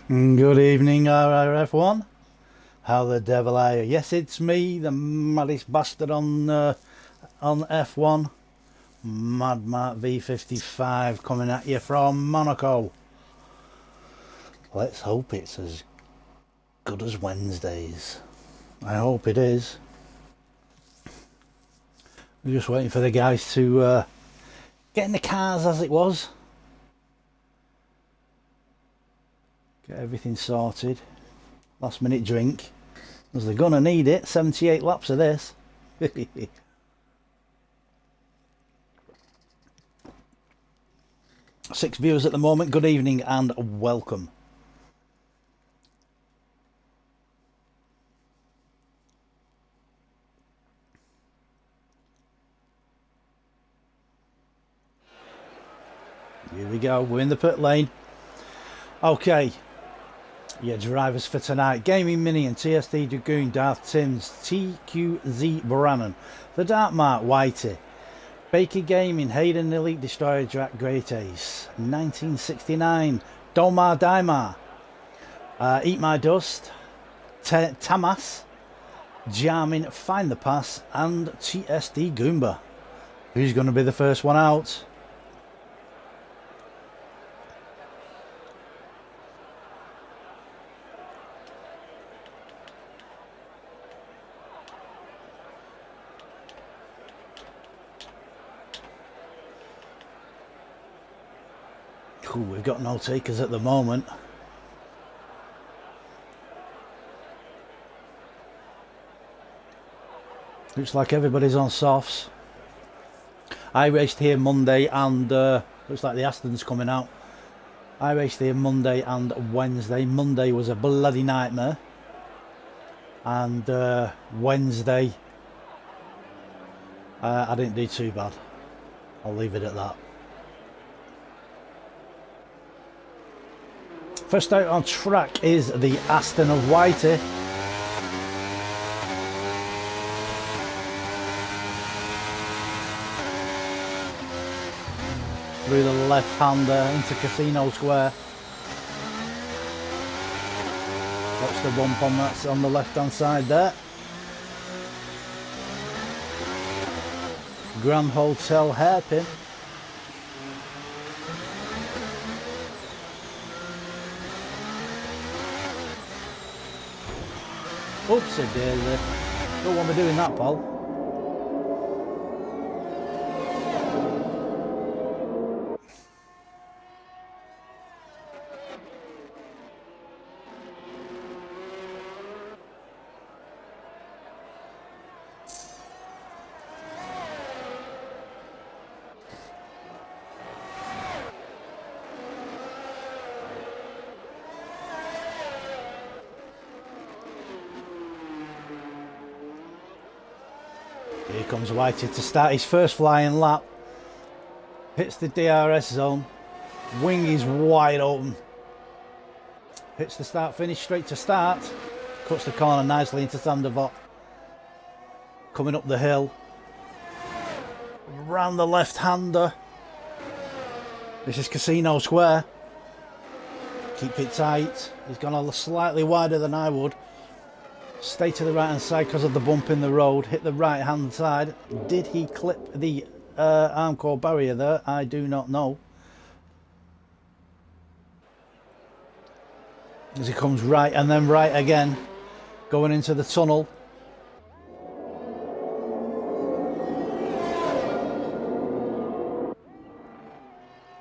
Good evening, RRF1. How the devil are you? Yes, it's me, the maddest bastard on F1. Mad MARKV55 coming at you from Monaco. Let's hope it's as good as Wednesdays. I hope it is. We're just waiting for the guys to get in the cars as it was. Get everything sorted. Last minute drink, as they're gonna need it. 78 laps of this. 6 viewers at the moment. Good evening and welcome. Here we go, we're in the pit lane. Okay, your drivers for tonight: Gaming Mini and TSD Dragoon, Darth Timms, TQZ Brannan, The Dark Mark Whitey, Baker Gaming, Hayden Elite Destroyer, Jack Great Ace, 1969, Domar Daimar, Eat My Dust, Tamas, Jarmin, Find the Pass, and TSD Goomba. Who's going to be the first one out? Ooh, we've got no takers at the moment. Looks like everybody's on softs. I raced here Monday and looks like the Aston's coming out. I raced here Monday and Wednesday. Monday was a bloody nightmare. And Wednesday, I didn't do too bad. I'll leave it at that. First out on track is the Aston of Whitey. Through the left-hander into Casino Square. Watch the bump on that's on the left-hand side there. Grand Hotel hairpin. Oopsie daisy. Don't want me doing that, Paul. Here comes Whitey to start his first flying lap. Hits the DRS zone. Wing is wide open. Hits the start finish straight to start. Cuts the corner nicely into Sandervot. Coming up the hill. Round the left-hander. This is Casino Square. Keep it tight. He's gone a slightly wider than I would. Stay to the right hand side because of the bump in the road. Hit the right hand side. Did he clip the Armcore barrier there? I do not know. As he comes right and then right again, going into the tunnel.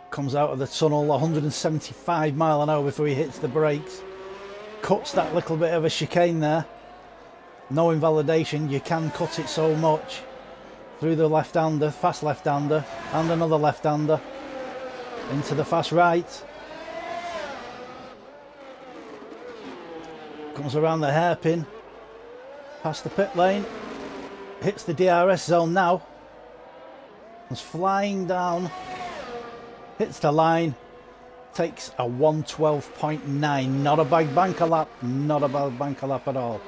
Comes out of the tunnel 175 mile an hour before he hits the brakes. Cuts that little bit of a chicane there. No invalidation, you can cut it so much. Through the left-hander, fast left-hander, and another left-hander. Into the fast right. Comes around the hairpin. Past the pit lane. Hits the DRS zone now. Is flying down. Hits the line. Takes a 112.9. Not a bad banker lap. Not a bad banker lap at all.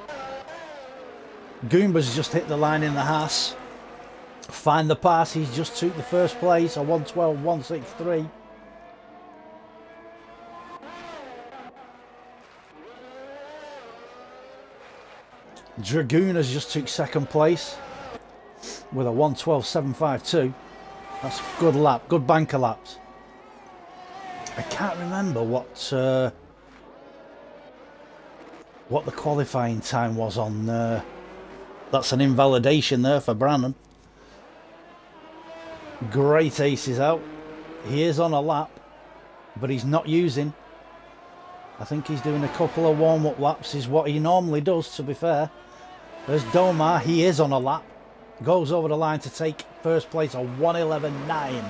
Goomba's just hit the line in the Haas. Find the Pass, he's just took the first place, a 112.163. Dragoon has just took second place with a 1:12.752. That's a good lap, good banker laps. I can't remember what the qualifying time was on. That's an invalidation there for Brannan. Great aces out. He is on a lap, but he's not using. I think he's doing a couple of warm-up laps, is what he normally does, to be fair. There's Domar, he is on a lap. Goes over the line to take first place, a 1:11.9.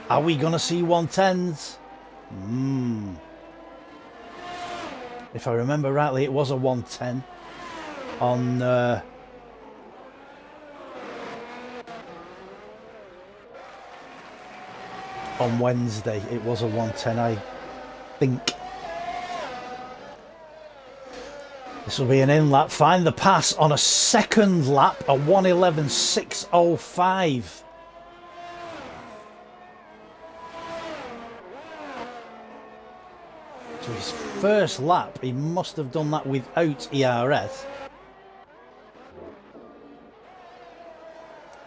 Are we going to see 110s? If I remember rightly, it was a 110 on Wednesday. It was a 110, I think. This will be an in lap. Find the pass on a second lap, a 1:11.605. So his first lap, he must have done that without ERS.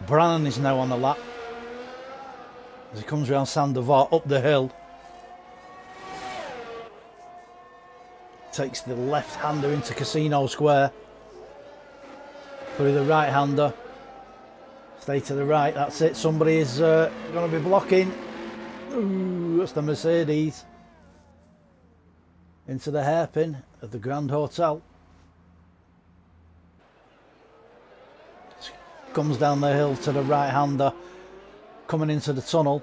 Brannan is now on the lap as he comes around Sandoval up the hill. Takes the left-hander into Casino Square. Through the right-hander. Stay to the right, that's it. Somebody is going to be blocking. Ooh, that's the Mercedes. Into the hairpin of the Grand Hotel. Comes down the hill to the right-hander. Coming into the tunnel.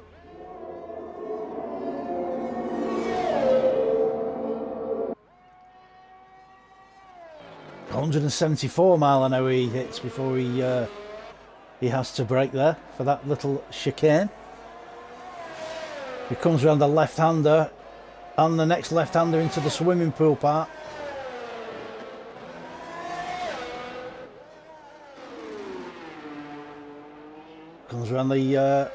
174 mile an hour he hits before he has to brake there for that little chicane. He comes around the left-hander and the next left-hander into the swimming pool part. Comes around the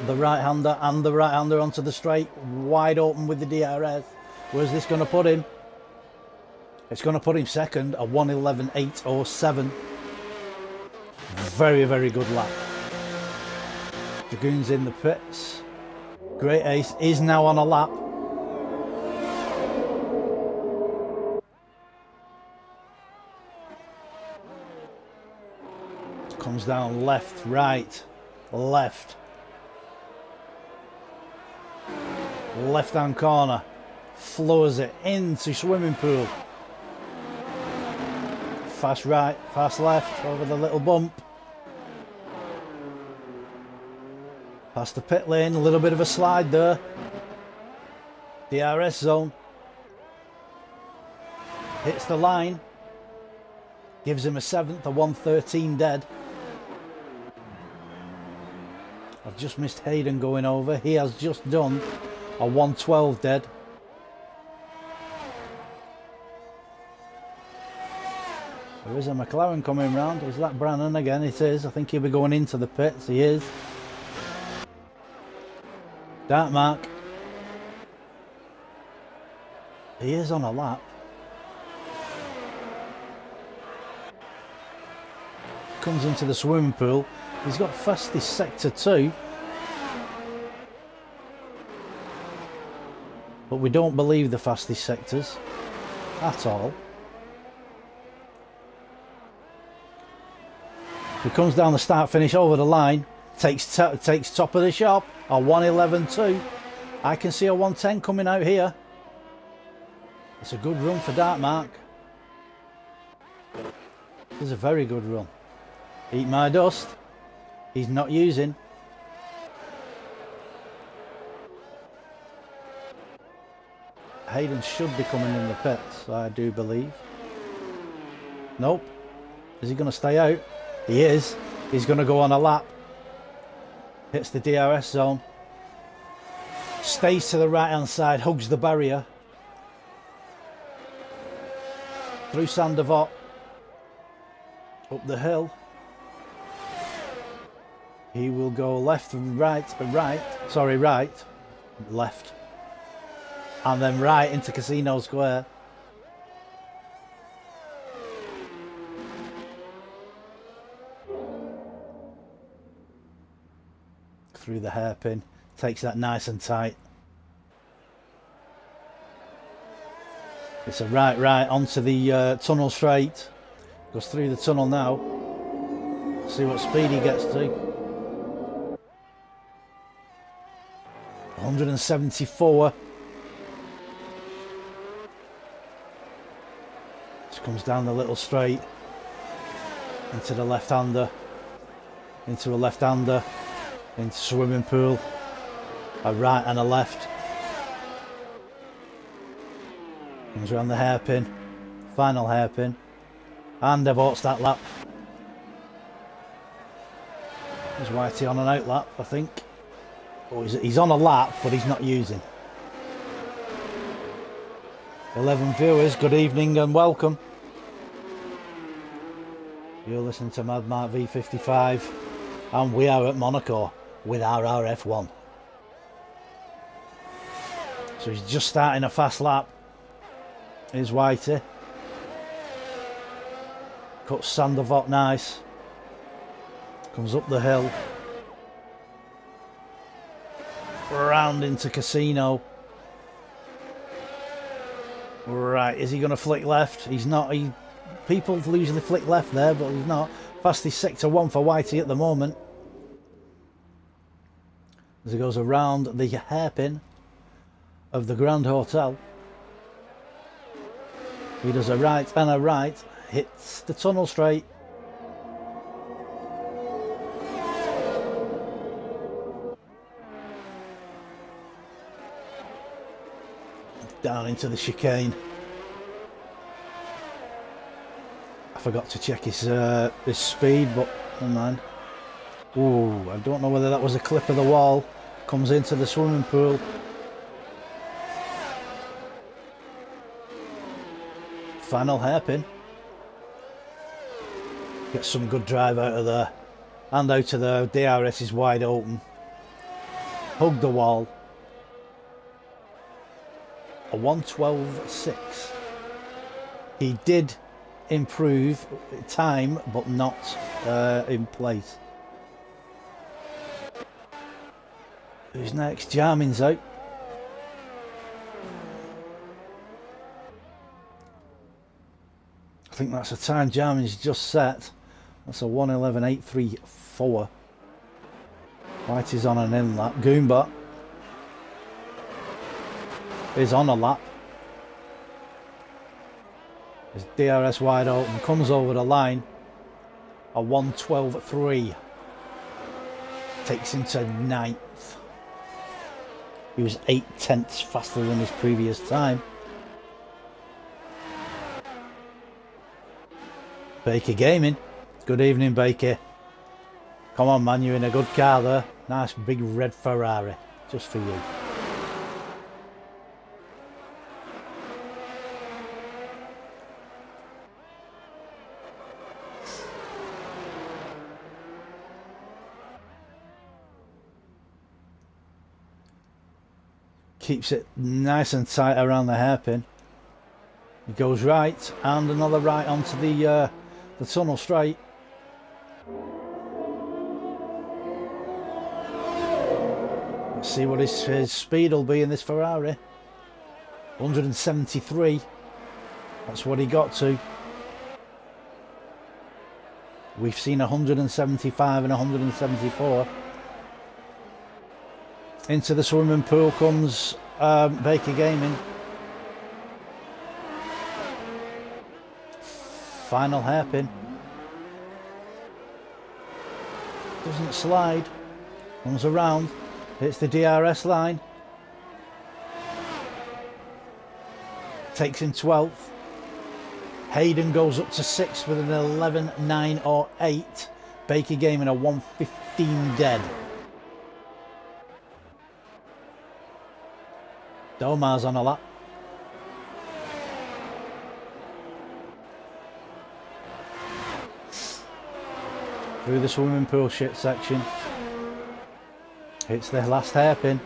right-hander and the right-hander onto the straight, wide open with the DRS. Where's this going to put him? It's going to put him second, a 1:11.807. Very, very good lap. Dragoon's in the pits. Great ace is now on a lap. Comes down left, right, left. Left hand corner. Floors it into swimming pool. Fast right, fast left, over the little bump. Past the pit lane, a little bit of a slide there. DRS zone. Hits the line. Gives him a 7th, a 1:13 dead. I've just missed Hayden going over. He has just done a 1:12 dead. There is a McLaren coming round. Is that Brannan again? It is. I think he'll be going into the pits. He is. Dark Mark. He is on a lap. Comes into the swimming pool. He's got fastest sector 2. But we don't believe the fastest sectors at all. He comes down the start finish over the line, takes top of the shop, a 1:11.2. I can see a 1:10 coming out here. It's a good run for Dark Mark. It's a very good run. Eat my dust. He's not using. Hayden should be coming in the pits, I do believe. Nope. Is he going to stay out? He is. He's going to go on a lap. Hits the DRS zone. Stays to the right hand side, hugs the barrier. Through Sandoval. Up the hill. He will go left, right, left. And then right into Casino Square. through the hairpin, takes that nice and tight. It's a right onto the tunnel straight. Goes through the tunnel now. See what speed he gets to. 174. Just comes down the little straight into the left-hander, into a left-hander, into swimming pool, a right and a left. Comes around the hairpin, final hairpin, and aborts that lap. Is Whitey on an out lap, I think? Oh, he's on a lap, but he's not using. 11 viewers, good evening and welcome. You're listening to MAD MARKV55, and we are at Monaco with RRF1. So he's just starting a fast lap. Here's Whitey. Cuts Sandoval nice. Comes up the hill. Round into Casino. Right, is he going to flick left? He's not. People usually flick left there, but he's not. Fastest sector 1 for Whitey at the moment. As he goes around the hairpin of the Grand Hotel. He does a right and a right. Hits the tunnel straight. Down into the chicane. I forgot to check his speed, but never mind. Ooh, I don't know whether that was a clip of the wall. Comes into the swimming pool. Final hairpin. Gets some good drive out of there. And out of there. DRS is wide open. Hug the wall. A 1:12.6. He did improve time, but not in place. Who's next? Jarmin's out. I think that's the time Jarmin's just set. That's a 1:11.834. Whitey's on an in lap. Goombot is on a lap. His DRS wide open, comes over the line. A 1:12.3 takes him to 9th. He was 8/10 faster than his previous time. Baker Gaming, good evening Baker. Come on man, you're in a good car there. Nice big red Ferrari, just for you. Keeps it nice and tight around the hairpin. He goes right and another right onto the tunnel straight. Let's see what his speed will be in this Ferrari. 173. That's what he got to. We've seen 175 and 174. Into the swimming pool comes Baker Gaming. Final hairpin. Doesn't slide. Comes around. Hits the DRS line. Takes him 12th. Hayden goes up to 6th with an 11.9 or 8. Baker Gaming a 1:15 dead. Domar's on a lap. Through the swimming pool shit section. Hits the last hairpin.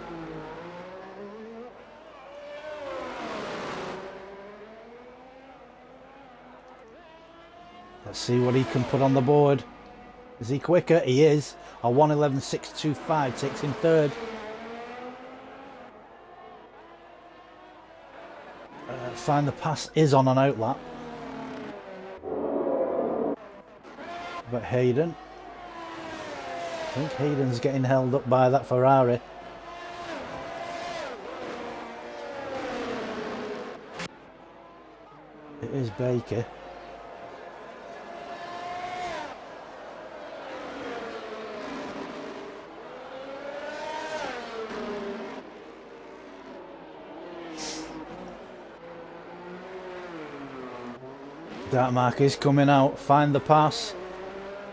Let's see what he can put on the board. Is he quicker? He is. A 1:11.625 takes him third. Find the Pass is on an outlap. But Hayden. I think Hayden's getting held up by that Ferrari. It is Baker. Dark Mark is coming out. Find the Pass.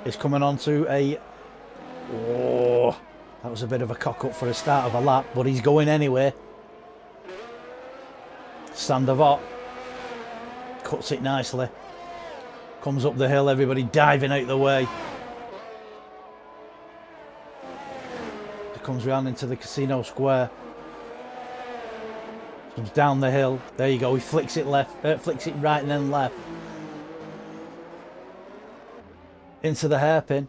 Is coming onto a... Oh, that was a bit of a cock up for a start of a lap, but he's going anyway. Sandavot cuts it nicely. Comes up the hill, everybody diving out the way. He comes round into the casino square. Comes down the hill. There you go. He flicks it left, flicks it right and then left. Into the hairpin.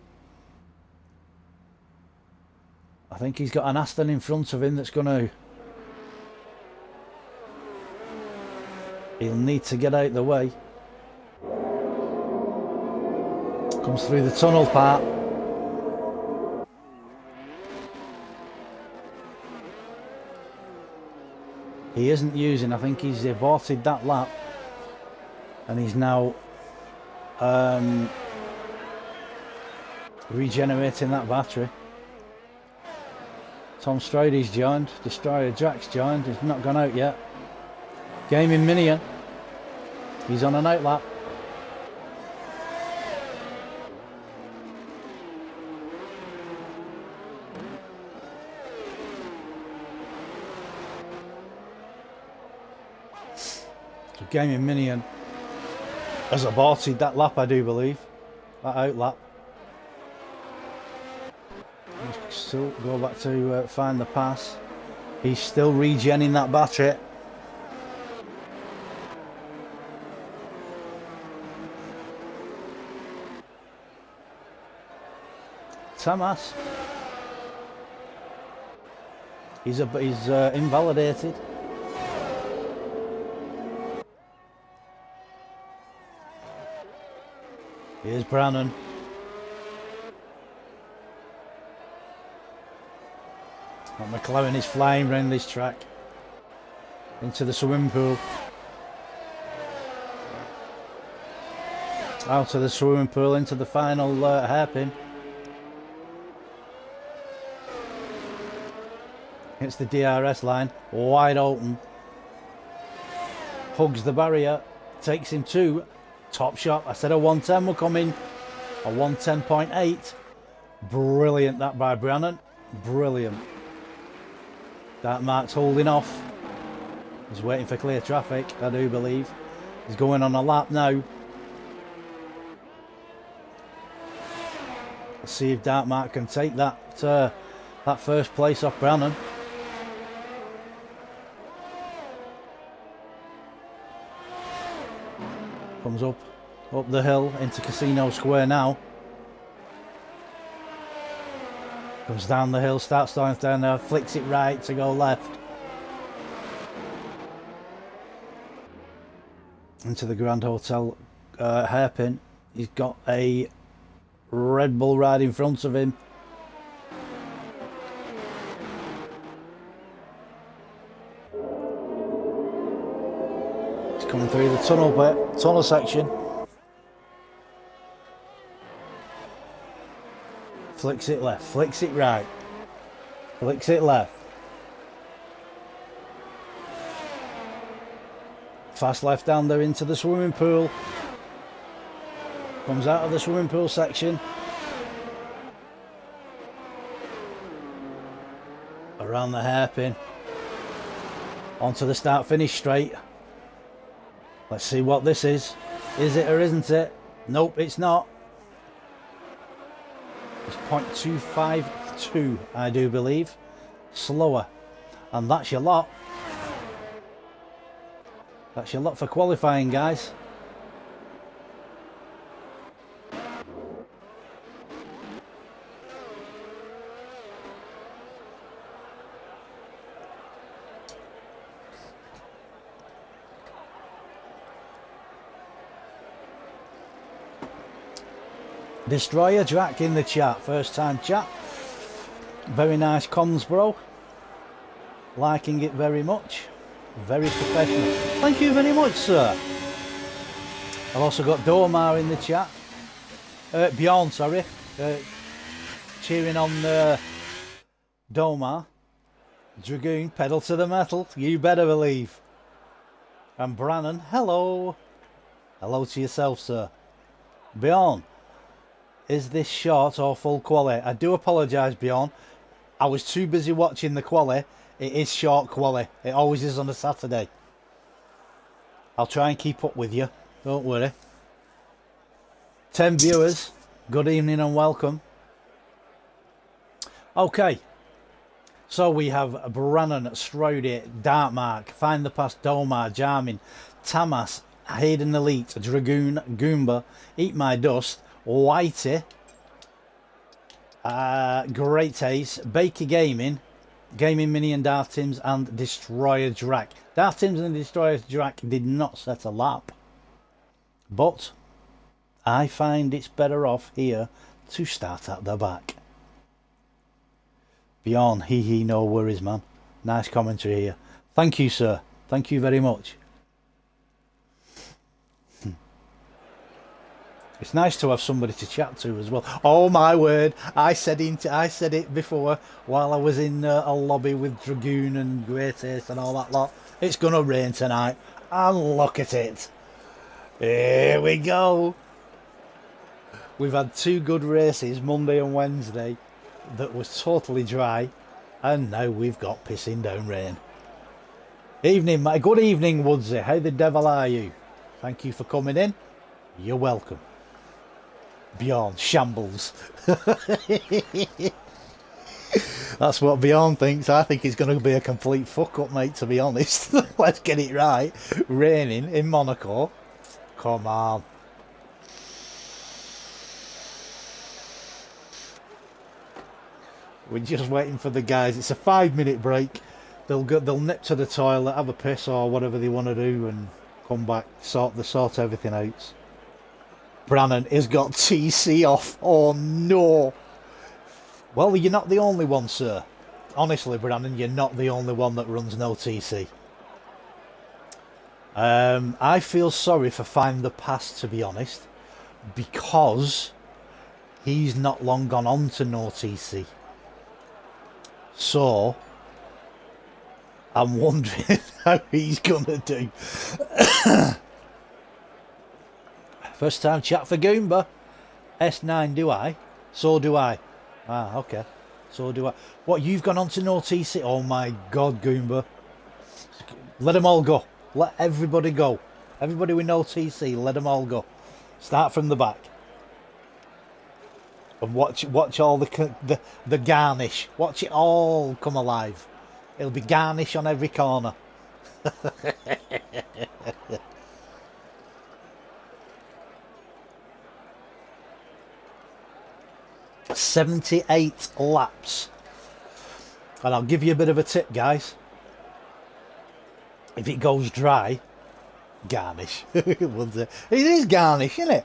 I think he's got an Aston in front of him that's going to... He'll need to get out the way. Comes through the tunnel part. He isn't using, I think he's aborted that lap. And he's now regenerating that battery. Tom Stridey's joined. Destroyer Jack's joined. He's not gone out yet. Gaming Minion. He's on an outlap. So Gaming Minion has aborted that lap, I do believe. That outlap. Still go back to find the Pass. He's still regenning that battery. Tamas. He's invalidated. Here's Brannan. McLaren is flying around this track into the swimming pool. Out of the swimming pool into the final hairpin. Hits the DRS line, wide open. Hugs the barrier, takes him to top shot. I said a 110 will come in. A 110.8. Brilliant that by Brannan. Brilliant. Dark Mark's holding off. He's waiting for clear traffic, I do believe. He's going on a lap now. Let's see if Dark Mark can take that that first place off Brannan. Comes up the hill into Casino Square now. Comes down the hill, starts down there, flicks it right to go left. Into the Grand Hotel hairpin. He's got a Red Bull right in front of him. He's coming through the tunnel section. Flicks it left, flicks it right, flicks it left. Fast left-hander into the swimming pool. Comes out of the swimming pool section. Around the hairpin. Onto the start-finish straight. Let's see what this is. Is it or isn't it? Nope, it's not. It's 0.252, I do believe. Slower. And that's your lot. That's your lot for qualifying, guys. Destroyer Drac in the chat. First time chat. Very nice comms, bro. Liking it very much. Very professional. Thank you very much, sir. I've also got Domar in the chat. Bjorn, sorry. Cheering on Domar. Dragoon, pedal to the metal. You better believe. And Brannan, hello. Hello to yourself, sir. Bjorn, is this short or full quali? I do apologise, Bjorn. I was too busy watching the quali. It is short quali. It always is on a Saturday. I'll try and keep up with you. Don't worry. 10 viewers. Good evening and welcome. Okay. So we have Brannan, Strody, Dartmark, Find the Past, Domar, Jarmin, Tamas, Hayden Elite, Dragoon, Goomba, Eat My Dust, Whitey, Great Taste, Baker Gaming, Gaming Mini and Darth Tims, and Destroyer Drac. Darth Tims and Destroyer Drac did not set a lap, but I find it's better off here to start at the back. Bjorn, hee, no worries, man. Nice commentary here. Thank you, sir. Thank you very much. It's nice to have somebody to chat to as well. Oh my word! I said it before while I was in a lobby with Dragoon and Great Ace and all that lot. It's gonna rain tonight, and look at it. Here we go. We've had two good races, Monday and Wednesday, that was totally dry, and now we've got pissing down rain. Evening, mate. Good evening, Woodsy. How the devil are you? Thank you for coming in. You're welcome. Bjorn, shambles. That's what Bjorn thinks. I think it's going to be a complete fuck up, mate, to be honest. Let's get it right. Raining in Monaco. Come on. We're just waiting for the guys. It's a 5-minute break. They'll nip to the toilet, have a piss or whatever they want to do, and come back, sort everything out. Brannan has got TC off. Oh no. Well, you're not the only one, sir. Honestly, Brannan, you're not the only one that runs no TC. I feel sorry for Find the Past, to be honest, because he's not long gone on to no TC. So I'm wondering how he's gonna do. First time chat for Goomba. S9 do I? So do I. Ah, okay. So do I. What, you've gone on to no TC? Oh my god, Goomba. Let them all go. Let everybody go. Everybody with no TC, let them all go. Start from the back. And watch all the garnish. Watch it all come alive. It'll be garnish on every corner. 78 laps. And I'll give you a bit of a tip, guys. If it goes dry, garnish. It is garnish, isn't it?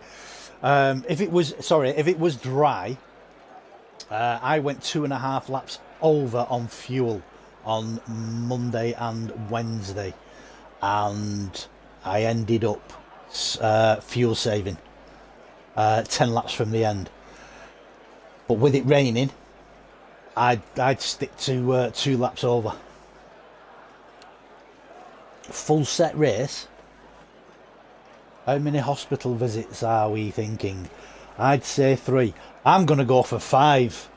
If it was dry, I went 2.5 laps over on fuel on Monday and Wednesday, and I ended up fuel saving 10 laps from the end. But with it raining, I'd stick to 2 laps over. Full set race. How many hospital visits are we thinking? I'd say 3. I'm going to go for 5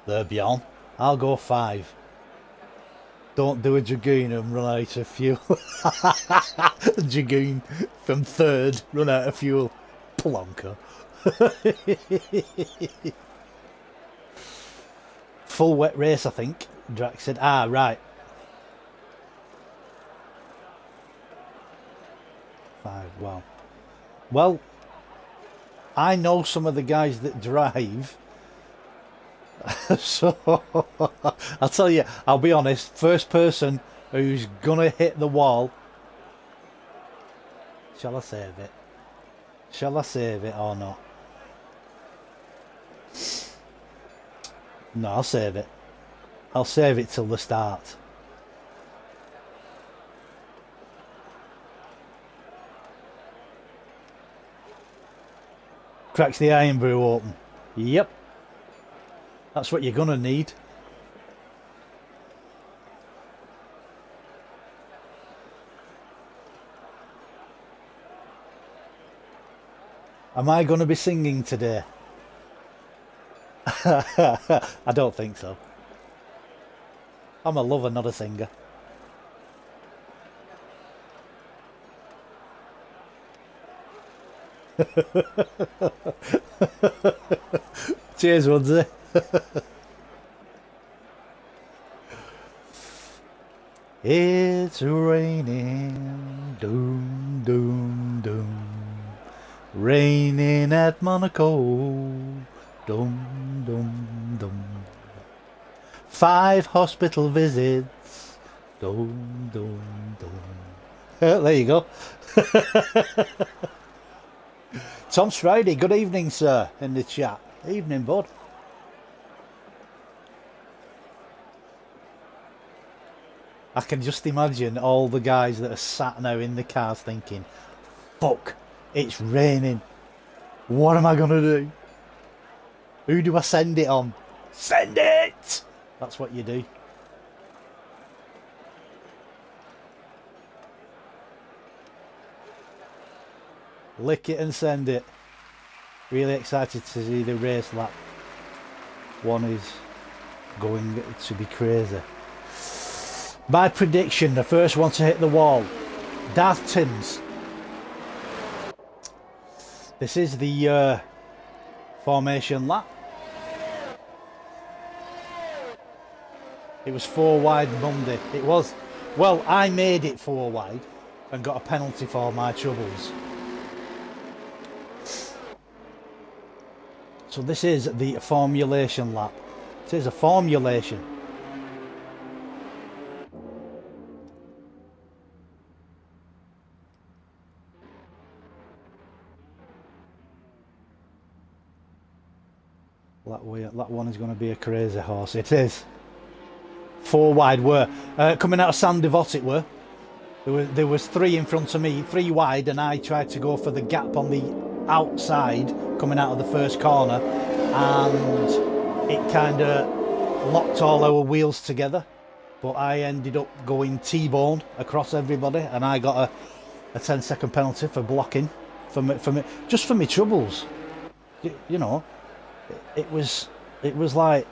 there, Bjorn. I'll go 5. Don't do a Dragoon and run out of fuel. Dragoon from 3rd, run out of fuel. Plonker. Full wet race, I think, Drax said. Ah, right. 5, wow. Well, I know some of the guys that drive. So, I'll tell you, I'll be honest, first person who's gonna hit the wall. Shall I save it? Shall I save it or not? No, I'll save it. I'll save it till the start. Cracks the iron brew open. Yep. That's what you're gonna need. Am I going to be singing today? I don't think so. I'm a lover, not a singer. Cheers, Woodsy. It's raining, doom, doom, doom. Raining at Monaco, dum, dum, dum. 5 hospital visits, dum, dum, dum. There you go. Tom's Friday, good evening, sir, in the chat. Evening, bud. I can just imagine all the guys that are sat now in the cars thinking, fuck, it's raining. What am I going to do? Who do I send it on? Send it! That's what you do. Lick it and send it. Really excited to see the race lap. One is going to be crazy. My prediction, the first one to hit the wall. Darth Timms. This is the formation lap. It was 4 wide Monday. It was, well, I made it 4 wide and got a penalty for my troubles. So this is the formulation lap. It is a formulation. That one is going to be a crazy horse. It is. 4 wide were. Coming out of San Devot it were. There was 3 in front of me, 3 wide, and I tried to go for the gap on the outside coming out of the first corner, and it kind of locked all our wheels together. But I ended up going T-bone across everybody, and I got a 10-second penalty for blocking for me, just for me troubles. You know. It was like,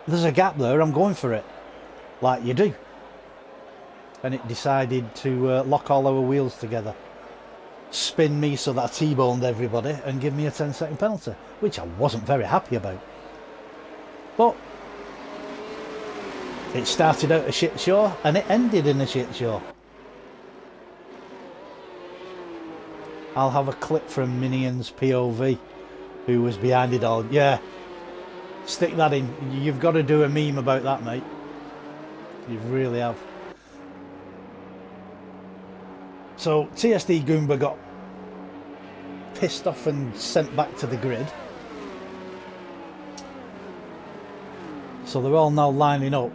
there's a gap there, I'm going for it, like you do. And it decided to lock all our wheels together, spin me so that I T-boned everybody, and give me a 10-second penalty, which I wasn't very happy about. But it started out a shit show, and it ended in a shit show. I'll have a clip from Minion's POV. Who was behind it all. Yeah, stick that in. You've got to do a meme about that, mate. You really have. So TSD Goomba got pissed off and sent back to the grid. So they're all now lining up.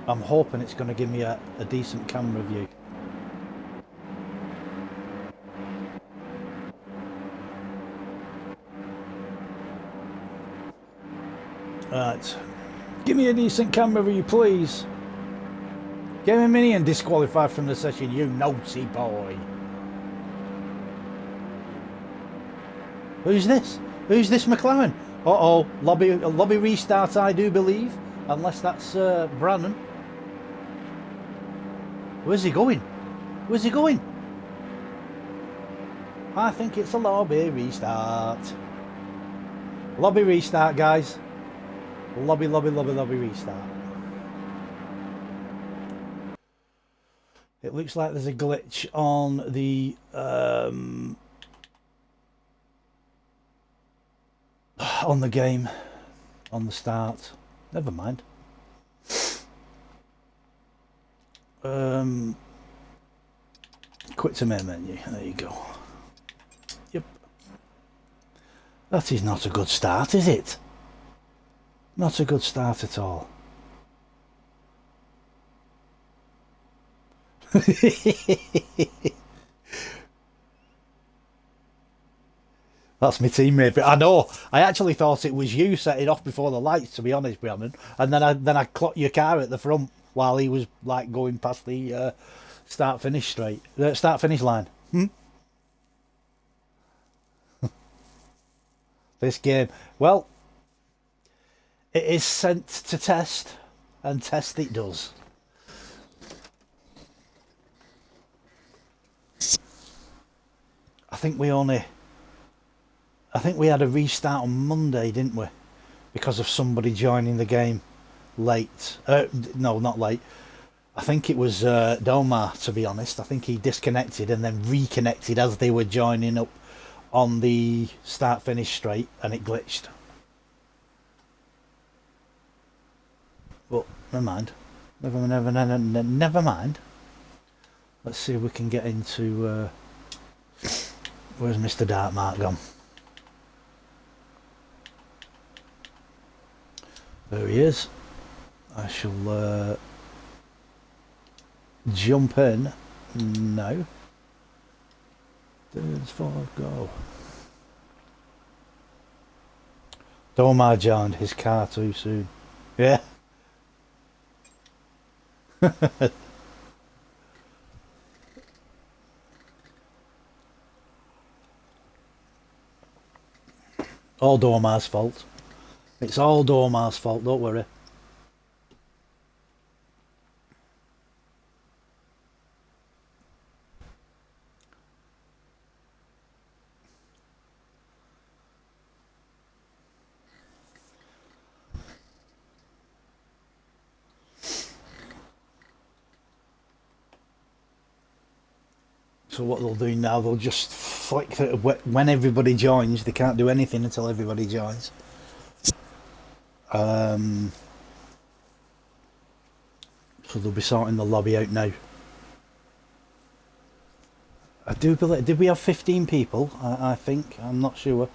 I'm hoping it's going to give me a decent camera view. Right, give me a decent camera view, please. Get me Minion disqualified from the session, you naughty boy. Who's this? Who's this McLaren? Uh-oh, lobby restart, I do believe. Unless that's Brannan. Where's he going? Where's he going? I think it's a lobby restart. Lobby restart, guys. Lobby restart. It looks like there's a glitch on the game, on the start. Never mind. Quit to main menu. There you go. Yep. That is not a good start, is it? Not a good start at all. That's my teammate. But I know. I actually thought it was you setting off before the lights, to be honest, Brandon. And then I clocked your car at the front while he was like going past the start finish line. This game, well, it is sent to test, and test it does. I think we had a restart on Monday, didn't we? Because of somebody joining the game late. No, not late. I think it was Domar, to be honest. I think he disconnected and then reconnected as they were joining up on the start-finish straight, and it glitched. But never mind. Never mind. Let's see if we can get into... where's Mr. Dark Mark gone? There he is. I shall jump in. No. There's 4 go. Domar joined his car too soon. Yeah. All Domar's fault. It's all Domar's fault, don't worry. So what they'll do now, they'll just flick through when everybody joins. They can't do anything until everybody joins. So they'll be sorting the lobby out now. I do believe, did we have 15 people? I think, I'm not sure.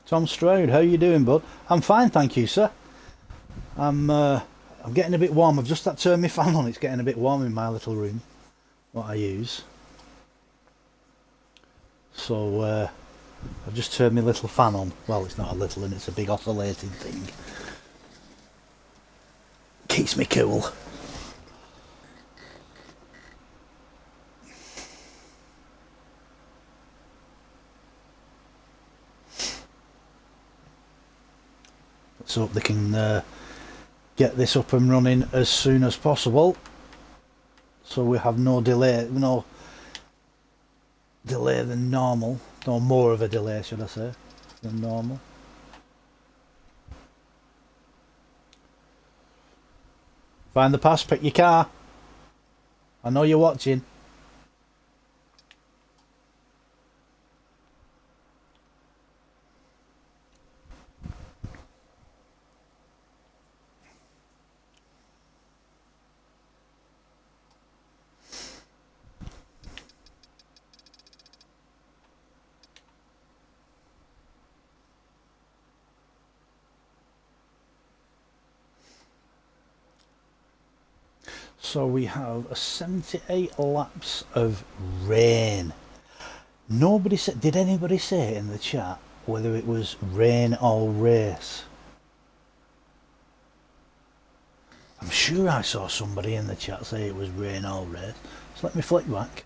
Tom Stroud, how you doing, bud? I'm fine, thank you, sir. I'm getting a bit warm. I've just had to turn my fan on. It's getting a bit warm in my little room, what I use. So I've just turned my little fan on. Well, it's not a little, and it's a big oscillating thing. Keeps me cool. Let's hope they can get this up and running as soon as possible, so we have no delay than normal, no more of a delay, should I say, than normal. Find the pass, pick your car. I know you're watching. So we have a 78 laps of rain. Nobody said, did anybody say in the chat whether it was rain or race? I'm sure I saw somebody in the chat say it was rain or race. So let me flick back.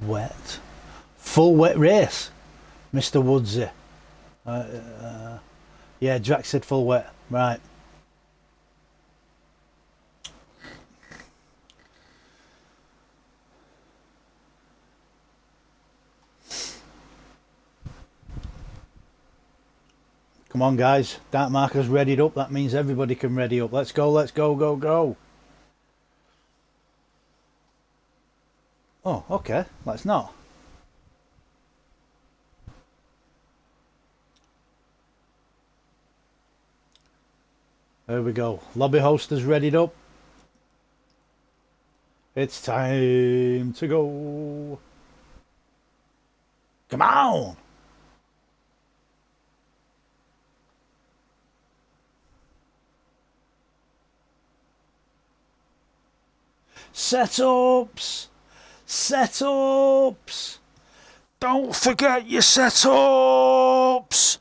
Wet. Full wet race. Mr. Woodsy. Yeah, Jack said full wet. Right. Come on, guys. Dark marker's readied up. That means everybody can ready up. Let's go, let's go, go, go. Oh, okay. Let's not. There we go. Lobby host has readied up. It's time to go. Come on. Setups. Setups. Don't forget your setups.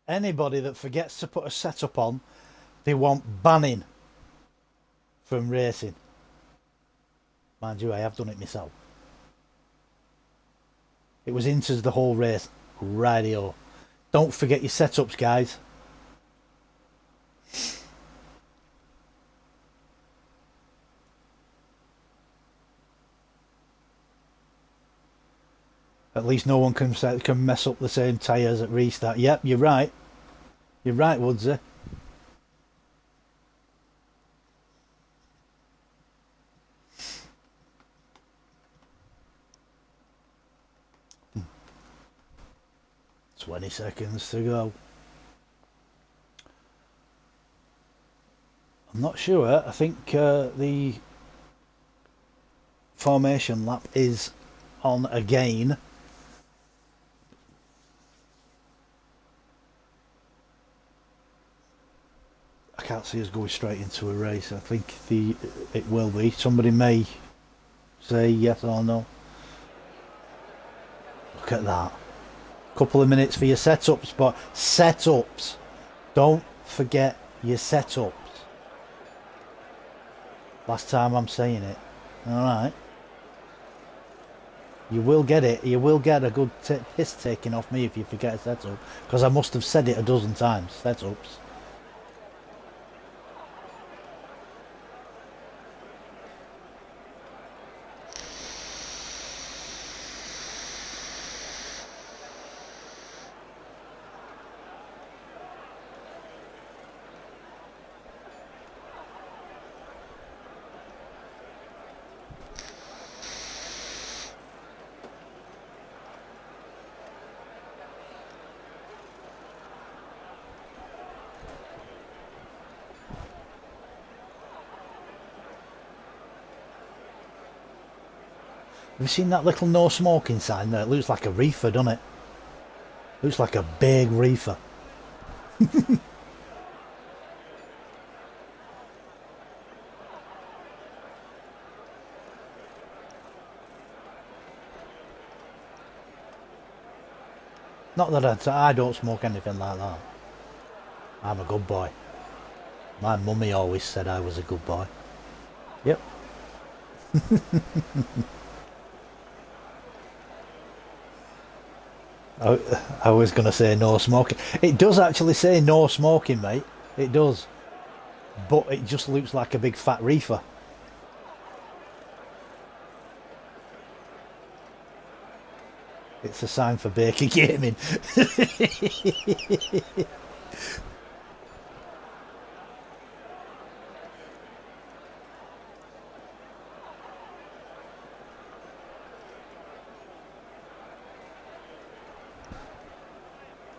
Anybody that forgets to put a setup on, they want banning from racing. Mind you, I have done it myself. It was into the whole race. Radio. Don't forget your setups, guys. At least no one can mess up the same tyres at restart. Yep, you're right. You're right, Woodsy. Hmm. 20 seconds to go. I'm not sure. I think the formation lap is on again. I can't see us going straight into a race. I think it will be. Somebody may say yes or no. Look at that. Couple of minutes for your setups, but setups. Don't forget your setups. Last time I'm saying it. Alright. You will get it. You will get a good piss taken off me if you forget a setup. Because I must have said it a dozen times. Setups. Have you seen that little no smoking sign there? It looks like a reefer, doesn't it? Looks like a big reefer. Not that I don't smoke anything like that. I'm a good boy. My mummy always said I was a good boy. Yep. I was going to say no smoking. It does actually say no smoking, mate. It does. But it just looks like a big fat reefer. It's a sign for Baker Gaming.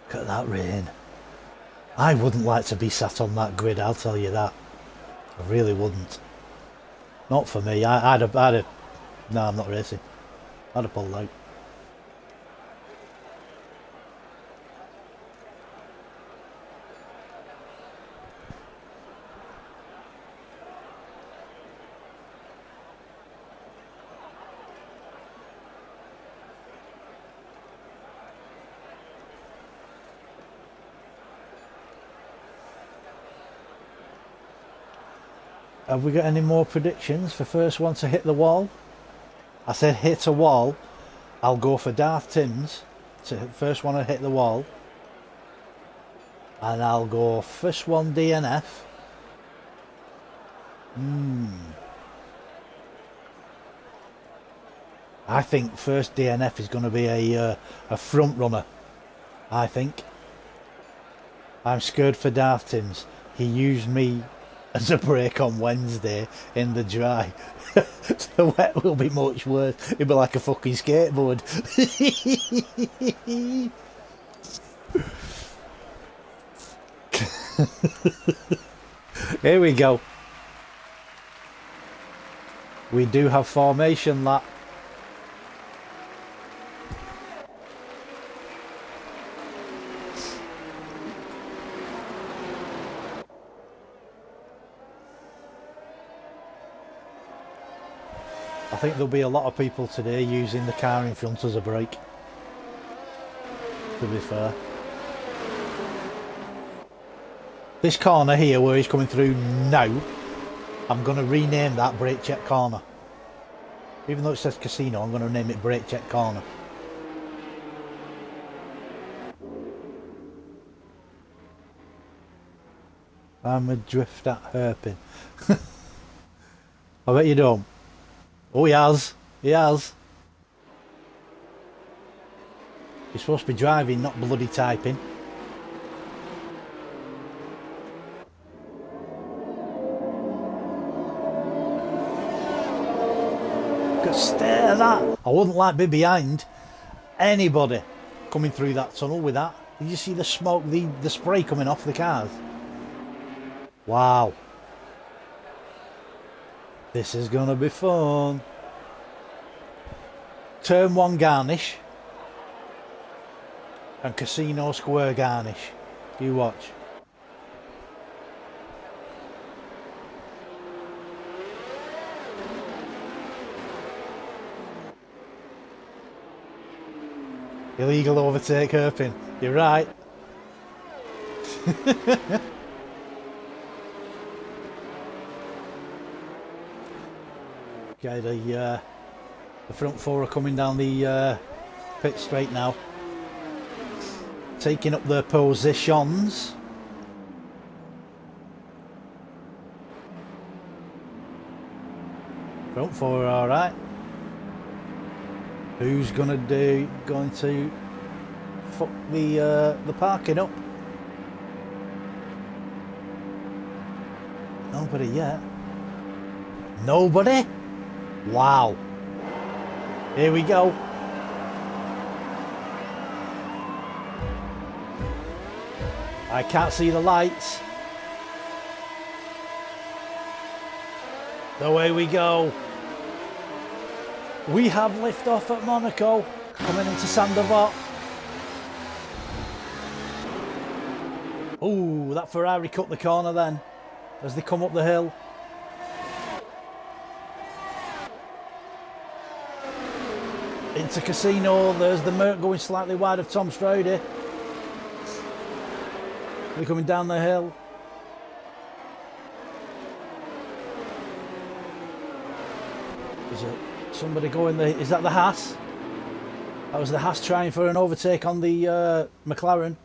Look at that rain. I wouldn't like to be sat on that grid, I'll tell you that. I really wouldn't. Not for me. I'd have... No, I'm not racing. I'd have pulled out. Have we got any more predictions for first one to hit the wall? I said hit a wall. I'll go for Darth Tim's to first one to hit the wall. And I'll go first one DNF. I think first DNF is going to be a front runner. I think. I'm scared for Darth Timms. He used me as a brake on Wednesday in the dry. The wet will be much worse. It'll be like a fucking skateboard. Here we go. We do have formation lap. I think there'll be a lot of people today using the car in front as a brake, to be fair. This corner here where he's coming through now, I'm going to rename that brake check corner. Even though it says casino, I'm going to name it brake check corner. I'm adrift at Herpin. I bet you don't. Oh, he has. He has. You're supposed to be driving, not bloody typing. Stare at that. I wouldn't like to be behind anybody coming through that tunnel with that. Did you see the smoke, the spray coming off the cars? Wow. This is going to be fun. Turn 1 garnish. And Casino Square garnish. You watch. Illegal overtake Herpin. You're right. Okay, the front four are coming down the pit straight now. Taking up their positions. Front four are alright. Who's going to fuck the parking up? Nobody yet. Nobody? Wow. Here we go. I can't see the lights. Away we go. We have liftoff at Monaco, coming into Sandoval. Oh, that Ferrari cut the corner then, as they come up the hill. Into Casino, there's the Merc going slightly wide of Tom Strode. They're coming down the hill. Is it somebody going there? Is that the Haas? That was the Haas trying for an overtake on the McLaren.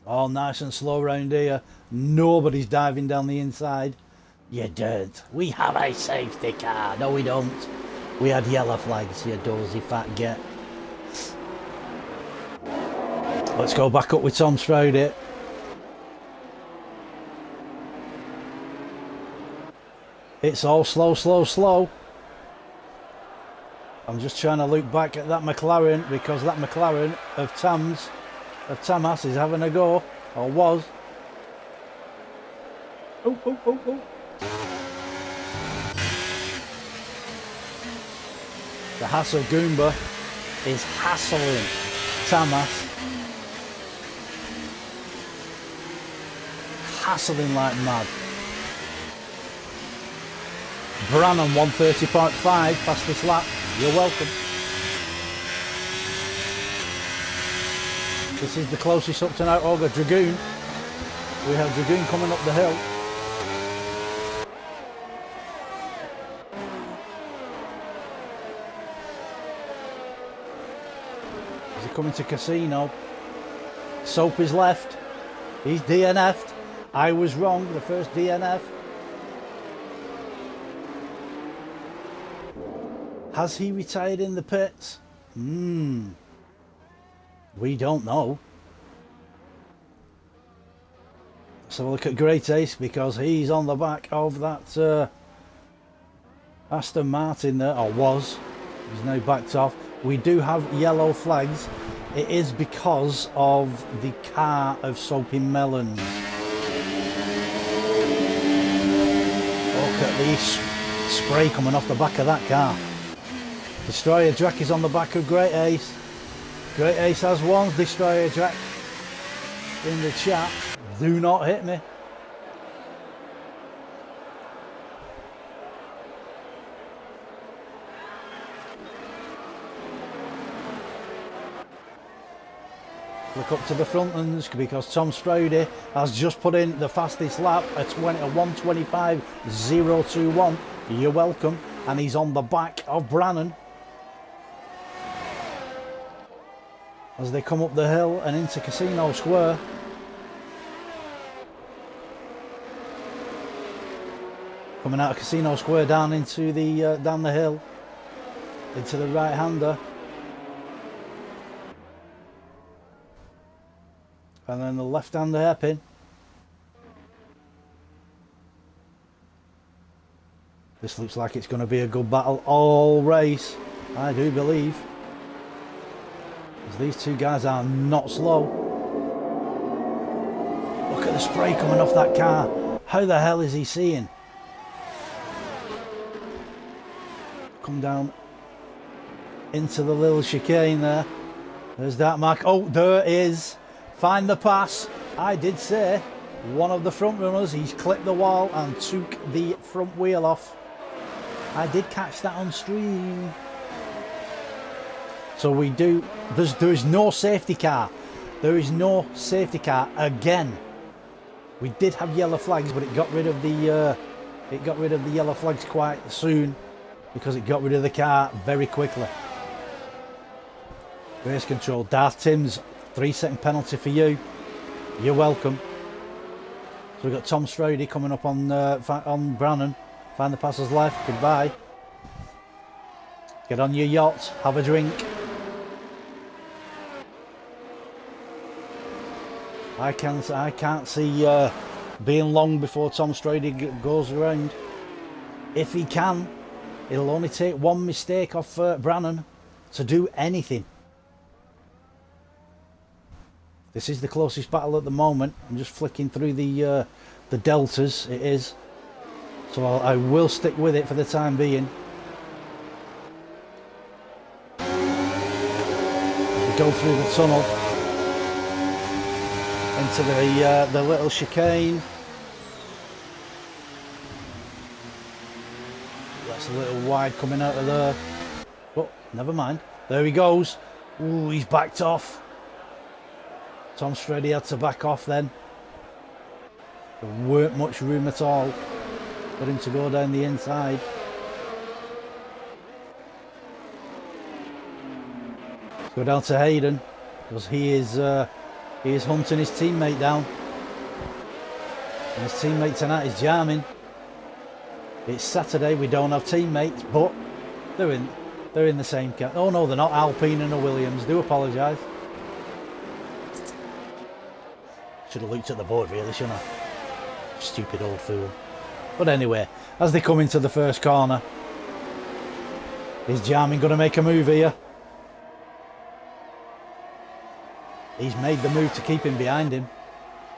All nice and slow round here. Nobody's diving down the inside. You don't. We have a safety car. No, we don't. We had yellow flags, you dozy fat get. Let's go back up with Tom Strode. It's all slow, slow, slow. I'm just trying to look back at that McLaren, because that McLaren of Tamas is having a go, or was. Oh, oh, oh, oh. The Hassel Goomba is hassling Tamas. Hassling like mad. Brannon 130.5 fastest lap. You're welcome. This is the closest up to now. Olga Dragoon. We have Dragoon coming up the hill. Is he coming to Casino? Soap is left. He's DNF'd. I was wrong. The first DNF. Has he retired in the pits? We don't know. Let's have a look at Great Ace, because he's on the back of that Aston Martin there, or was. He's now backed off. We do have yellow flags. It is because of the car of Soapy Melons. Look at the spray coming off the back of that car. Destroyer Jack is on the back of Great Ace. Great Ace has one. Destroyer Jack in the chat. Do not hit me. Look up to the front ones, because Tom Stroudy has just put in the fastest lap at 1:25.021. You're welcome. And he's on the back of Brannan as they come up the hill and into Casino Square. Coming out of Casino Square down into the down the hill into the right-hander. And then the left-hander hairpin. This looks like it's going to be a good battle all race, I do believe. Because these two guys are not slow. Look at the spray coming off that car. How the hell is he seeing? Come down into the little chicane there. There's that mark. Oh, there is. Find the pass. I did say one of the front runners, he's clipped the wall and took the front wheel off. I did catch that on stream. So we do, there is no safety car. There is no safety car again. We did have yellow flags, but it got rid of the yellow flags quite soon, because it got rid of the car very quickly. Race control. Darth Timms, 3-second penalty for you. You're welcome. So we've got Tom Stroudy coming up on Brannan. Find the passers left. Goodbye. Get on your yacht. Have a drink. I can't see being long before Tom Stroudy goes around. If he can, it'll only take one mistake off Brannan to do anything. This is the closest battle at the moment. I'm just flicking through the deltas. It is. So I will stick with it for the time being. We go through the tunnel into the little chicane. That's a little wide coming out of there. Oh, never mind. There he goes. Ooh, he's backed off. Tom Stroudy had to back off then. There weren't much room at all for him to go down the inside. Let's go down to Hayden, because he is hunting his teammate down. And his teammate tonight is Jarmin. It's Saturday, we don't have teammates, but they're in the same camp. Oh no, they're not. Alpine and a Williams. Do apologise. Should have looked at the board really, shouldn't I? Stupid old fool. But anyway, as they come into the first corner, is Jarmin going to make a move here? He's made the move to keep him behind him.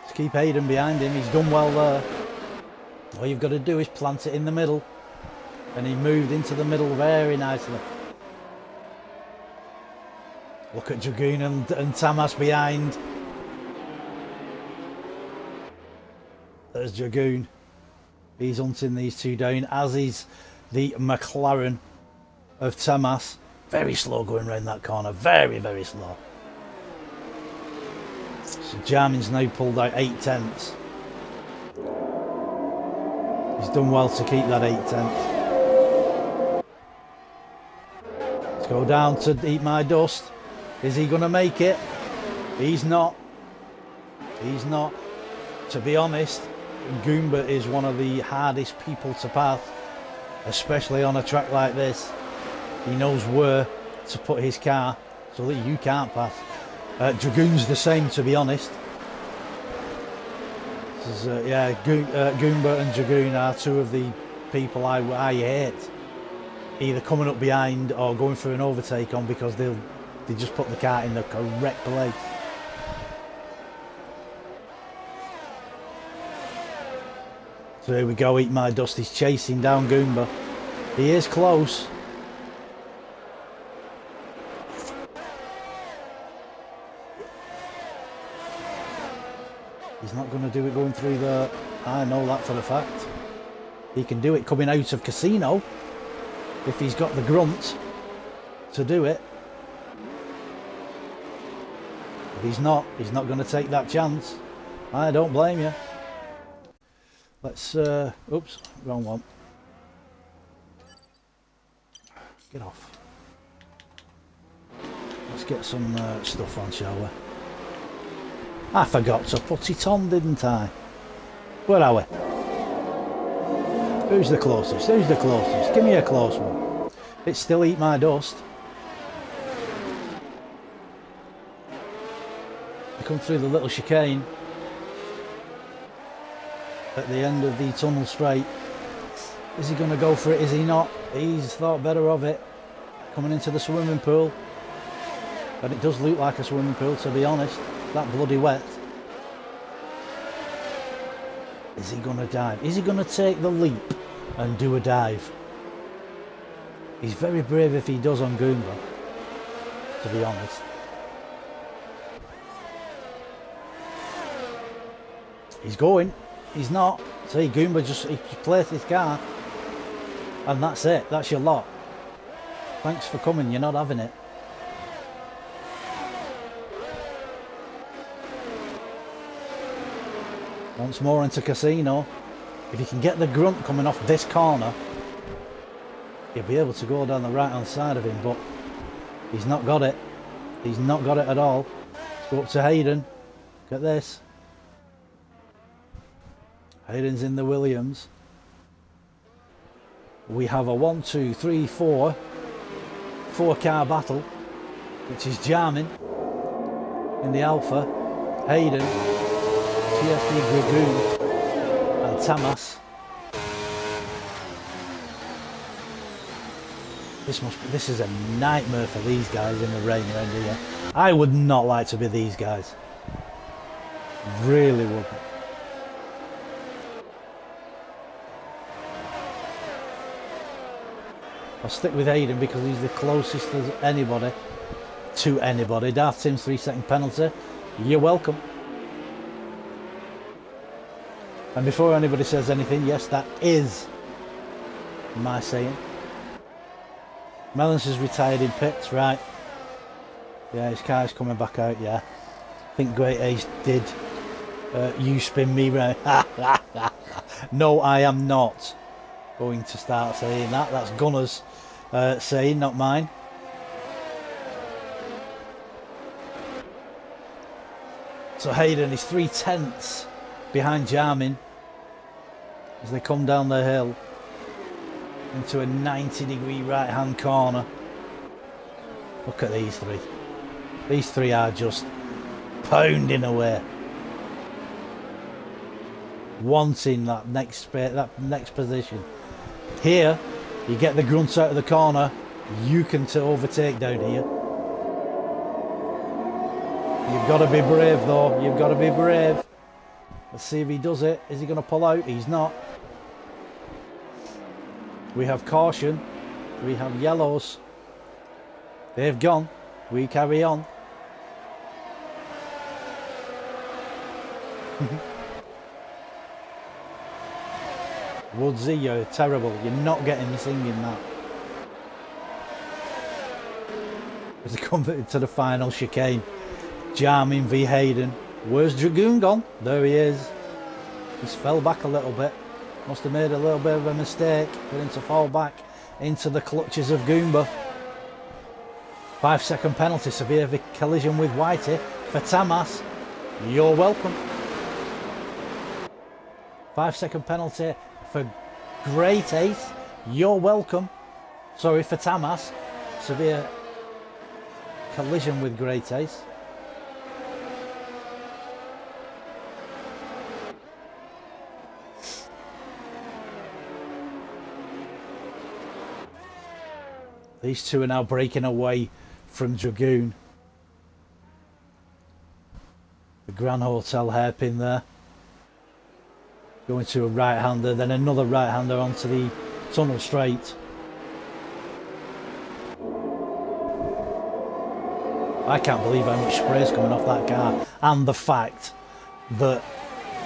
To keep Hayden behind him. He's done well there. All you've got to do is plant it in the middle. And he moved into the middle very nicely. Look at Dragoon and Tamas behind. There's Dragoon. He's hunting these two down, as is the McLaren of Tamas. Very slow going round that corner. Very, very slow. So Jarmin's now pulled out 8/10. He's done well to keep that 8/10. Let's go down to Eat My Dust. Is he going to make it? He's not. He's not. To be honest, Goomba is one of the hardest people to pass, especially on a track like this. He knows where to put his car so that you can't pass. Dragoon's the same, to be honest. This is, yeah, Goomba and Dragoon are two of the people I hate. Either coming up behind or going for an overtake on, because they just put the car in the correct place. So here we go, Eat My Dust. He's chasing down Goomba. He is close. He's not going to do it going through the... I know that for a fact. He can do it coming out of Casino if he's got the grunt to do it. But he's not going to take that chance. I don't blame you. Let's, oops, wrong one. Get off. Let's get some stuff on, shall we? I forgot to put it on, didn't I? Where are we? Who's the closest? Who's the closest? Give me a close one. It's still Eat My Dust. I come through the little chicane at the end of the tunnel straight. Is he going to go for it? Is he not? He's thought better of it. Coming into the swimming pool. And it does look like a swimming pool, to be honest. That bloody wet. Is he going to dive? Is he going to take the leap and do a dive? He's very brave if he does on Goomba, to be honest. He's going. He's not. See, Goomba he placed his car. And that's it. That's your lot. Thanks for coming. You're not having it. Once more into Casino. If you can get the grunt coming off this corner, you'll be able to go down the right hand side of him, but he's not got it. He's not got it at all. Let's go up to Hayden. Get this. Hayden's in the Williams. We have a 1, 2, 3, 4 car battle, which is Jarmin in the Alpha, Hayden, TSD Dragoon and Tamas. This is a nightmare for these guys in the rain around here. I would not like to be these guys. Really wouldn't. I'll stick with Hayden because he's the closest as anybody to anybody. Darth Tim's 3-second penalty. You're welcome. And before anybody says anything, yes, that is my saying. Mellons is retired in pits, right? Yeah, his car's coming back out, yeah. I think Great Ace did you spin me round. No, I am not going to start saying that. That's Gunner's saying, not mine. So Hayden is 3/10 behind Jarmin as they come down the hill into a 90-degree right hand corner. Look at these three. These three are just pounding away, wanting that next position. Here you get the grunt out of the corner, you can overtake down here. You've got to be brave though, you've got to be brave. Let's see if he does it. Is he going to pull out? He's not. We have caution, we have yellows. They've gone, we carry on. Woodsy, you're terrible. You're not getting me singing that. As they come to the final chicane, Jarmin v Hayden. Where's Dragoon gone? There he is. He's fell back a little bit. Must have made a little bit of a mistake for him to fall back into the clutches of Goomba. 5-second penalty, severe collision with Whitey for Tamas. You're welcome. 5-second penalty for Great Ace. You're welcome. Sorry, for Tamas. severe collision with Great Ace. These two are now breaking away from Dragoon. The Grand Hotel hairpin there. Going to a right-hander, then another right-hander onto the tunnel straight. I can't believe how much spray is coming off that car, and the fact that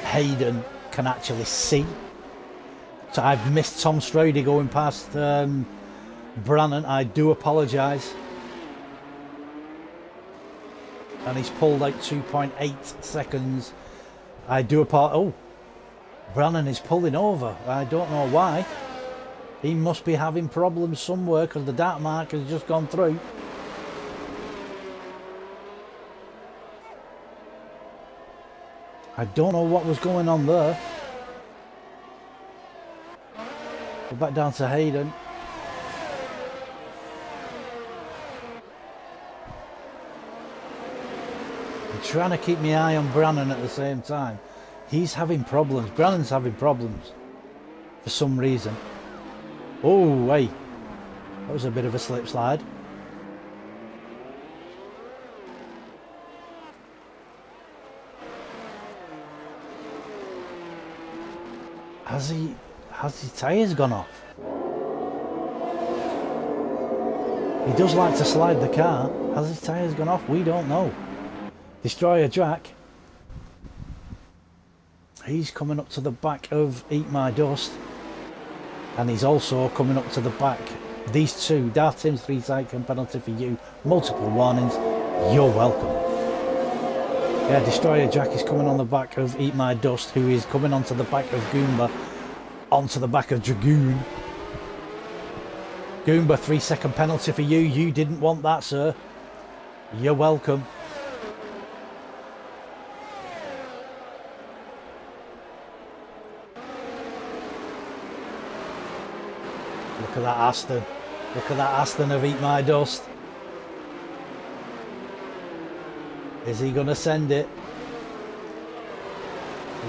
Hayden can actually see. So I've missed Tom Strody going past Brannan. I do apologise. And he's pulled out 2.8 seconds. I do apologise. Oh, Brannan is pulling over. I don't know why. He must be having problems somewhere because the dark mark has just gone through. I don't know what was going on there. We're back down to Hayden. I'm trying to keep my eye on Brannan at the same time. He's having problems. Brannan's having problems for some reason. Oh, wait. That was a bit of a slip slide. Has his tyres gone off? He does like to slide the car. Has his tyres gone off? We don't know. Destroyer Jack. He's coming up to the back of Eat My Dust. And he's also coming up to the back. These two, Darth Tim's 3-second penalty for you. Multiple warnings. You're welcome. Yeah, Destroyer Jack is coming on the back of Eat My Dust, who is coming onto the back of Goomba, onto the back of Dragoon. Goomba, 3-second penalty for you. You didn't want that, sir. You're welcome. Look at that Aston. Look at that Aston of Eat My Dust. Is he going to send it?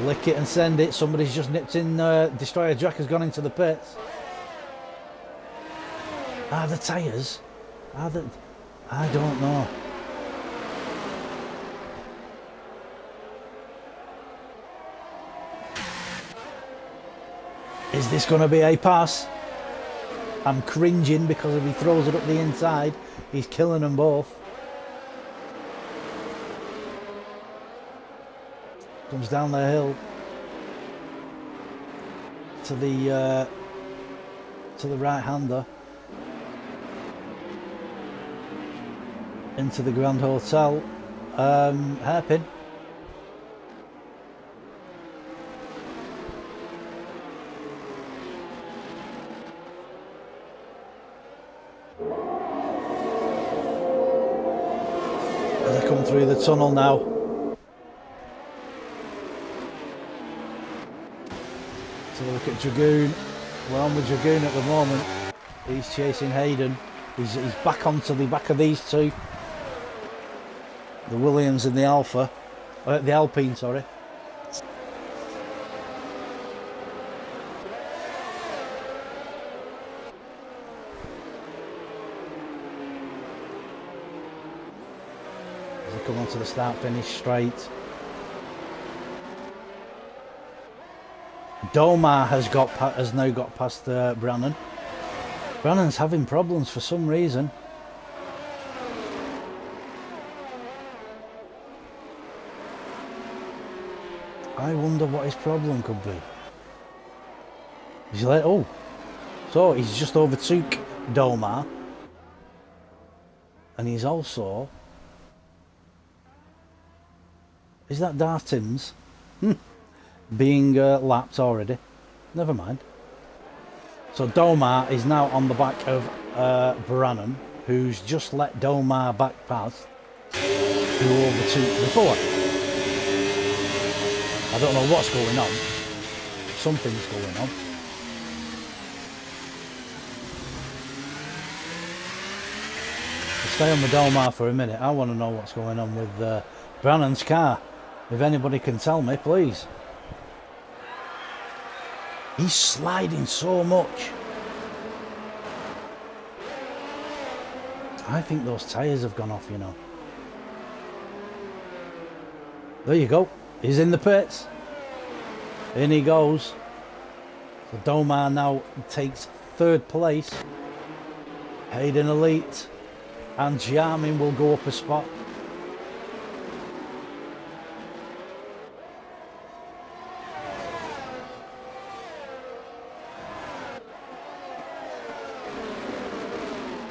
Lick it and send it. Somebody's just nipped in. Destroyer Jack has gone into the pits. Are the tyres? Are the... I don't know. Is this going to be a pass? I'm cringing because if he throws it up the inside, he's killing them both. Comes down the hill to the right-hander into the Grand Hotel hairpin. As I come through the tunnel now. So look at Dragoon. We're on with Dragoon at the moment. He's chasing Hayden. He's back onto the back of these two. The Williams and the Alpha. The Alpine, sorry. As they come onto the start-finish straight. Domar has now got past Brannan. Brannan's having problems for some reason. I wonder what his problem could be. He's like, oh, so he's just overtook Domar, and he's also, is that Darth Tim's? Being lapped already. Never mind. So Domar is now on the back of Brannan, who's just let Domar back past, who overtook before. I don't know what's going on. Something's going on. Stay on the Domar for a minute. I want to know what's going on with Brannon's car. If anybody can tell me, please. He's sliding so much. I think those tyres have gone off, you know. There you go. He's in the pits. In he goes. So Domar now takes 3rd place. Hayden Elite and Jarmin will go up a spot.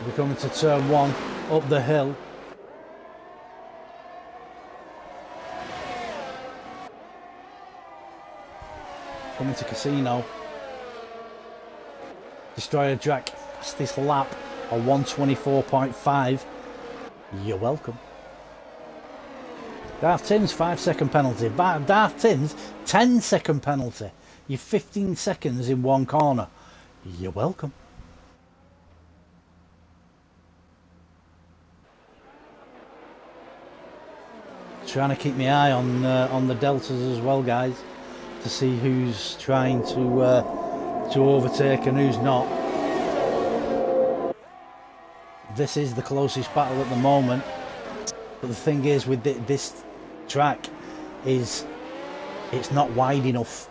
We're coming to turn 1 up the hill. Coming to Casino. Destroyer Jack fastest lap on 1:24.5. You're welcome. Darth Tim's 5-second penalty. Darth Tim's 10-second penalty. You're 15 seconds in one corner. You're welcome. Trying to keep my eye on the deltas as well, guys, to see who's trying to overtake and who's not. This is the closest battle at the moment, but the thing is with this track is it's not wide enough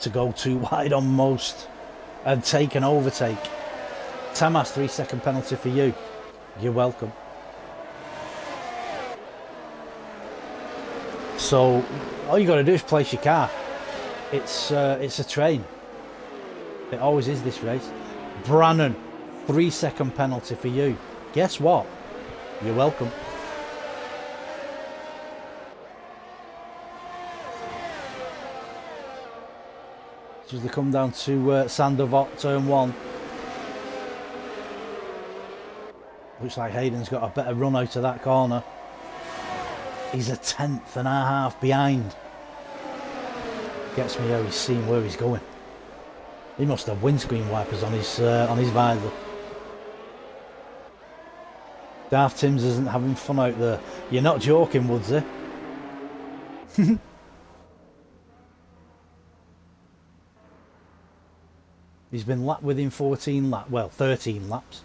to go too wide on most and take an overtake. Tamas, 3-second penalty for you. You're welcome. So all you got to do is place your car. It's a train. It always is this race. Brannon, 3-second penalty for you. Guess what? You're welcome. So as they come down to Sandovot, turn 1. Looks like Hayden's got a better run out of that corner. He's a 10th and a half behind. Gets me how he's seen where he's going. He must have windscreen wipers on his visor. Darth Timms isn't having fun out there. You're not joking, Woodsy. He's been lapped within 13 laps.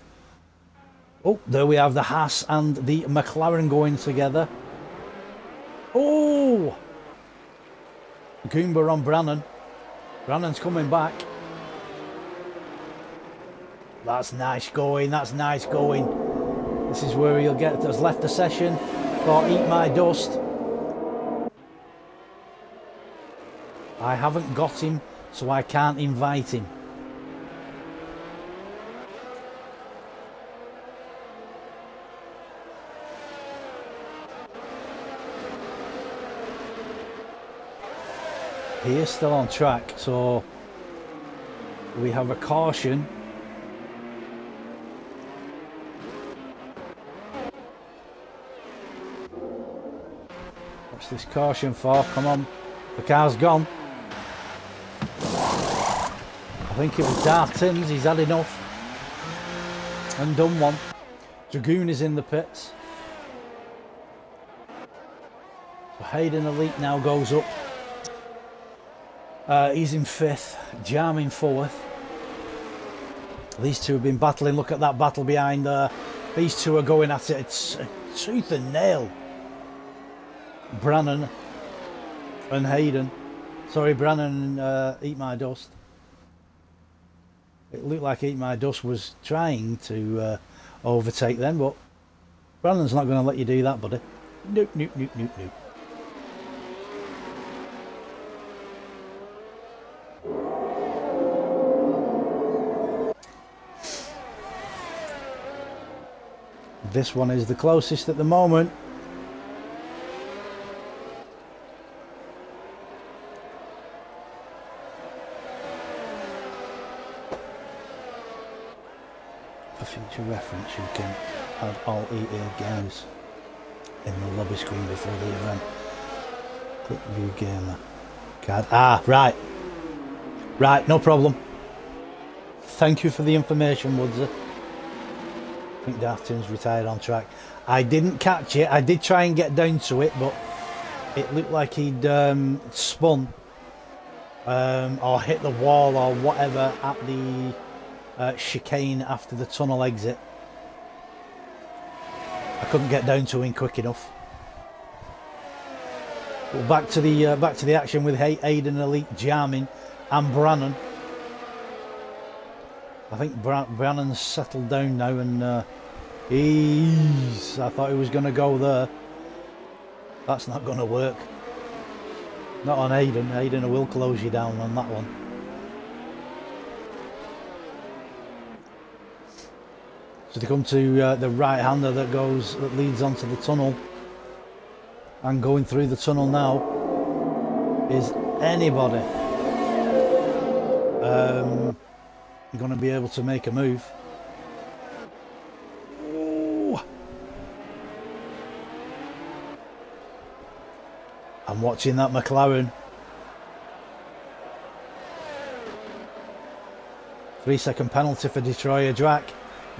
Oh, there we have the Haas and the McLaren going together. Oh! Goomba on Brannon. Brannon's coming back. That's nice going, that's nice going. This is where he'll get, has left the session for Eat My Dust. I haven't got him, so I can't invite him. He is still on track, so we have a caution. What's this caution for? Come on, the car's gone. I think it was Darth Timms, he's had enough and done one. Dragoon is in the pits. So Hayden Elite now goes up. He's in 5th, Jarm in 4th. These two have been battling. Look at that battle behind there. These two are going at it. It's tooth and nail. Brannon and Hayden. Sorry, Brannon and Eat My Dust. It looked like Eat My Dust was trying to overtake them, but Brannon's not going to let you do that, buddy. Nope, nope, nope, nope, nope. This one is the closest at the moment. For future reference, you can add all EA games in the lobby screen before the event. Click view gamer card. Ah, right. Right, no problem. Thank you for the information, Woodsy. I think Darth Tim's retired on track. I didn't catch it. I did try and get down to it, but it looked like he'd spun or hit the wall or whatever at the chicane after the tunnel exit. I couldn't get down to him quick enough. But back to the action with Aiden, Elite, Jarmin, and Brannon. I think Brannon's settled down now, and I thought he was going to go there. That's not going to work. Not on Aiden. Aiden will close you down on that one. So they come to the right-hander that leads onto the tunnel. And going through the tunnel now is anybody going to be able to make a move. Ooh. I'm watching that McLaren. 3-second penalty for Destroyer Drac.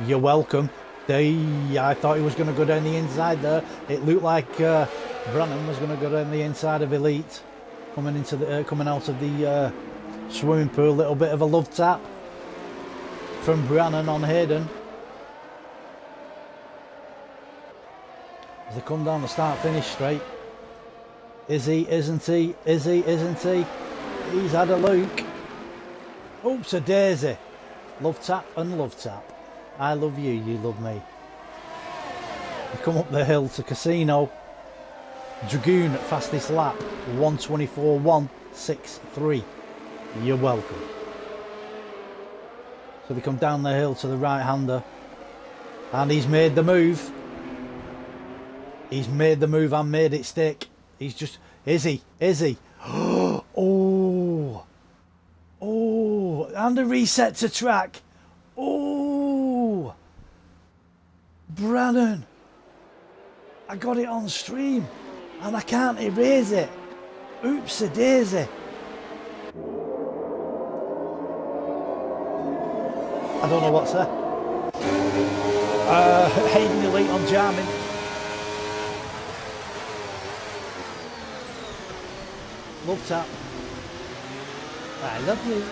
You're welcome. I thought he was going to go down the inside there. It looked like Brannon was going to go down the inside of Elite, coming out of the swimming pool. Little bit of a love tap from Brannon on Hayden. As they come down the start-finish straight. Is he? Isn't he? Is he? Isn't he? He's had a look. Oops, a daisy. Love tap and love tap. I love you, you love me. They come up the hill to Casino. Dragoon fastest lap, 1:24.163. You're welcome. So they come down the hill to the right-hander. And he's made the move. He's made the move and made it stick. He's just... Is he? Is he? Oh! Oh! And a reset to track. Oh! Brannon! I got it on stream and I can't erase it. Oops-a-daisy. I don't know what's there. Hayden Elite on Jarmin. Love tap. I love you.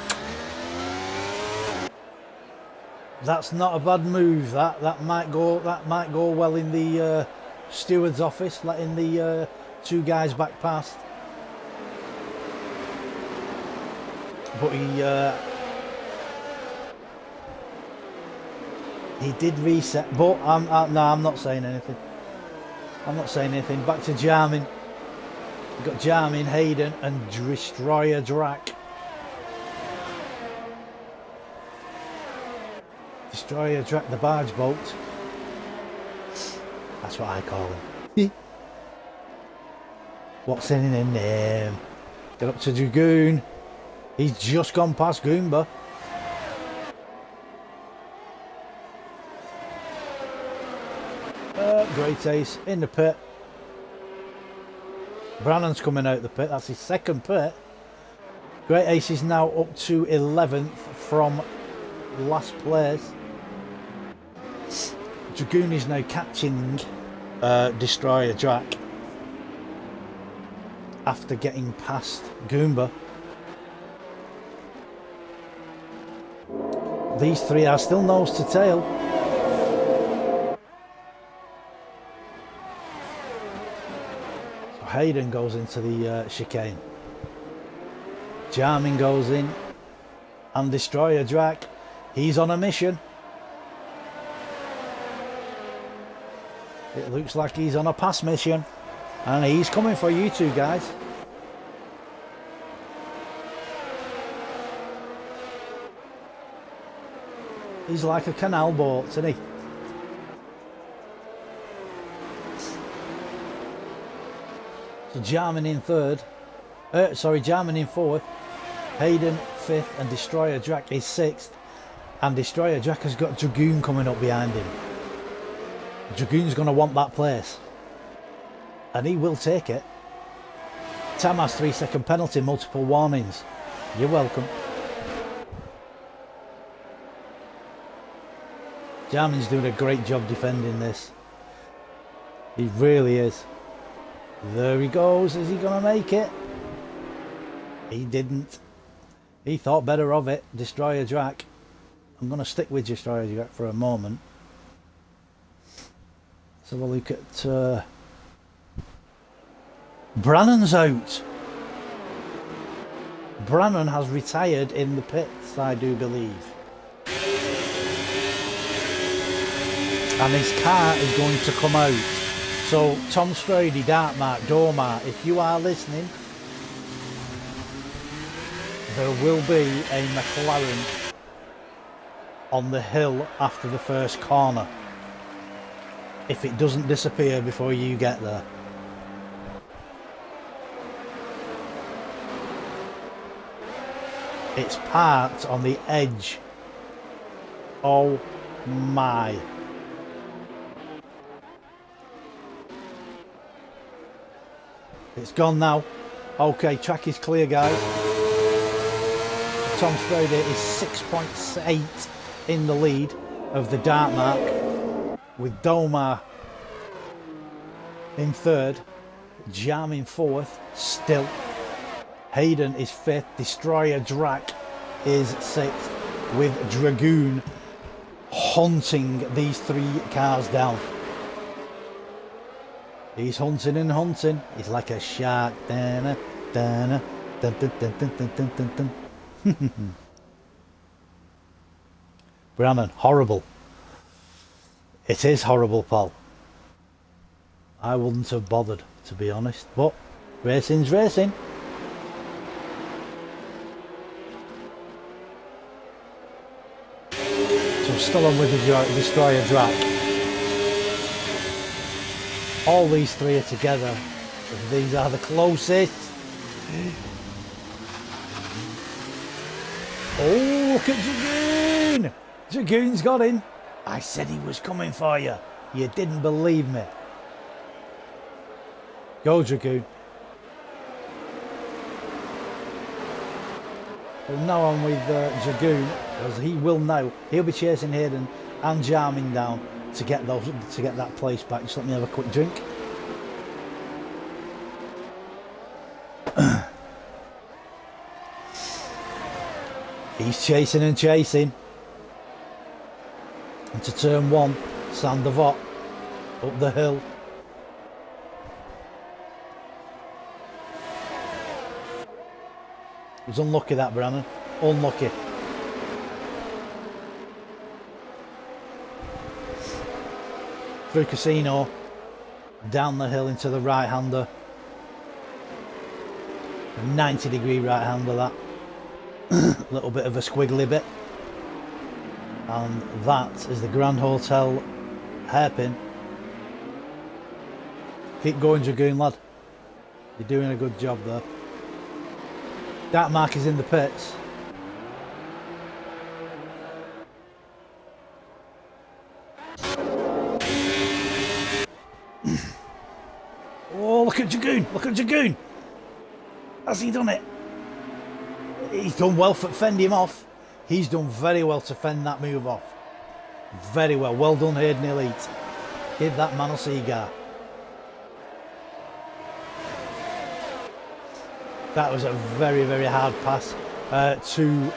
That's not a bad move. That might go well in the steward's office, letting the two guys back past. But he did reset. But I'm not saying anything. I'm not saying anything. Back to Jarmin. We've got Jarmin, Hayden, and Destroyer Drac. Destroyer Drac, the barge boat. That's what I call him. What's in his name? Get up to Dragoon. He's just gone past Goomba. Great Ace in the pit. Brannon's coming out the pit. That's his second pit. Great Ace is now up to 11th from last place. Dragoon is now catching Destroyer Drac after getting past Goomba. These three are still nose to tail. So Hayden goes into the chicane. Jarmin goes in. And Destroyer Drac, he's on a mission. It looks like he's on a pass mission. And he's coming for you two guys. He's like a canal boat, isn't he? So Jarmin in third. Jarmin in fourth. Hayden fifth, and Destroyer Drac is sixth. And Destroyer Drac has got Dragoon coming up behind him. Dragoon's going to want that place. And he will take it. Tam has 3-second penalty, multiple warnings. You're welcome. Jarman's doing a great job defending this. He really is. There he goes. Is he going to make it? He didn't. He thought better of it. Destroyer Drac. I'm going to stick with Destroyer Drac for a moment. Let's have a look at... Brannon's out. Brannon has retired in the pits, I do believe. And his car is going to come out. So, Tom Strady, Dartmark, Dormar, if you are listening, there will be a McLaren on the hill after the first corner. If it doesn't disappear before you get there. It's parked on the edge. Oh my. It's gone now. Okay, track is clear, guys. Tom Strady is 6.8 in the lead of the Dartmark, with Domar in third, Jam in fourth, still. Hayden is fifth, Destroyer Drac is sixth, with Dragoon hunting these three cars down. He's hunting and hunting. He's like a shark. Dun, dun, dun, dun, dun, dun, dun, dun, dun. Brannon, horrible. It is horrible, Paul. I wouldn't have bothered, to be honest. But racing's racing. So I'm still on with the Destroyer Drac. All these three are together. These are the closest. Oh, look at Dragoon! Dragoon's got him. I said he was coming for you. You didn't believe me. Go, Dragoon. Well, now I'm with Dragoon, because he will know. He'll be chasing Hayden and Jarmin down to get that place back. Just let me have a quick drink. He's chasing and chasing. Into turn one, Sandavot up the hill. It was unlucky, that, Brannon. Unlucky. Through Casino, down the hill into the right-hander. 90-degree right-hander, that. Little bit of a squiggly bit. And that is the Grand Hotel hairpin. Keep going, Dragoon, lad. You're doing a good job there. Dartmark is in the pits. Oh, look at Dragoon! Look at Dragoon! Has he done it? He's done well for fend him off. He's done very well to fend that move off. Very well. Well done, Hayden Elite. Give that man a cigar. That was a very, very hard pass to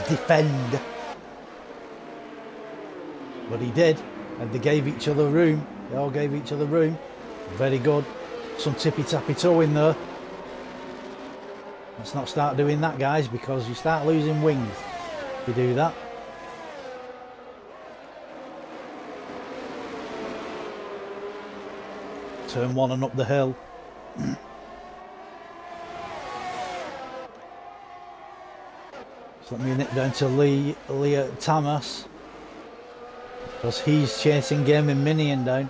defend. But he did. And they gave each other room. They all gave each other room. Very good. Some tippy-tappy toe in there. Let's not start doing that, guys, because you start losing wings if you do that. Turn one and up the hill. So let me nip down to Leah Thomas, because he's chasing Gaming Minion down.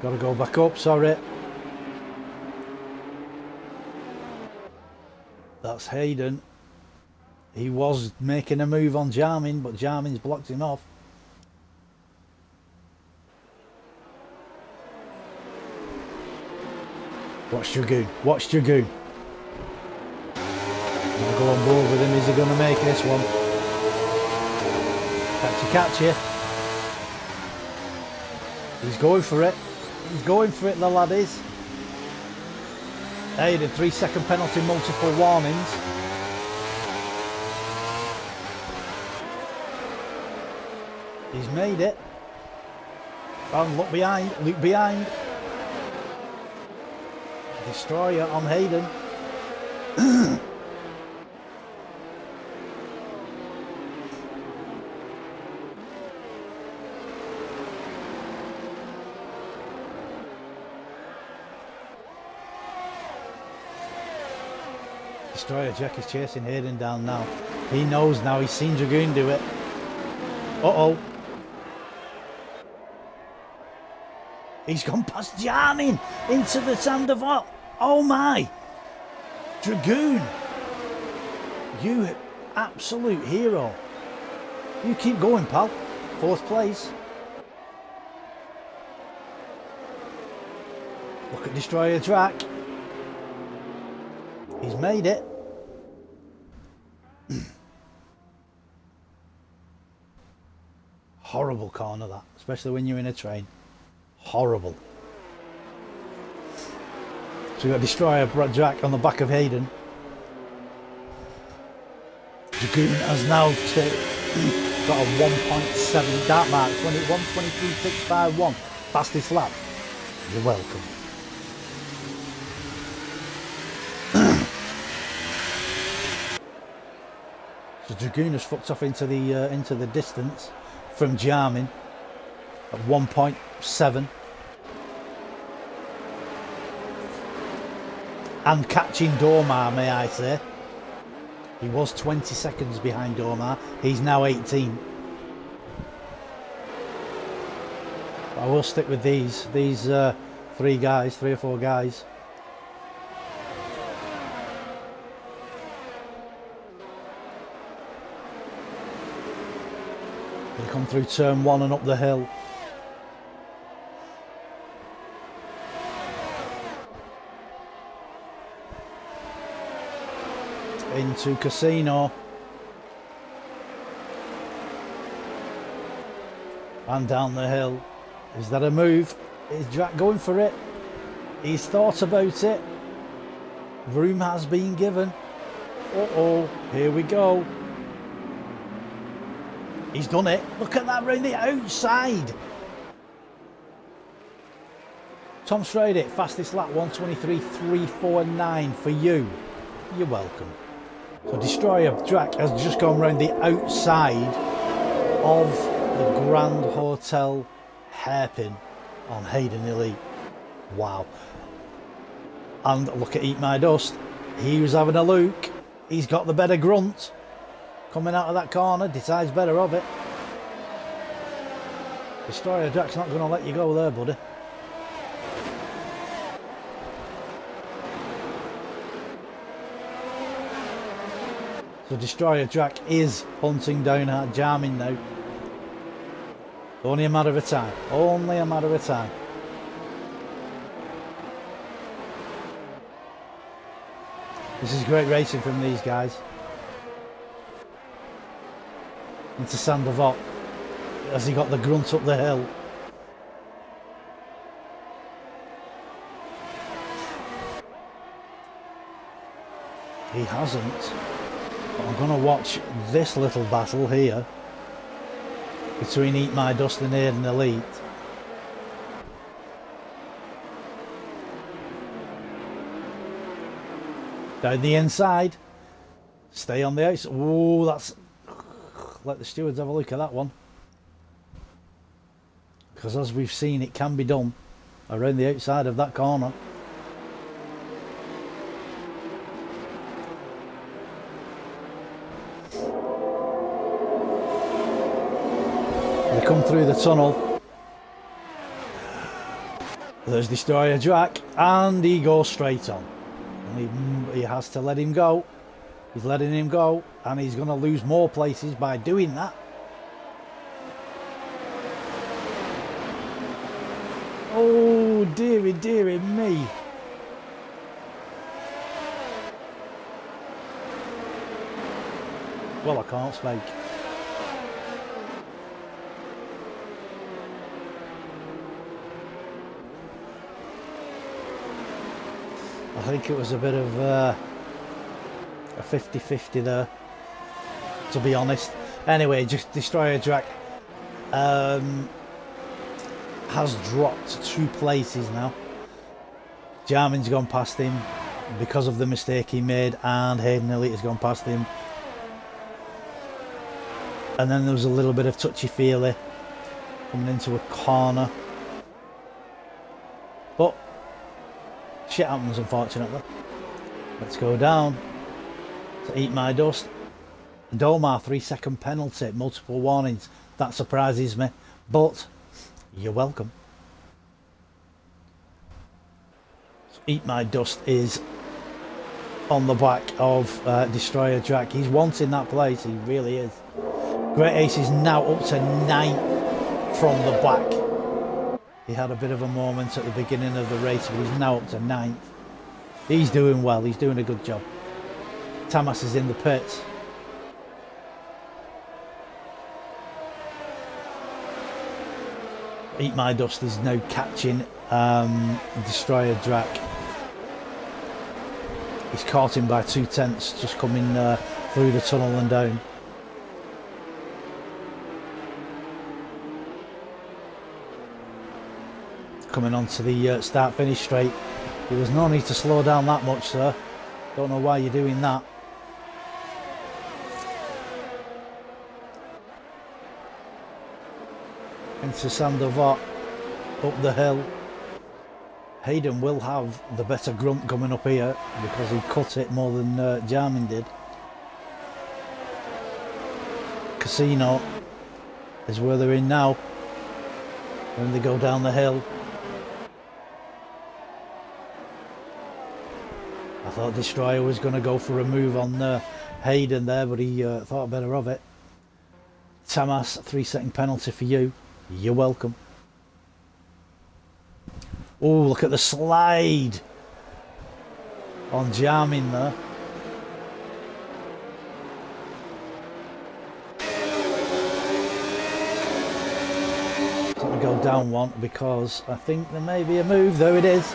Got to go back up, sorry. That's Hayden. He was making a move on Jarmin, but Jarmin's blocked him off. Watch Dragoon. Watch Dragoon. Gonna go on board with him. Is he going to make this one? Catch you. He's going for it. He's going for it, the lad is. Hey, the 3-second penalty, multiple warnings. He's made it. And look behind. Destroyer on Hayden. Destroyer Jack is chasing Hayden down now. He knows now. He's seen Dragoon do it. Uh-oh. He's gone past Jarmin into the Sandoval. Oh my! Dragoon! You absolute hero. You keep going, pal. 4th place. Look at Destroyer Drac. He's made it. Horrible corner that, especially when you're in a train. Horrible. So we've got Destroyer Jack on the back of Hayden. Dragoon has now got a 1.7 Dark Mark, 123.651. Fastest lap. You're welcome. So Dragoon has fucked off into the distance from Jarmin at 1.7 and catching Dormar, may I say. He was 20 seconds behind Dormar. He's now 18. I will stick with these 3 or 4 guys. They come through turn 1 and up the hill. Into Casino. And down the hill. Is that a move? Is Jack going for it? He's thought about it. Room has been given. Uh-oh, here we go. He's done it. Look at that round the outside. Tom straight it. Fastest lap 123.349 for you. You're welcome. So Destroyer Drac has just gone round the outside of the Grand Hotel hairpin on Hayden Elite. Wow. And look at Eat My Dust. He was having a look. He's got the better grunt. Coming out of that corner, decides better of it. Destroyer Jack's not going to let you go there, buddy. So Destroyer Jack is hunting down Jarmin now. Only a matter of time. Only a matter of time. This is great racing from these guys. Into Sandoval. Has he got the grunt up the hill? He hasn't. But I'm going to watch this little battle here between Eat My Dust and Hayden Elite. Down the inside. Stay on the ice. Oh, that's... Let the stewards have a look at that one. Because as we've seen, it can be done around the outside of that corner. They come through the tunnel. There's Destroyer Jack, and he goes straight on. And he has to let him go. He's letting him go, and he's going to lose more places by doing that. Oh, dearie, dearie me. Well, I can't speak. I think it was a bit of a 50-50 there, to be honest. Anyway, just Destroyer Jack has dropped 2 places now. Jarman's gone past him because of the mistake he made, and Hayden Elite has gone past him. And then there was a little bit of touchy-feely coming into a corner. But shit happens, unfortunately. Let's go down to Eat My Dust. Domar, 3-second penalty, multiple warnings. That surprises me, but you're welcome. Eat My Dust is on the back of Destroyer Jack. He's wanting that place, he really is. Great Ace is now up to 9th from the back. He had a bit of a moment at the beginning of the race, but he's now up to 9th. He's doing well, he's doing a good job. Tamas is in the pits. Eat My Dust is now catching Destroyer Jack. He's caught him by 2/10, just coming through the tunnel and down. Coming onto the start-finish straight. There was no need to slow down that much, sir. Don't know why you're doing that. Into Sandoval, up the hill. Hayden will have the better grunt coming up here because he cut it more than Jarman did. Casino is where they're in now when they go down the hill. I thought Destroyer was going to go for a move on Hayden there, but he thought better of it. Tamas, 3-second penalty for you. You're welcome. Oh, look at the slide on Jarman there. It's going to go down one because I think there may be a move. There it is.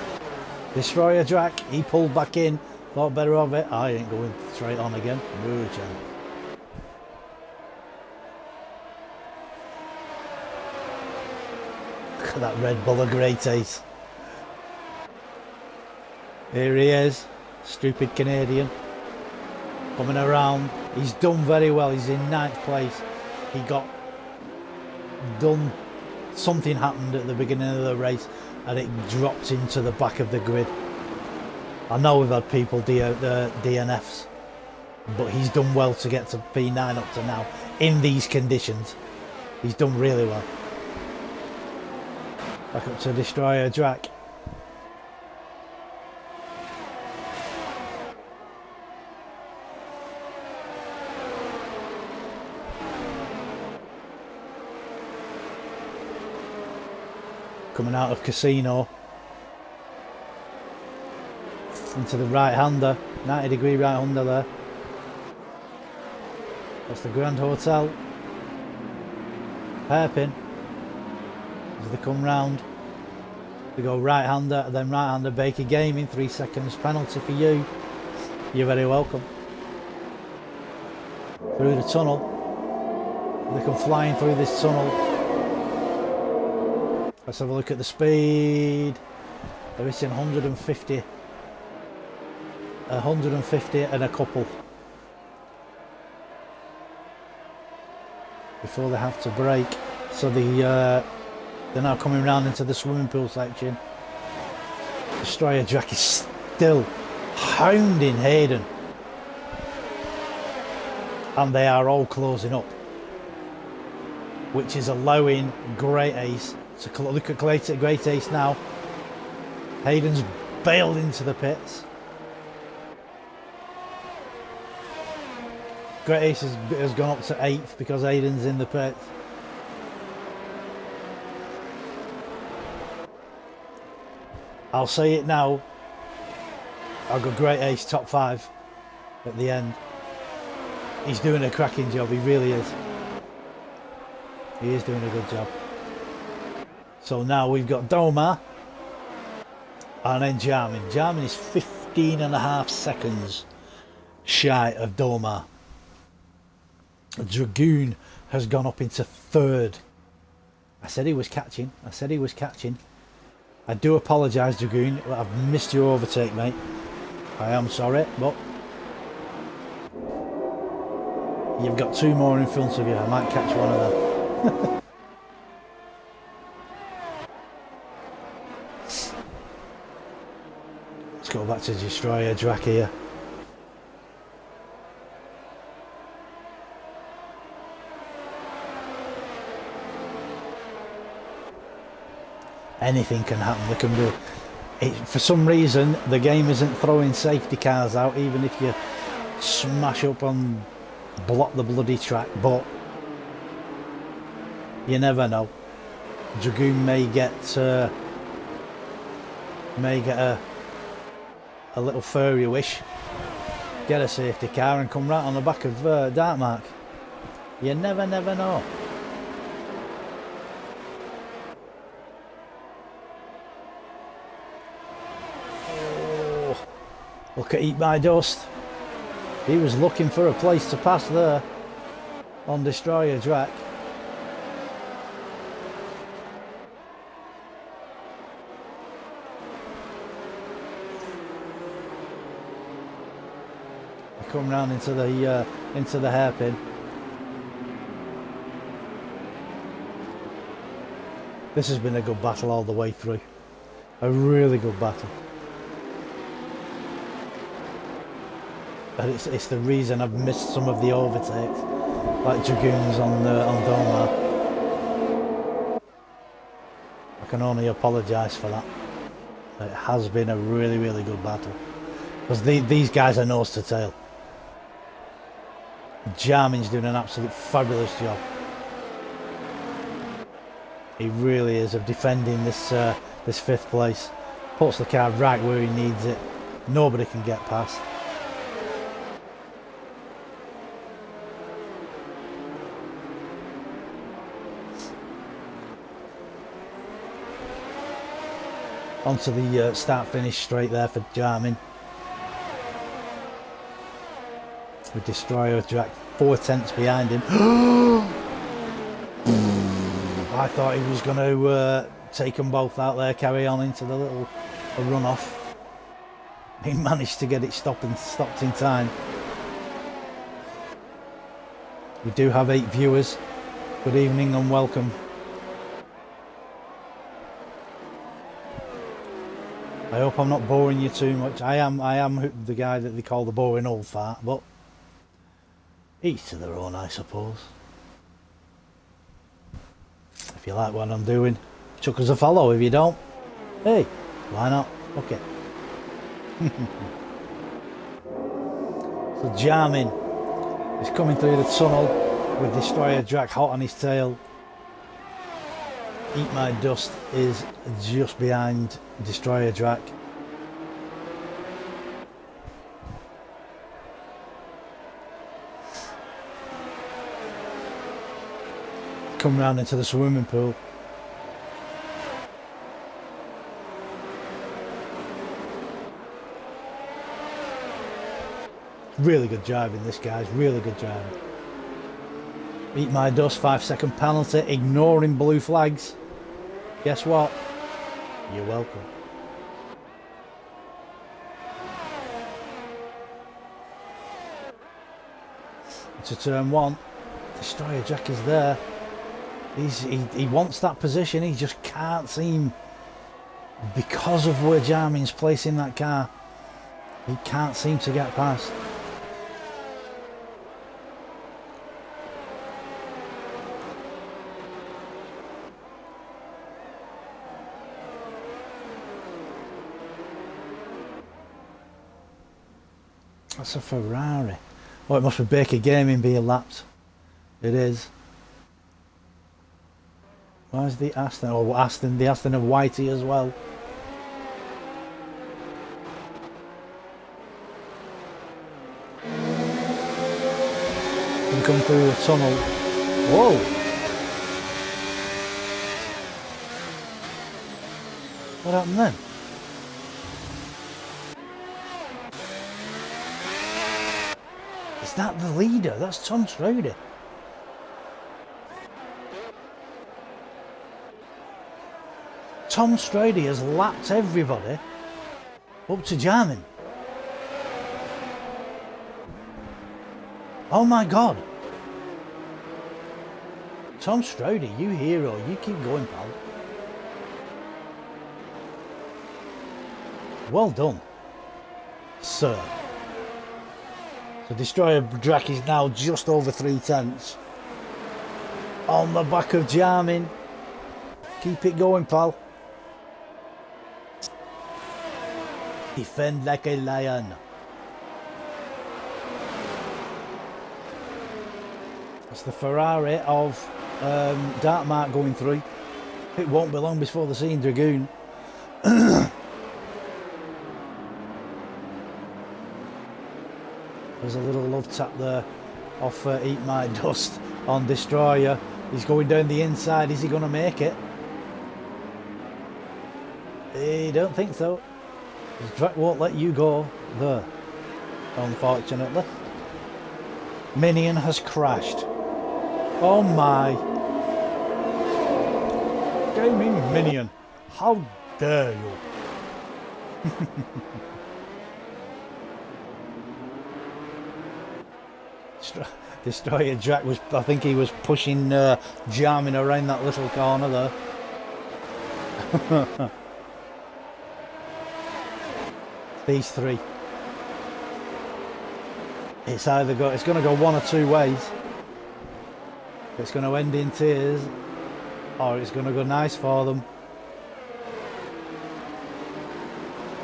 Destroyer Jack, he pulled back in, thought better of it. I ain't going straight on again. No chance. Look at that Red Bull of Great Ace. Here he is, stupid Canadian, coming around. He's done very well, he's in 9th place. He got done, something happened at the beginning of the race and it dropped into the back of the grid. I know we've had people DNFs, but he's done well to get to P9 up to now in these conditions. He's done really well. Back up to Destroyer Jack. Coming out of Casino into the right-hander, 90-degree right-hander there. That's the Grand Hotel. Hairpin. As they come round, they go right-hander, then right-hander. Baker Gaming, 3 seconds penalty for you. You're very welcome. Through the tunnel. They come flying through this tunnel. Let's have a look at the speed. They're missing 150. 150 and a couple. Before they have to brake. So they're now coming round into the swimming pool section. Destroyer Jack is still hounding Hayden. And they are all closing up. Which is allowing Great Ace. So look at Great Ace now. Hayden's bailed into the pits. Great Ace has gone up to 8th because Hayden's in the pits. I'll say it now. I'll go Great Ace top 5 at the end. He's doing a cracking job, he really is. He is doing a good job. So now we've got Doma and then Jarmin. Jarmin is 15.5 seconds shy of Doma. Dragoon has gone up into third. I said he was catching. I said he was catching. I do apologise, Dragoon. I've missed your overtake, mate. I am sorry, but you've got 2 more in front of you. I might catch one of them. Let's go back to Destroyer Drac here. Anything can happen. There can be, for some reason, the game isn't throwing safety cars out, even if you smash up and block the bloody track. But you never know. Dragoon may get a little furry wish, get a safety car, and come right on the back of Dartmark. You never know. Look at Eat My Dust. He was looking for a place to pass there on Destroyer Drac. They come round into the hairpin. This has been a good battle all the way through. A really good battle. And it's the reason I've missed some of the overtakes, like Dragoons on Doma. I can only apologise for that. It has been a really good battle, because these guys are nose to tail. Jarmin's doing an absolute fabulous job. He really is, of defending this 5th place. Puts the car right where he needs it. Nobody can get past. Onto the start-finish straight there for Jarmin. With Destroyer Drac 4 tenths behind him. I thought he was going to take them both out there, carry on into the little runoff. He managed to get it stopped in time. We do have 8 viewers. Good evening and welcome. I hope I'm not boring you too much. I am the guy that they call the boring old fart, but each to their own, I suppose. If you like what I'm doing, chuck us a follow. If you don't, hey, why not? Okay. So Jarmin is coming through the tunnel with Destroyer Drac hot on his tail. Eat My Dust is just behind Destroyer Drac. Come round into the swimming pool. Really good driving, this guy's really good driving. Eat My Dust, 5-second penalty, ignoring blue flags. Guess what? You're welcome. To turn 1, Destroyer Drac is there. He wants that position, he just can't seem, because of where Jarmin's placing that car, he can't seem to get past. That's a Ferrari. Oh, it must be Baker Gaming being lapped. It is. Where's the Aston? Oh, the Aston of Whitey as well. come through the tunnel. Whoa! What happened then? Is that the leader? That's Tom Strode. Tom Strode has lapped everybody up to Jarman. Oh my God. Tom Strode, you hero. You keep going, pal. Well done, sir. So Destroyer Drac is now just over 3/10 on the back of Jarman. Keep it going, pal. Defend like a lion. It's the Ferrari of Dark Mark going through. It won't be long before the Sea Dragoon. There's a little love tap there off Eat My Dust on Destroyer. He's going down the inside. Is he going to make it? I don't think so. Drac won't let you go there, unfortunately. Minion has crashed. Oh my. Gaming Minion. How dare you? Destroyer Drac was, I think he was pushing Jarman around that little corner there. These three. It's going to go one or two ways. It's going to end in tears, or it's going to go nice for them.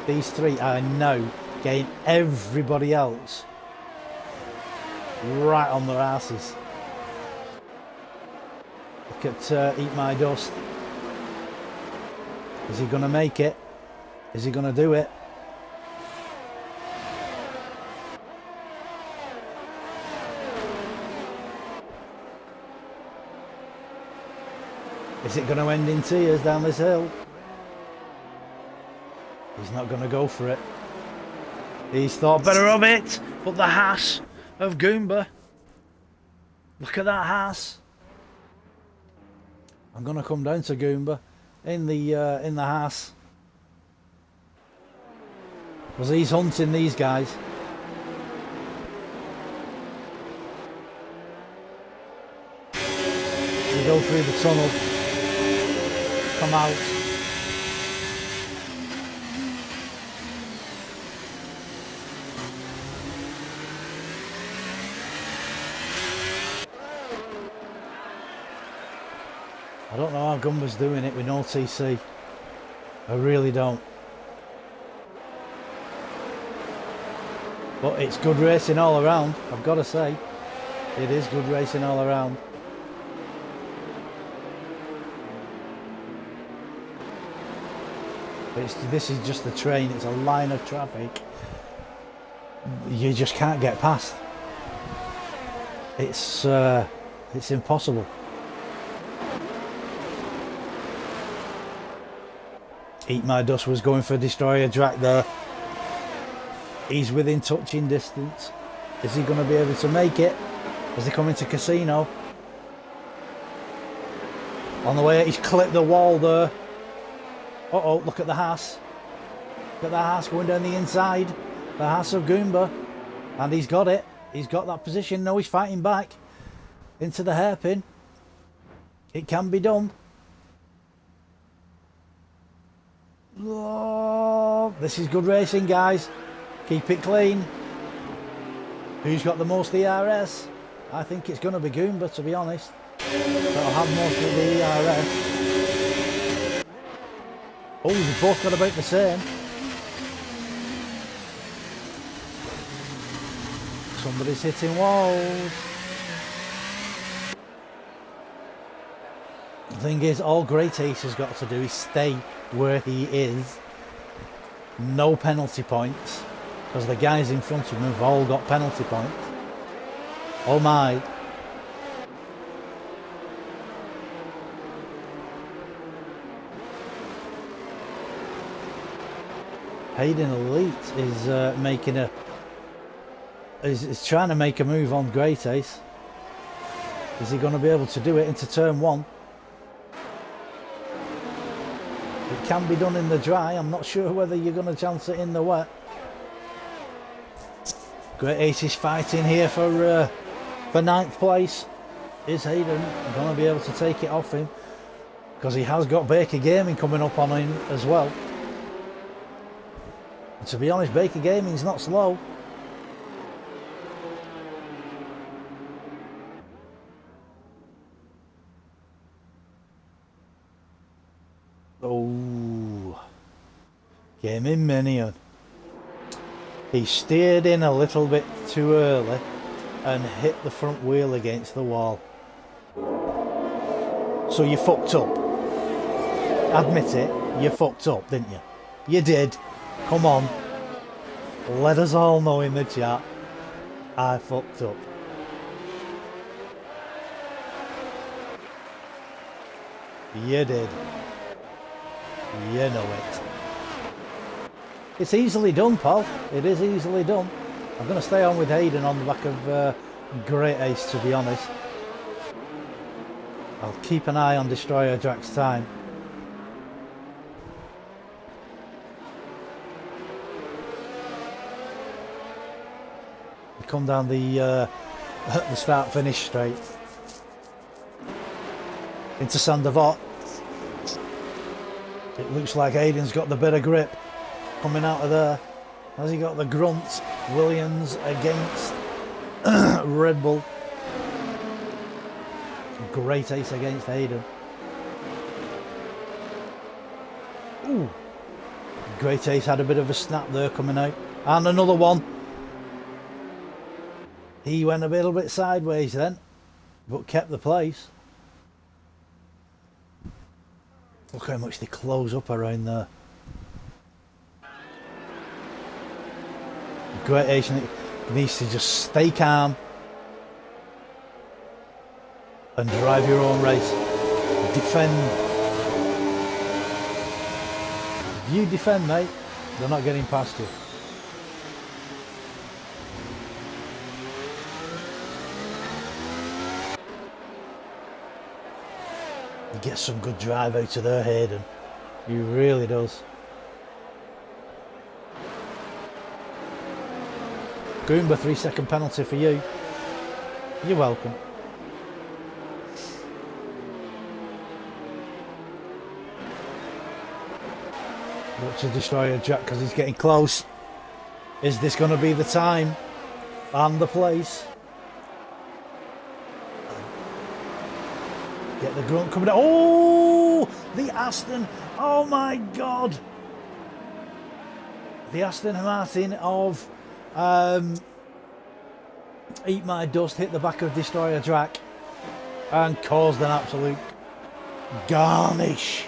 These three are now getting everybody else right on their asses. Look at Eat My Dust. Is he going to make it? Is he going to do it? Is it going to end in tears down this hill? He's not going to go for it. He's thought better of it. But the Haas of Goomba. Look at that Haas. I'm going to come down to Goomba in the Haas. Because he's hunting these guys. You go through the tunnel. Come out. I don't know how Goomba's doing it with no TC. I really don't. But it's good racing all around, I've got to say. It is good racing all around. This is just the train, it's a line of traffic. You just can't get past. It's impossible. Eat My Dust was going for Destroyer Drac there. He's within touching distance. Is he going to be able to make it? As they come into Casino. On the way, he's clipped the wall there. Uh-oh, look at the Haas. Look at the Haas going down the inside. The Haas of Goomba. And he's got it. He's got that position. Now he's fighting back into the hairpin. It can be done. Oh, this is good racing, guys. Keep it clean. Who's got the most ERS? I think it's going to be Goomba, to be honest. That'll have most of the ERS. Oh, they've both got about the same. Somebody's hitting walls. The thing is, all Great Ace has got to do is stay where he is. No penalty points. Because the guys in front of him have all got penalty points. Oh my. Hayden Elite is making a is trying to make a move on Great Ace. Is he going to be able to do it into turn one? It can be done in the dry. I'm not sure whether you're going to chance it in the wet. Great Ace is fighting here for 9th place. Is Hayden going to be able to take it off him? Because he has got Baker Gaming coming up on him as well. And to be honest, Baker Gaming's not slow. Oh, Gaming Minion. He steered in a little bit too early and hit the front wheel against the wall. So you fucked up. Admit it, you fucked up, didn't you? You did. Come on. Let us all know in the chat. I fucked up. You did. You know it. It's easily done, pal. It is easily done. I'm going to stay on with Hayden on the back of Great Ace, to be honest. I'll keep an eye on Destroyer Drax's time. We come down the start-finish straight. Into Sandavot. It looks like Hayden's got the better grip coming out of there. Has he got the grunt? Williams against Red Bull. Great Ace against Hayden. Ooh. Great Ace had a bit of a snap there coming out. And another one. He went a little bit sideways then, but kept the place. Look how much they close up around there. Great Ace needs to just stay calm and drive your own race. Defend. If you defend, mate, they're not getting past you. He gets some good drive out of there, Hayden. He really does. Goomba, 3-second penalty for you. You're welcome. Watch the Destroyer Jack because he's getting close. Is this going to be the time and the place? Get the grunt coming out. Oh, the Aston. Oh my God. The Aston Martin of Eat My Dust hit the back of Destroyer Drac and caused an absolute garnish.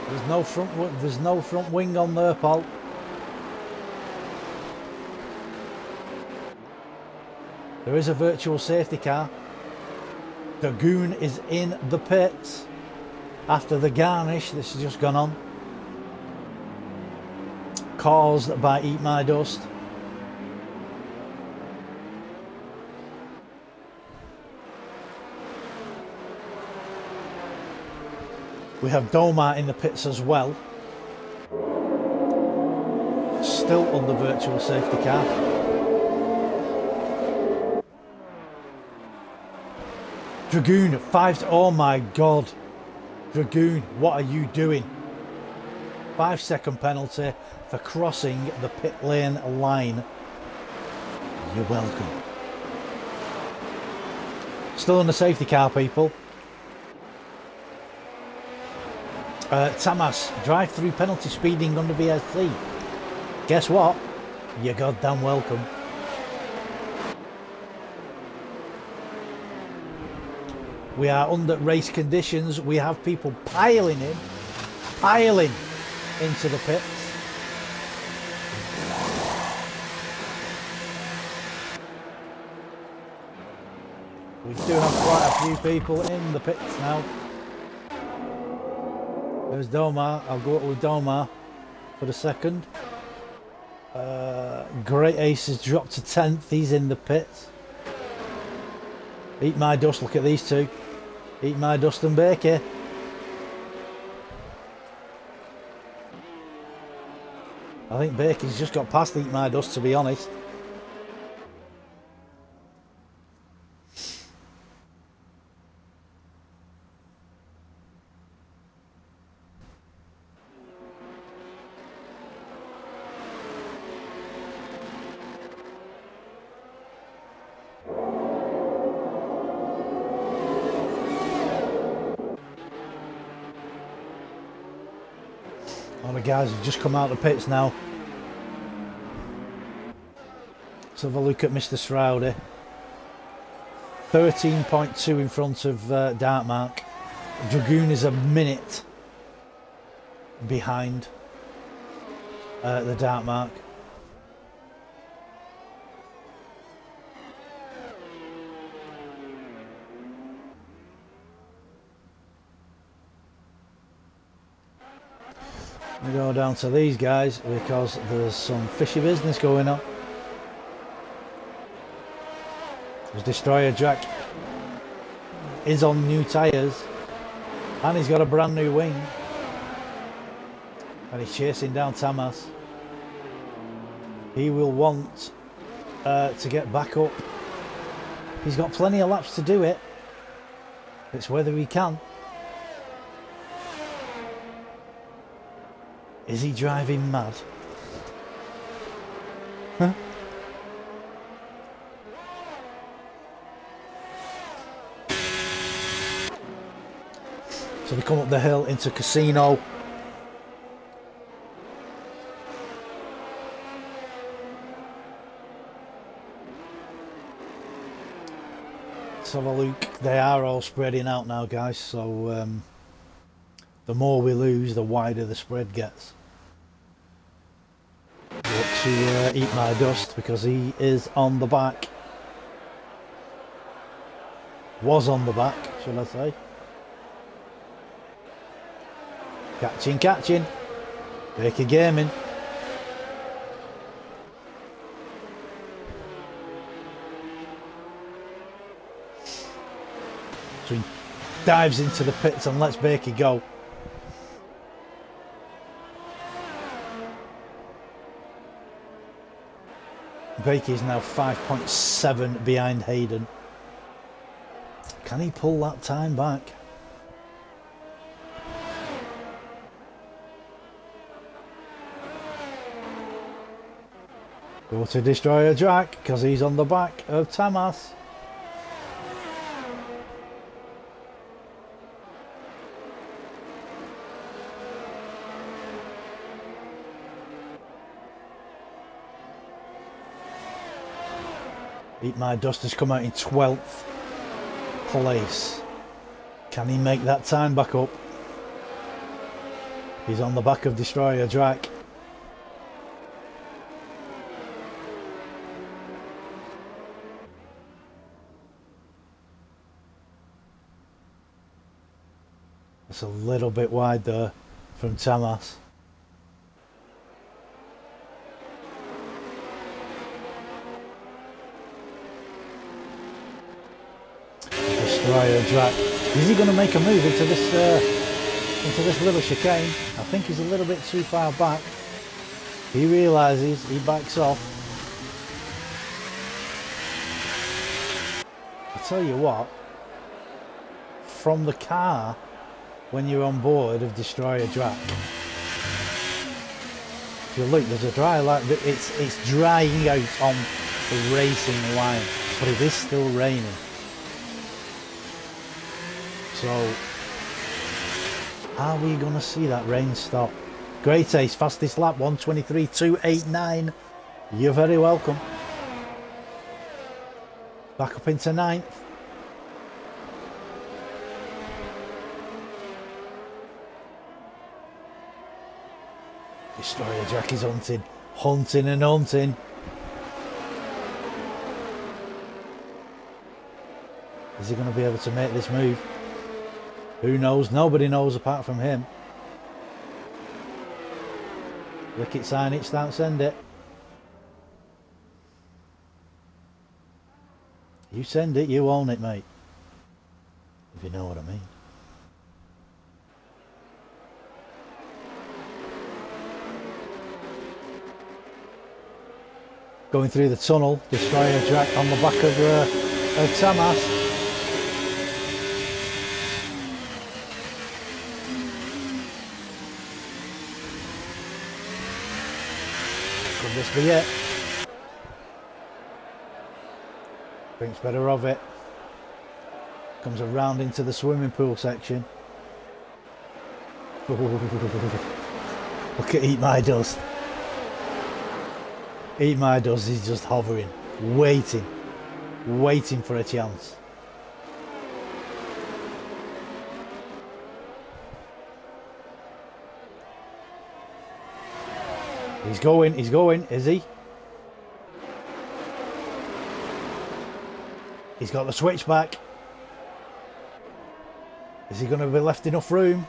There's no front wing on there, Paul. There is a virtual safety car. The Goon is in the pits after the garnish this has just gone on, caused by Eat My Dust. We have Domar in the pits as well. Still on the virtual safety car. Dragoon, 5. Oh my God. Dragoon, what are you doing? 5-second penalty for crossing the pit lane line. You're welcome. Still on the safety car, people. Tamas, drive-through penalty speeding under VSC. Guess what? You're goddamn welcome. We are under race conditions. We have people piling into the pits. We do have quite a few people in the pits now. There's Domar. I'll go up with Domar for the second. Great Ace has dropped to 10th. He's in the pits. Eat My Dust. Look at these two. Eat My Dust and Bakey. I think Bakey's just got past Eat My Dust, to be honest. All the guys have just come out of the pits now. Let's have a look at Mr. Stroudy. 13.2 in front of Dartmark. Dragoon is a minute behind the Dartmark. We go down to these guys because there's some fishy business going on. His Destroyer Jack is on new tyres and he's got a brand new wing and he's chasing down Tamas. He will want to get back up. He's got plenty of laps to do it. It's whether he can. Is he driving mad? Huh? So we come up the hill into Casino. Let's have a look. They are all spreading out now, guys, so the more we lose, the wider the spread gets. Look to Eat My Dust because he is on the back. Was on the back, shall I say. Catching. Baker Gaming. So he dives into the pits and lets Baker go. Baker is now 5.7 behind Hayden. Can he pull that time back? Go to Destroyer Jack because he's on the back of Tamas. Eat My Dust has come out in 12th place. Can he make that time back up? He's on the back of Destroyer Jack. It's a little bit wide there from Tamas. Destroyer Jack. Is he going to make a move into this little chicane? I think he's a little bit too far back. He realises, he backs off. I tell you what, from the car when you're on board of Destroyer Jack, if you look, there's a dry line. It's drying out on the racing line, but it is still raining. So, are we going to see that rain stop? Great Ace, fastest lap, 1:23.289. You're very welcome. Back up into 9th. Destroyer Jack is hunting and hunting. Is he going to be able to make this move? Who knows? Nobody knows apart from him. Lick it, sign it, stamp, send it. You send it, you own it, mate. If you know what I mean. Going through the tunnel, destroyer track on the back of Tamas. Could this be it? Thinks better of it. Comes around into the swimming pool section. Look at Eat My Dust. Eat My Dust is just hovering, waiting for a chance. He's going, is he? He's got the switchback. Is he going to be left enough room?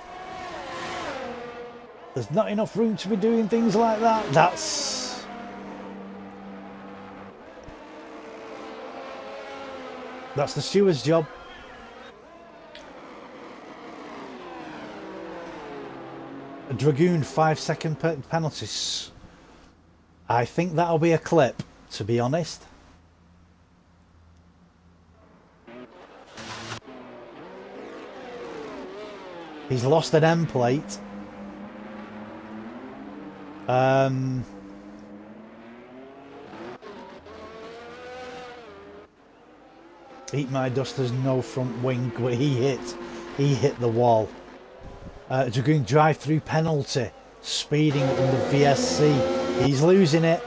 There's not enough room to be doing things like that. That's the steward's job. A Dragoon 5-second penalties. I think that'll be a clip, to be honest. He's lost an M plate. Eat My Dust has no front wing, but he hit the wall. Dragoon drive-through penalty, speeding in the VSC. He's losing it.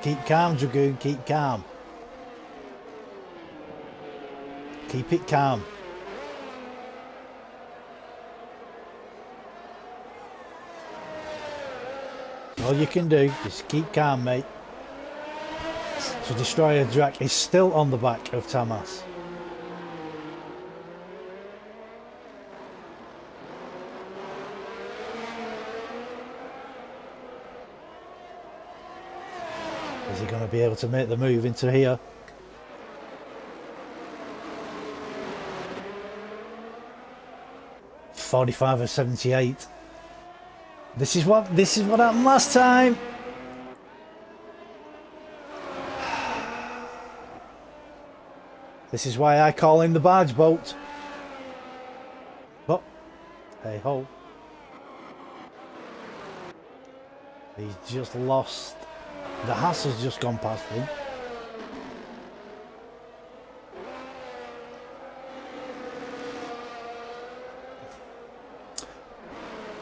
Keep calm, Dragoon, keep calm. Keep it calm. All you can do is keep calm, mate. So Destroyer Drac is still on the back of Tamas. Is he going to be able to make the move into here? .45 of 78. This is what happened last time. This is why I call him the barge boat. But hey ho. He's just lost. The Haas has just gone past him.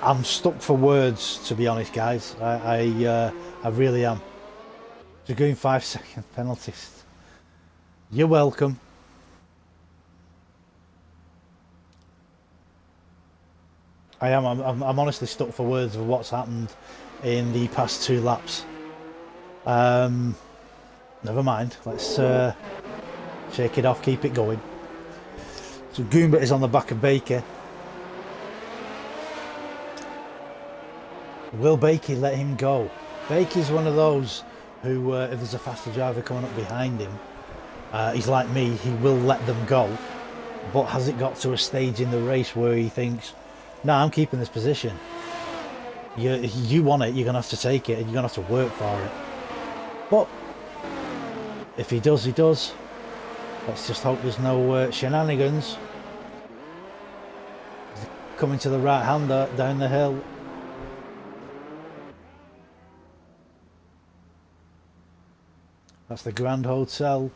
I'm stuck for words, to be honest, guys. I really am. Dragoon 5-second penalties. You're welcome. I'm honestly stuck for words of what's happened in the past 2 laps. Never mind. Let's shake it off, keep it going. So Goomba is on the back of Baker. Will Bakey let him go? Bakey's one of those who, if there's a faster driver coming up behind him, he's like me, he will let them go. But has it got to a stage in the race where he thinks, no, I'm keeping this position. You want it, you're going to have to take it, and you're going to have to work for it. But if he does, he does. Let's just hope there's no shenanigans. Coming to the right-hander down the hill. That's the Grand Hotel.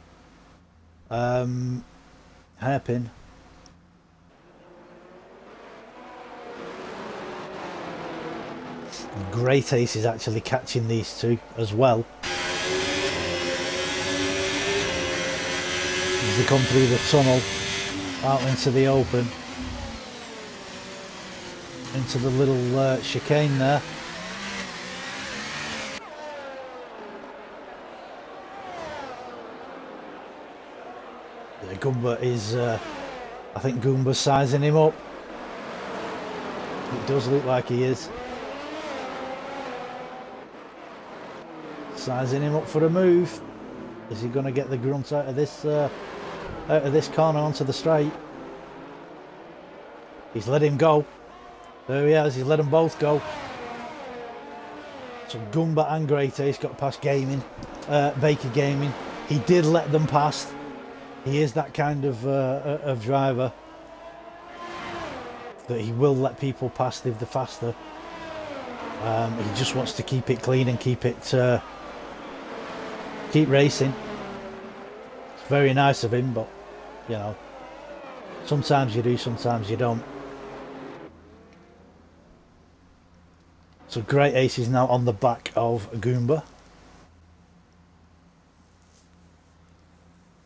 Hairpin. Great Ace is actually catching these two as well. As they come through the tunnel, out into the open. Into the little chicane there. Goomba is, I think Goomba's sizing him up. It does look like he is. sizing him up for a move. Is he going to get the grunt out of this corner onto the straight? He's let him go. There he has. He's let them both go. So Goomba and Great Ace got past Baker Gaming. He did let them past. He is that kind of driver that he will let people past if they're faster. He just wants to keep it clean and keep racing. It's very nice of him, but you know, sometimes you do, sometimes you don't. So Great Ace is now on the back of Goomba.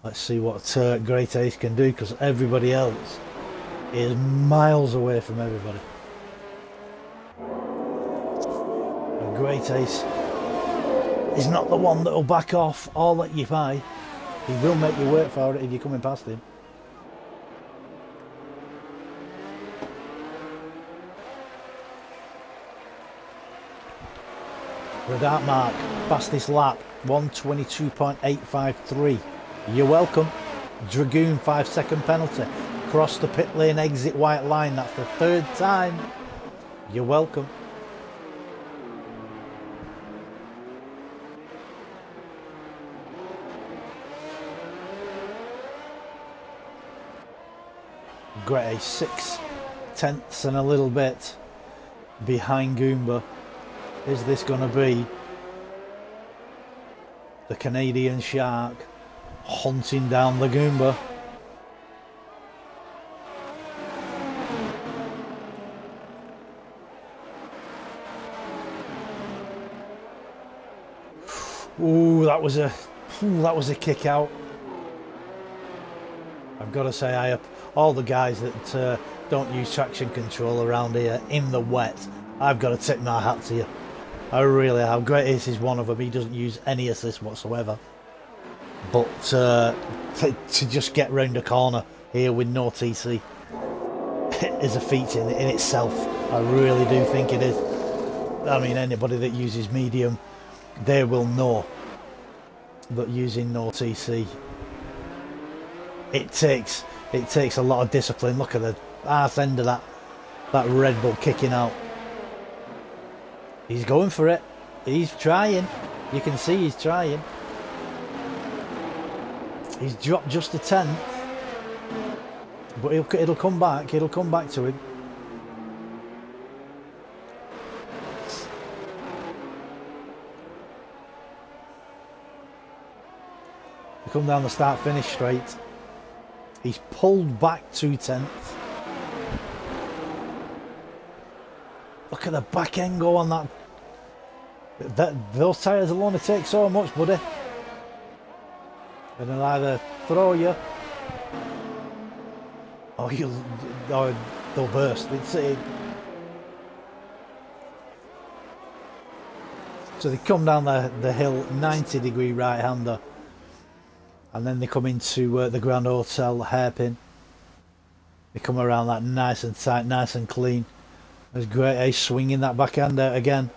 Let's see what Great Ace can do, because everybody else is miles away from everybody. And Great Ace is not the one that will back off or let you by. He will make you work for it if you're coming past him. The Dark Mark, fastest lap, 1:22.853. You're welcome. Dragoon, 5-second penalty. Cross the pit lane, exit white line. That's the third time. You're welcome. Great Ace, 6 tenths and a little bit behind Goomba. Is this going to be the Canadian Shark hunting down the Goomba? Ooh, that was a kick out. I've got to say, all the guys that don't use traction control around here in the wet, I've got to tip my hat to you. I really have. Great Ace is one of them. He doesn't use any assist whatsoever. But to just get round a corner here with no TC is a feat in itself. I really do think it is. I mean, anybody that uses medium, they will know that using no TC, it takes a lot of discipline. Look at the arse end of that Red Bull kicking out. He's going for it. He's trying. You can see he's trying. He's dropped just a tenth, but it'll come back. It'll come back to him. We come down the start-finish straight. He's pulled back 2 tenths. Look at the back end go on that. Those tyres will only take so much, buddy. And they'll either throw you or they'll burst. So they come down the hill, 90-degree right-hander, and then they come into the Grand Hotel hairpin. They come around that nice and tight, nice and clean. There's Great Ace swinging that backhand out again.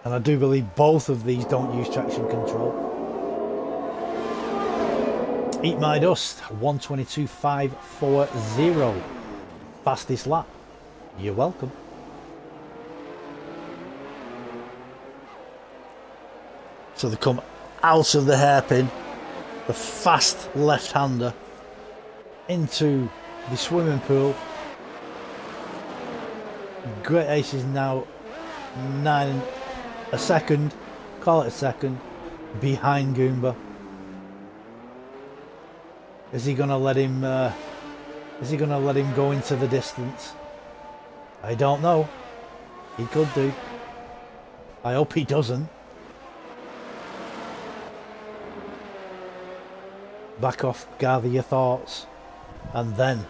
And I do believe both of these don't use traction control. Eat My Dust, 1:22.540. Fastest lap. You're welcome. So they come out of the hairpin, the fast left-hander, into the swimming pool. Great Ace is now 9 a second, call it a second, behind Goomba. Is he gonna let him go into the distance? I don't know. He could do. I hope he doesn't. Back off, gather your thoughts, and then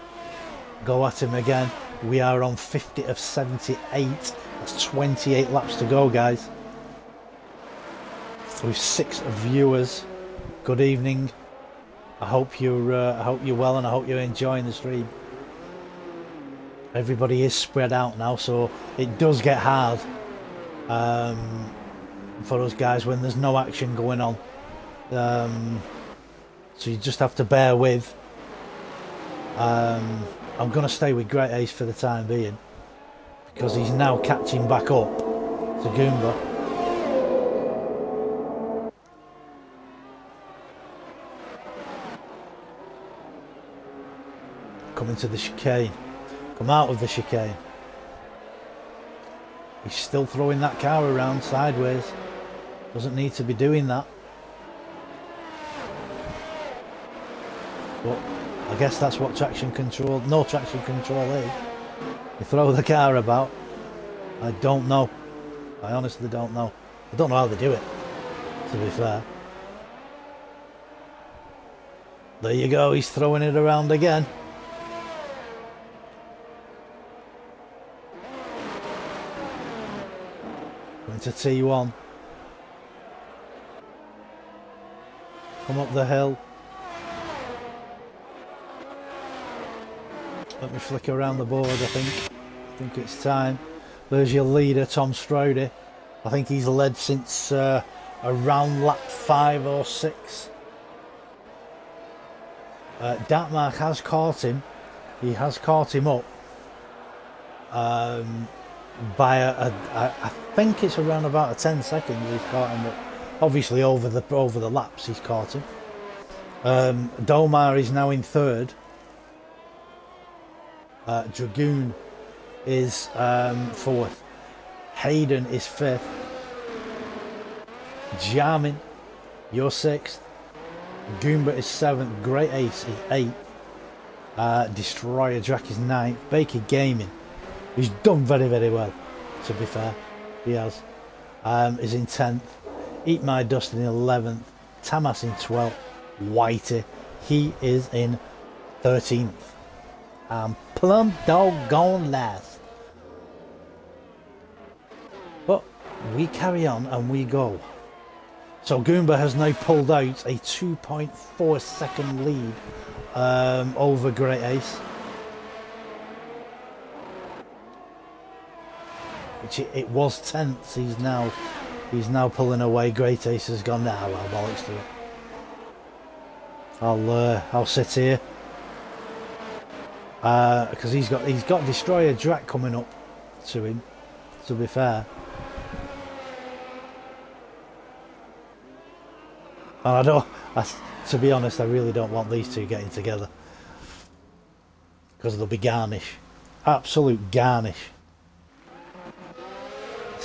go at him again. We are on 50 of 78. That's 28 laps to go, guys. With 6 viewers. Good evening. I hope you're well, and I hope you're enjoying the stream. Everybody is spread out now, so it does get hard for us guys when there's no action going on. So you just have to bear with. I'm going to stay with Great Ace for the time being, because he's now catching back up to Goomba. Coming to the chicane. Come out of the chicane. He's still throwing that car around sideways. Doesn't need to be doing that. But I guess that's what traction control, no traction control is. You throw the car about. I don't know. I honestly don't know. I don't know how they do it, to be fair. There you go, he's throwing it around again. Going to T1. Come up the hill. Let me flick around the board, I think it's time. There's your leader, Tom Strody. I think he's led since around lap 5 or 6. Dartmark has caught him. He has caught him up by I think it's around about 10 seconds he's caught him up. Obviously over the laps he's caught him. Domar is now in 3rd. Dragoon is 4th. Hayden is 5th. Jarmin, you're 6th. Goomba is 7th. Great Ace is 8th. Destroyer Jack is 9th. Baker Gaming, he's done very, very well, to be fair. He has. Is in 10th. Eat My Dust in 11th. Tamas in 12th. Whitey, he is in 13th. Plum doggone last. But we carry on and we go. So Goomba has now pulled out a 2.4 second lead over Great Ace, which it was 10th. He's now pulling away. Great Ace has gone now. Well, bollocks to it. I'll sit here. Because he's got Destroyer Drac coming up to him, to be fair. And to be honest, I really don't want these two getting together, because they'll be garnish, absolute garnish.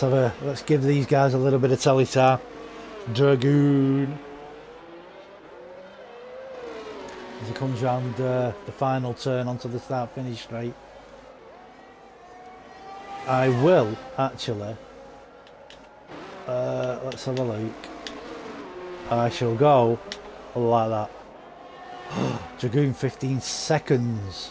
Let's give these guys a little bit of telly time. Dragoon, as he comes round the final turn onto the start finish straight. I will actually let's have a look. I shall go like that. Dragoon 15 seconds.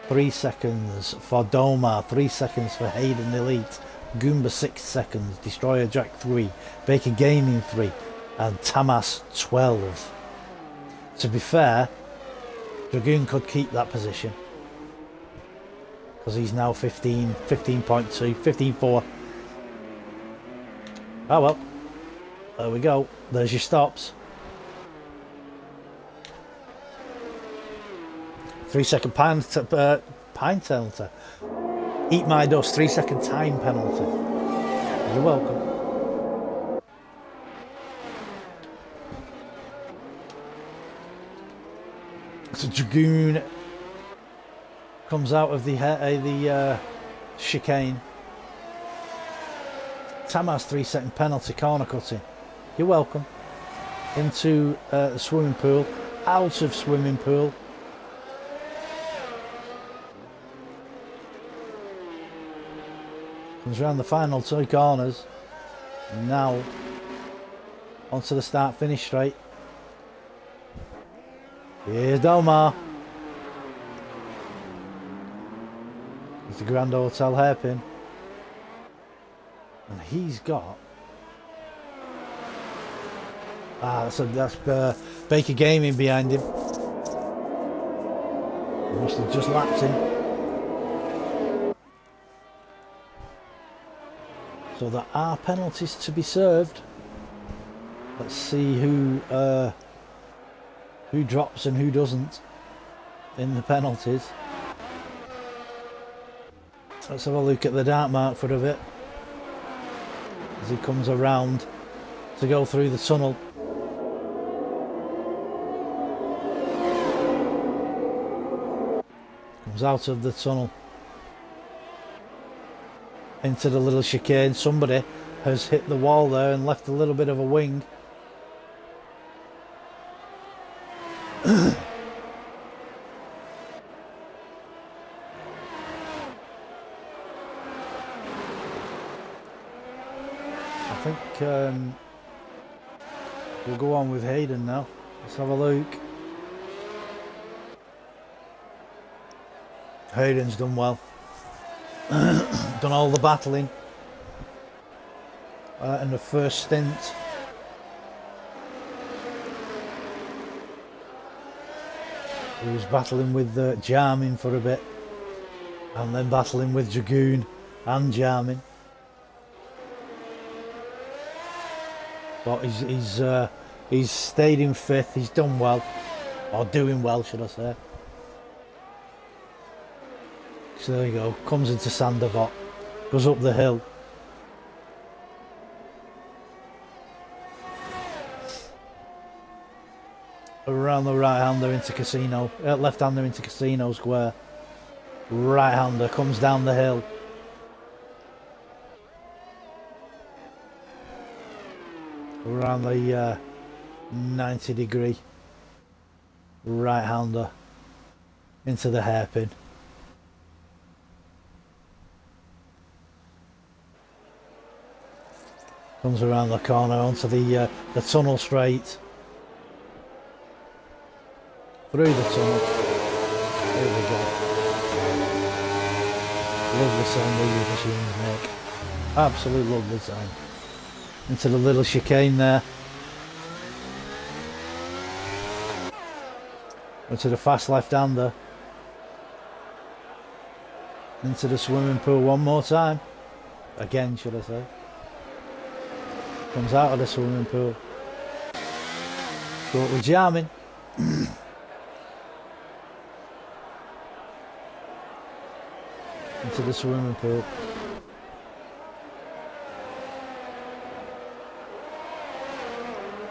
3 seconds for Domar, 3 seconds for Hayden Elite, Goomba 6 seconds, Destroyer Jack 3, Baker Gaming 3, and Tamas 12. To be fair, Dragoon could keep that position, because he's now 15.2, 15.4. Oh well, there we go. There's your stops. 3 second pine penalty. Eat My Dust, 3 second time penalty. You're welcome. So Dragoon comes out of the chicane. Tamas 3 second penalty, corner cutting. You're welcome. Into the swimming pool, out of swimming pool. Comes around the final 2 corners. Now onto the start finish straight. Here's Domar. There's the Grand Hotel hairpin. And he's got... that's Baker Gaming behind him. He must have just lapped him. So there are penalties to be served. Let's see who drops and who doesn't in the penalties. Let's have a look at the dart mark for a bit as he comes around to go through the tunnel. Comes out of the tunnel into the little chicane. Somebody has hit the wall there and left a little bit of a wing. I think we'll go on with Hayden now. Let's have a look. Hayden's done well. Done all the battling in the first stint. He was battling with Jarmin for a bit, and then battling with Dragoon and Jarmin. But he's stayed in fifth. He's done well, or doing well, should I say. So there you go. Comes into Sandervot, goes up the hill. Around the right-hander into Casino, left-hander into Casino Square. Right-hander comes down the hill. Around the 90-degree. Right-hander into the hairpin. Comes around the corner onto the tunnel straight. Through the tunnel. There we go. Lovely sound these machines make. Absolute lovely sound. Into the little chicane there. Into the fast left-hander. Into the swimming pool one more time. Again, should I say. Comes out of the swimming pool. Go up with Jarmin. Into the swimming pool.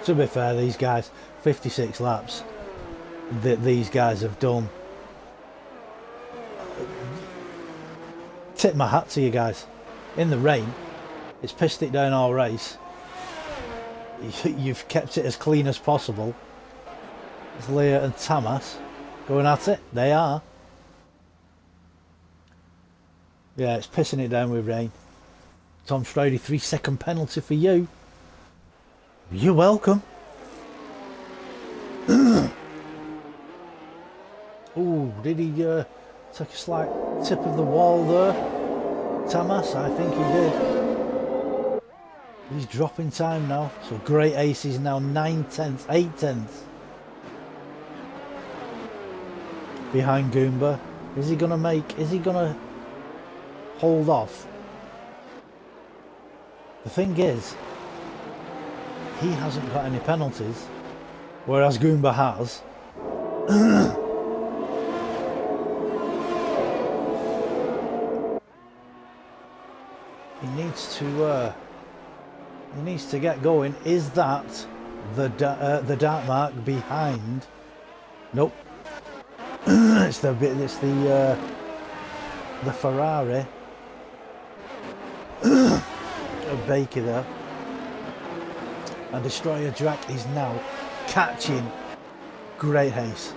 To be fair, these guys, 56 laps that these guys have done. Tip my hat to you guys. In the rain, it's pissed it down all race. You've kept it as clean as possible. It's Leah and Tamas going at it. They are. Yeah, it's pissing it down with rain. Tom Strody, 3-second penalty for you. You're welcome. Oh, did he take a slight tip of the wall there? Tamas, I think he did. He's dropping time now. So Great Ace is now 9/10, 8/10. Behind Goomba. Is he gonna hold off? The thing is, he hasn't got any penalties, whereas Goomba has. He needs to get going. Is that the dart mark behind? Nope. It's the Ferrari of Baker there. And Destroyer Drac is now catching Great Haste.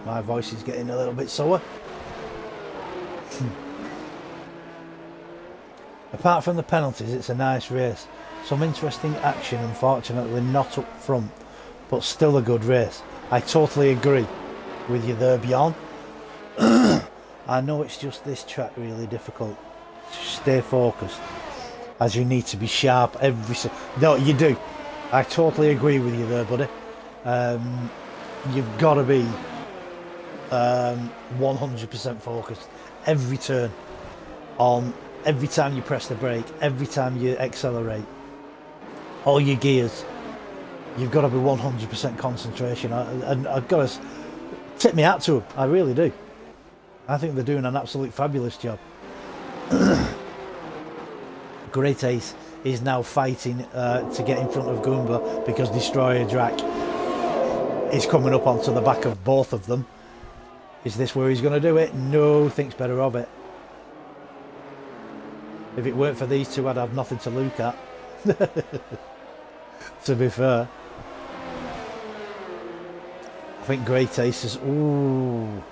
My voice is getting a little bit sore. Apart from the penalties, it's a nice race. Some interesting action, unfortunately not up front, but still a good race. I totally agree with you there, Bjorn. I know it's just this track really difficult to stay focused, as you need to be sharp no, you do. I totally agree with you there, buddy. You've got to be 100% focused every turn on every time you press the brake, every time you accelerate, all your gears, you've got to be 100% concentration. And I've got to tip my hat to them, I really do. I think they're doing an absolute fabulous job. Great Ace is now fighting to get in front of Goomba because Destroyer Drac is coming up onto the back of both of them. Is this where he's going to do it? No, thinks better of it. If it weren't for these two, I'd have nothing to look at. To be fair. I think Great Ace is... Ooh.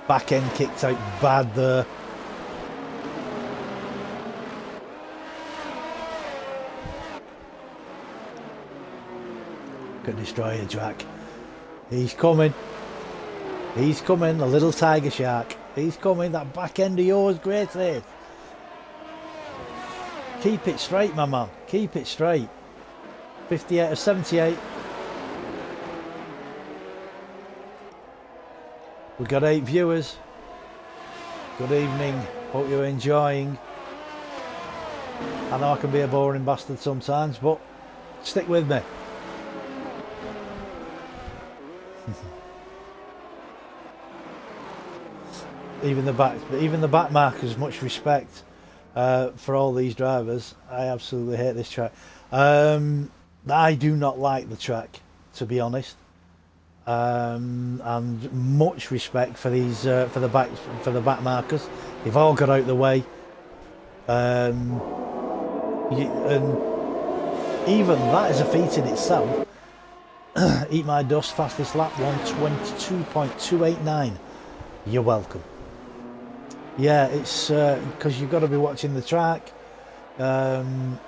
Back end kicked out bad there. Could destroy a Drac. He's coming. He's coming. The little tiger shark. He's coming. That back end of yours, Great Ace. Keep it straight, my man. Keep it straight. 58 of 78. We've got 8 viewers. Good evening. Hope you're enjoying. I know I can be a boring bastard sometimes, but stick with me. Even the back markers, much respect for all these drivers. I absolutely hate this track. I do not like the track, to be honest. And much respect for these for the back markers. They've all got out the way. And even that is a feat in itself. Eat my dust, fastest lap 122.289. You're welcome. Yeah, it's because you've got to be watching the track. You've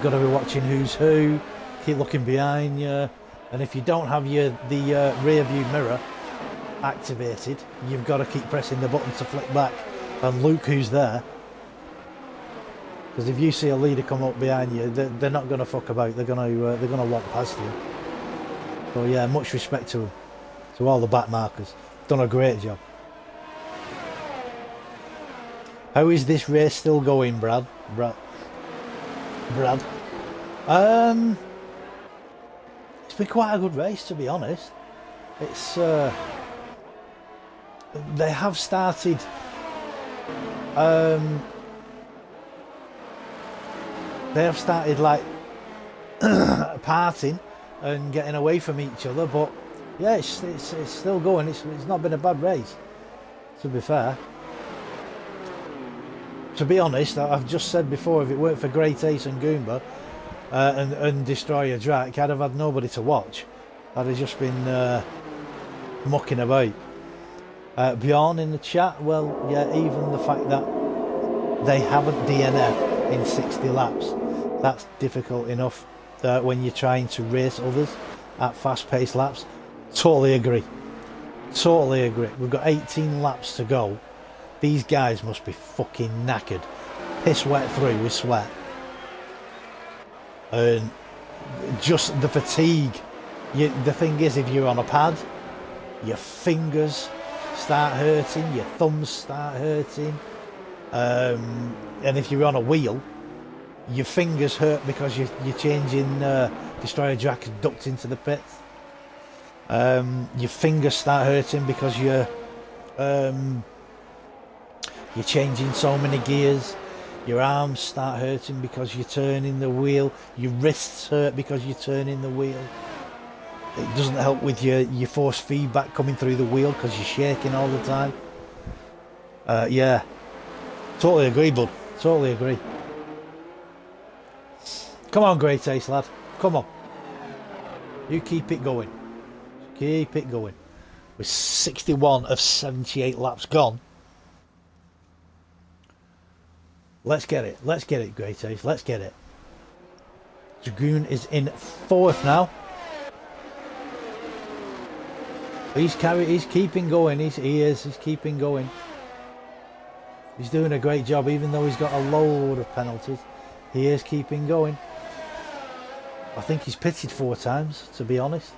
got to be watching who's who. Keep looking behind you. And if you don't have the rear view mirror activated, you've got to keep pressing the button to flick back and look who's there. Because if you see a leader come up behind you, they're not going to fuck about. They're going to walk past you. So yeah, much respect to them, to all the back markers. Done a great job. How is this race still going, Brad? It's been quite a good race, to be honest. It's they have started like parting and getting away from each other, but yeah, it's still going. It's not been a bad race, to be fair. To be honest, I've just said before, if it weren't for Great Ace and Goomba and Destroyer Drac, I'd have had nobody to watch. I'd have just been mucking about. Bjorn in the chat, well, yeah, even the fact that they haven't DNF in 60 laps, that's difficult enough when you're trying to race others at fast-paced laps. Totally agree. Totally agree. We've got 18 laps to go. These guys must be fucking knackered, piss wet through with sweat, and just the fatigue. The thing is, if you're on a pad, your fingers start hurting, your thumbs start hurting, and if you're on a wheel, your fingers hurt because you're changing Destroyer Drac ducked into the pits. Your fingers start hurting because you're changing so many gears. Your arms start hurting because you're turning the wheel. Your wrists hurt because you're turning the wheel. It doesn't help with your force feedback coming through the wheel because you're shaking all the time. Yeah, totally agree, bud. Totally agree. Come on, Great Ace, lad. Come on. You keep it going. Keep it going. With 61 of 78 laps gone. Let's get it. Let's get it, Great Ace. Let's get it. Dragoon is in 4th now. He's keeping going. He's keeping going. He's doing a great job, even though he's got a load of penalties. He is keeping going. I think he's pitted 4 times, to be honest.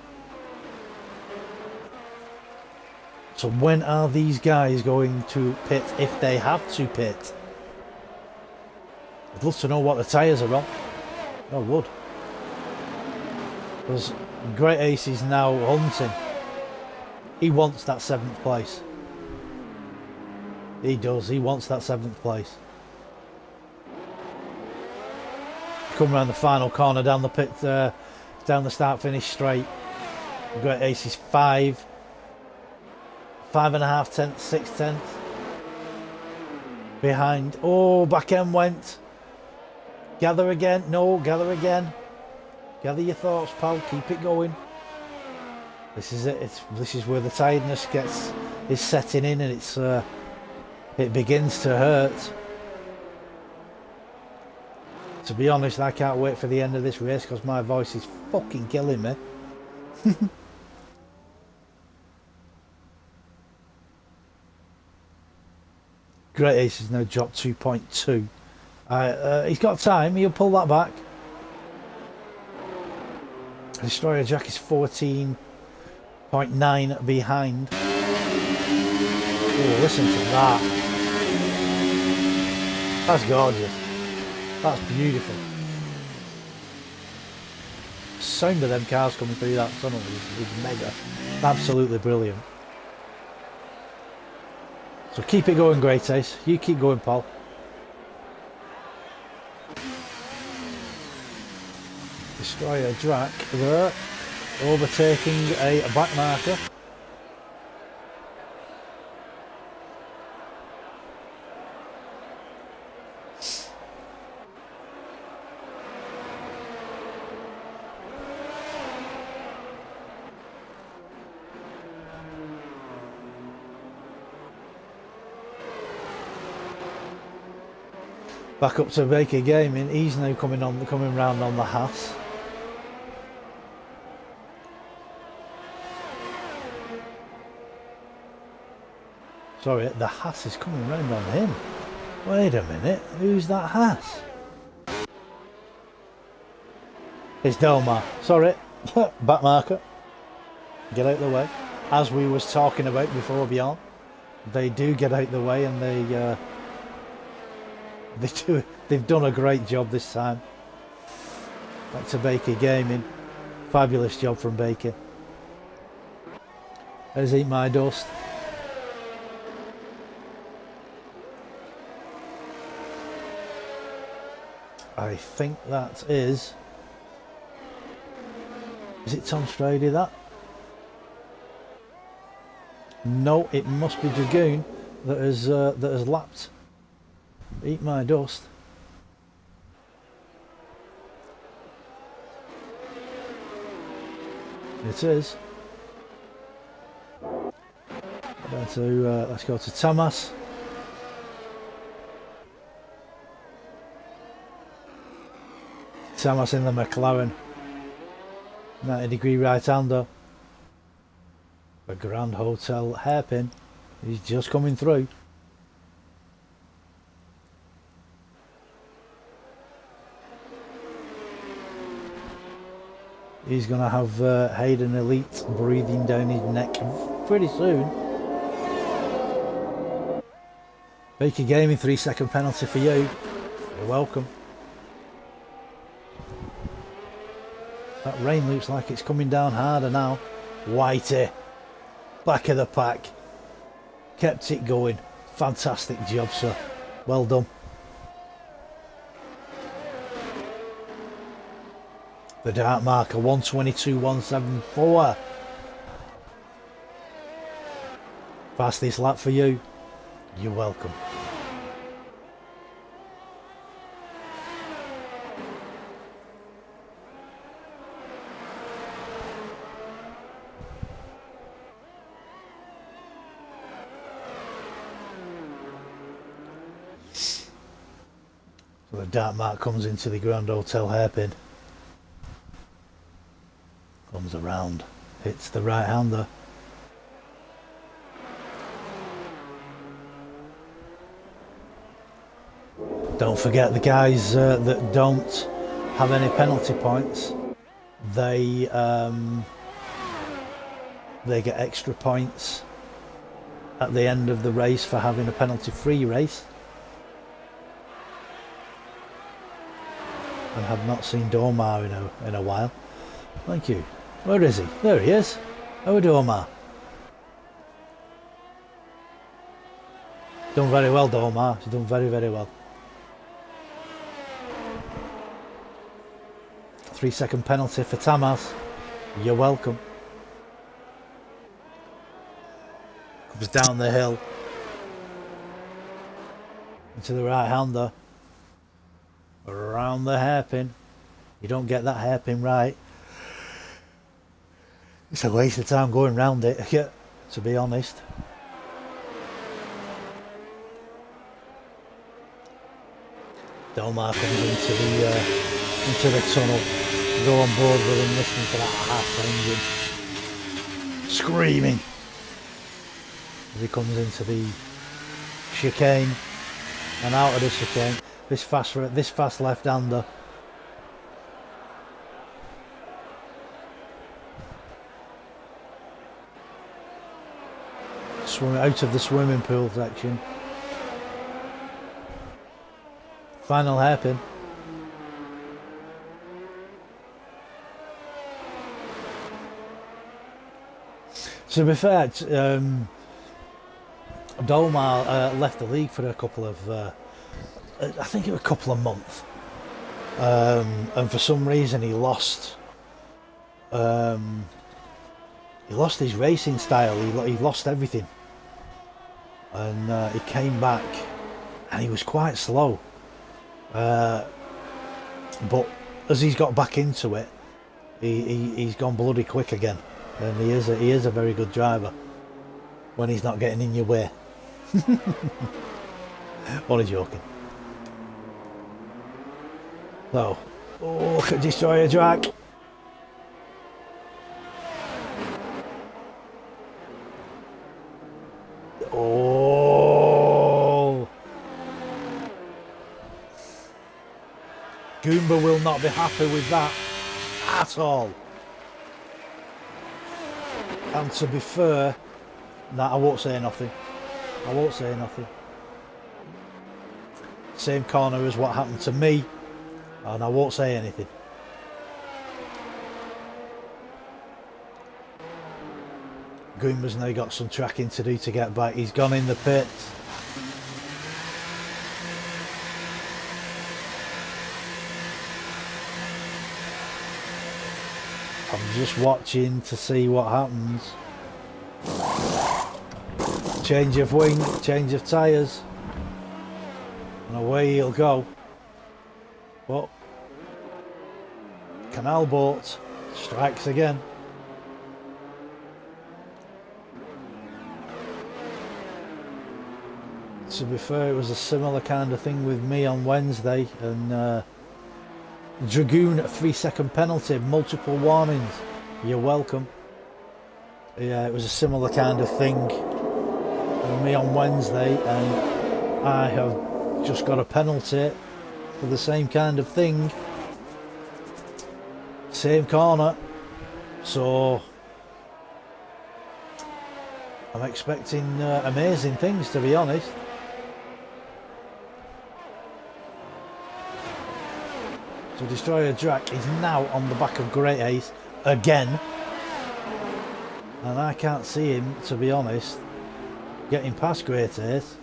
So when are these guys going to pit, if they have to pit? I'd love to know what the tyres are on. I would. Because Great Ace is now hunting. He wants that 7th place. He does. He wants that 7th place. Come around the final corner down the pit, down the start finish straight. Great Ace is 5.5 tenths, 6 tenths behind. Oh, back end went. Gather again. No, gather again. Gather your thoughts, pal. Keep it going. This is it. This is where the tiredness is setting in, and it begins to hurt. To be honest, I can't wait for the end of this race because my voice is fucking killing me. Great Ace has now dropped 2.2. He's got time. He'll pull that back. Destroyer Jack is 14.9 behind. Oh, listen to that. That's gorgeous. That's beautiful. The sound of them cars coming through that tunnel is mega. Absolutely brilliant. So keep it going, Great Ace. You keep going, Paul. Destroyer Drac there, overtaking a back marker. Back up to Baker Gaming. He's now coming round on the Haas. Sorry, the Haas is coming round on him. Wait a minute, who's that Haas? It's Delmar. Sorry, back marker. Get out of the way. As we was talking about before, Beyond, they do get out the way, and they've done a great job this time. Back to Baker Gaming. Fabulous job from Baker. There's Eat My Dust. I think that is it Tom Strady that? No, it must be Dragoon that has lapped Eat My Dust. It is. Let's go to Thomas. Thomas in the McLaren. 90-degree right-hander. The Grand Hotel hairpin. He's just coming through. He's going to have Hayden Elite breathing down his neck pretty soon. Baker Gaming, 3-second penalty for you. You're welcome. That rain looks like it's coming down harder now. Whitey, back of the pack. Kept it going. Fantastic job, sir. Well done. The dark marker, 122.174. Fastest lap for you. You're welcome. So the dark mark comes into the Grand Hotel hairpin. Comes around, hits the right hander. Don't forget the guys that don't have any penalty points, they get extra points at the end of the race for having a penalty free race. and have not seen Domar in a while. Thank you. Where is he? There he is. Oh, Domar. Done very well, Domar. He's done very, very well. 3-second penalty for Tamas. You're welcome. Comes down the hill into the right hander. Around the hairpin. You don't get that hairpin right. It's a waste of time going round it, to be honest. Domar comes into the tunnel. Go on board with him, listening to that half engine screaming as he comes into the chicane and out of the chicane. This fast left-hander. Swim out of the swimming pool section. Final hairpin. To be fair, Domar left the league for a couple of, I think it was a couple of months, and for some reason he lost his racing style. He lost everything, and he came back, and he was quite slow. But as he's got back into it, he's gone bloody quick again. And he is a very good driver when he's not getting in your way. Only joking. So, oh, look at Destroyer Jack. Oh, Goomba will not be happy with that at all. And to be fair, nah, I won't say nothing. I won't say nothing. Same corner as what happened to me, and I won't say anything. Goomba's now got some tracking to do to get back. He's gone in the pits. I'm just watching to see what happens. Change of wing, change of tyres, and away he'll go. But Canal Boat strikes again. To be fair, it was a similar kind of thing with me on Wednesday, and Dragoon 3-second penalty, multiple warnings. You're welcome. Yeah, it was a similar kind of thing with me on Wednesday, and I have just got a penalty for the same kind of thing. Same corner. So I'm expecting amazing things, to be honest. So Destroyer Drac is now on the back of Great Ace again, and I can't see him, to be honest, getting past Great Ace,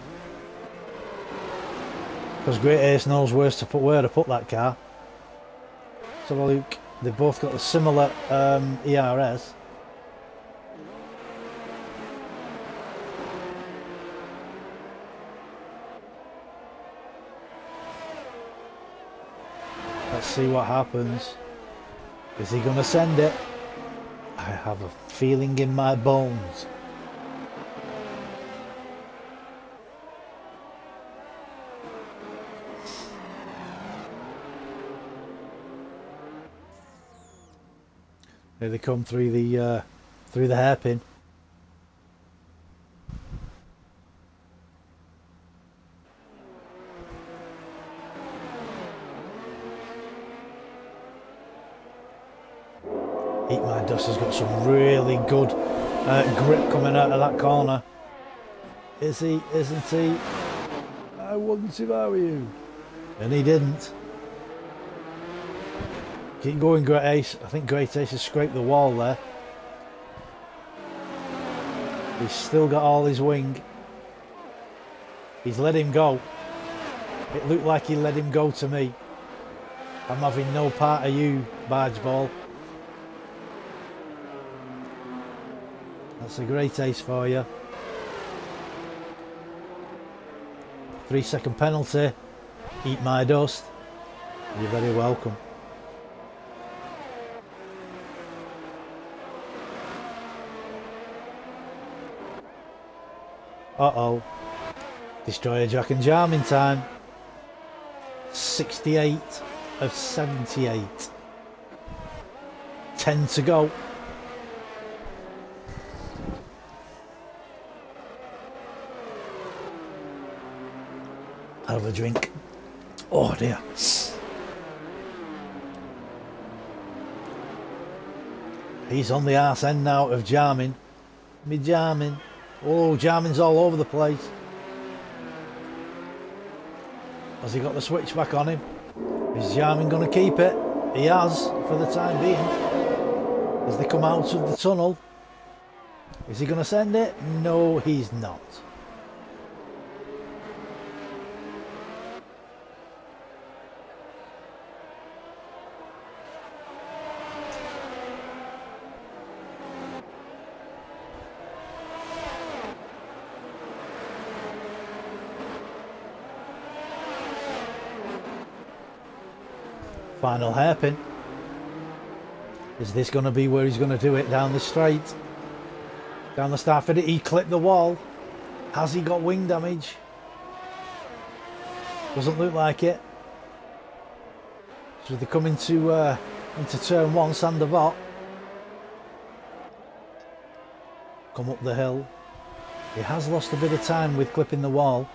because Great Ace knows where to put that car. So look, they've both got a similar ERS. Let's see what happens. Is he going to send it? I have a feeling in my bones. Here they come through the hairpin. My Dust has got some really good grip coming out of that corner. Is he? Isn't he? I wouldn't if I were you. And he didn't. Keep going, Great Ace. I think Great Ace has scraped the wall there. He's still got all his wing. He's let him go. It looked like he let him go to me. I'm having no part of you, barge ball. That's a Great Ace for you. 3-second penalty. Eat my dust. You're very welcome. Uh-oh. Destroyer Jack and Jarmin time. 68 of 78. 10 to go. Have a drink. Oh dear. He's on the arse end now of Jarmin. Me Jarmin. Oh, Jarmin's all over the place. Has he got the switch back on him? Is Jarmin going to keep it? He has, for the time being. As they come out of the tunnel. Is he going to send it? No, he's not. Final hairpin. Is this going to be where he's going to do it? Down the straight. Down the Stafford. He clipped the wall. Has he got wing damage? Doesn't look like it. So they come into turn one, Sander Vott. Come up the hill. He has lost a bit of time with clipping the wall.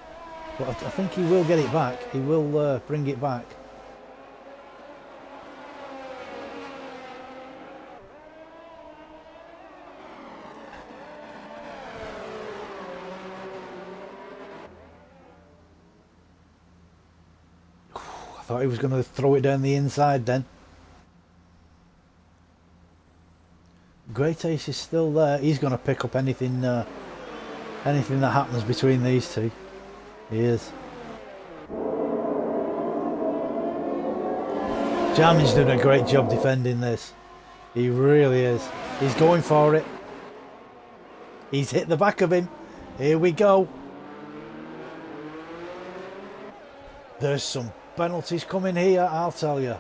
But I think he will get it back. He will bring it back. Thought he was going to throw it down the inside then. Great Ace is still there. He's going to pick up anything anything that happens between these two. He is. Jarmin's doing a great job defending this. He really is. He's going for it. He's hit the back of him. Here we go. There's some penalties coming here, I'll tell you.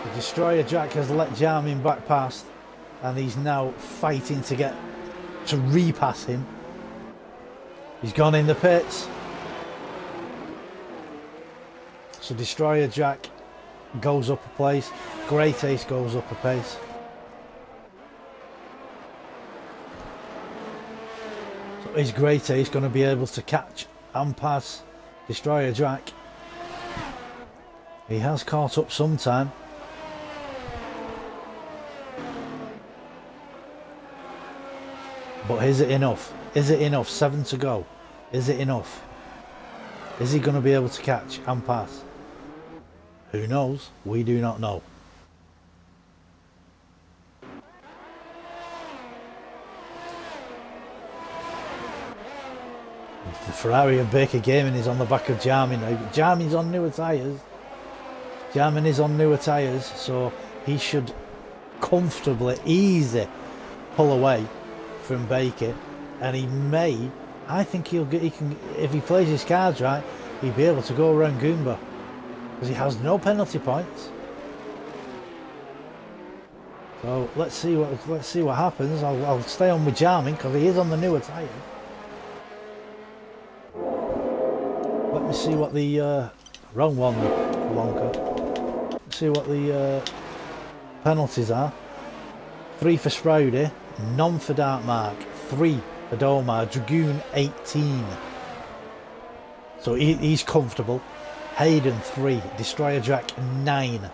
The Destroyer Jack has let Jarmin back past, and he's now fighting to repass him. He's gone in the pits. So Destroyer Jack goes up a place. Great Ace goes up a pace. So is Great Ace going to be able to catch and pass Destroyer Jack? He has caught up sometime. But is it enough? Is it enough? 7 to go. Is it enough? Is he going to be able to catch and pass? Who knows? We do not know. The Ferrari and Baker Gaming is on the back of Jarmin now. Jarmin's on newer tyres. Jarmin is on newer tyres, so he should comfortably, easy pull away from Baker, and he may. I think he can, if he plays his cards right, he'd be able to go around Goomba. Because he has no penalty points. So let's see what happens. I'll stay on with Jarmin because he is on the newer tyre. Let me see what the wrong one, Wonka. Let's see what the penalties are. 3 for Sproudy, none for Darkmark, 3 for Domar, Dragoon 18. So he's comfortable. Hayden 3, Destroyer Jack 9.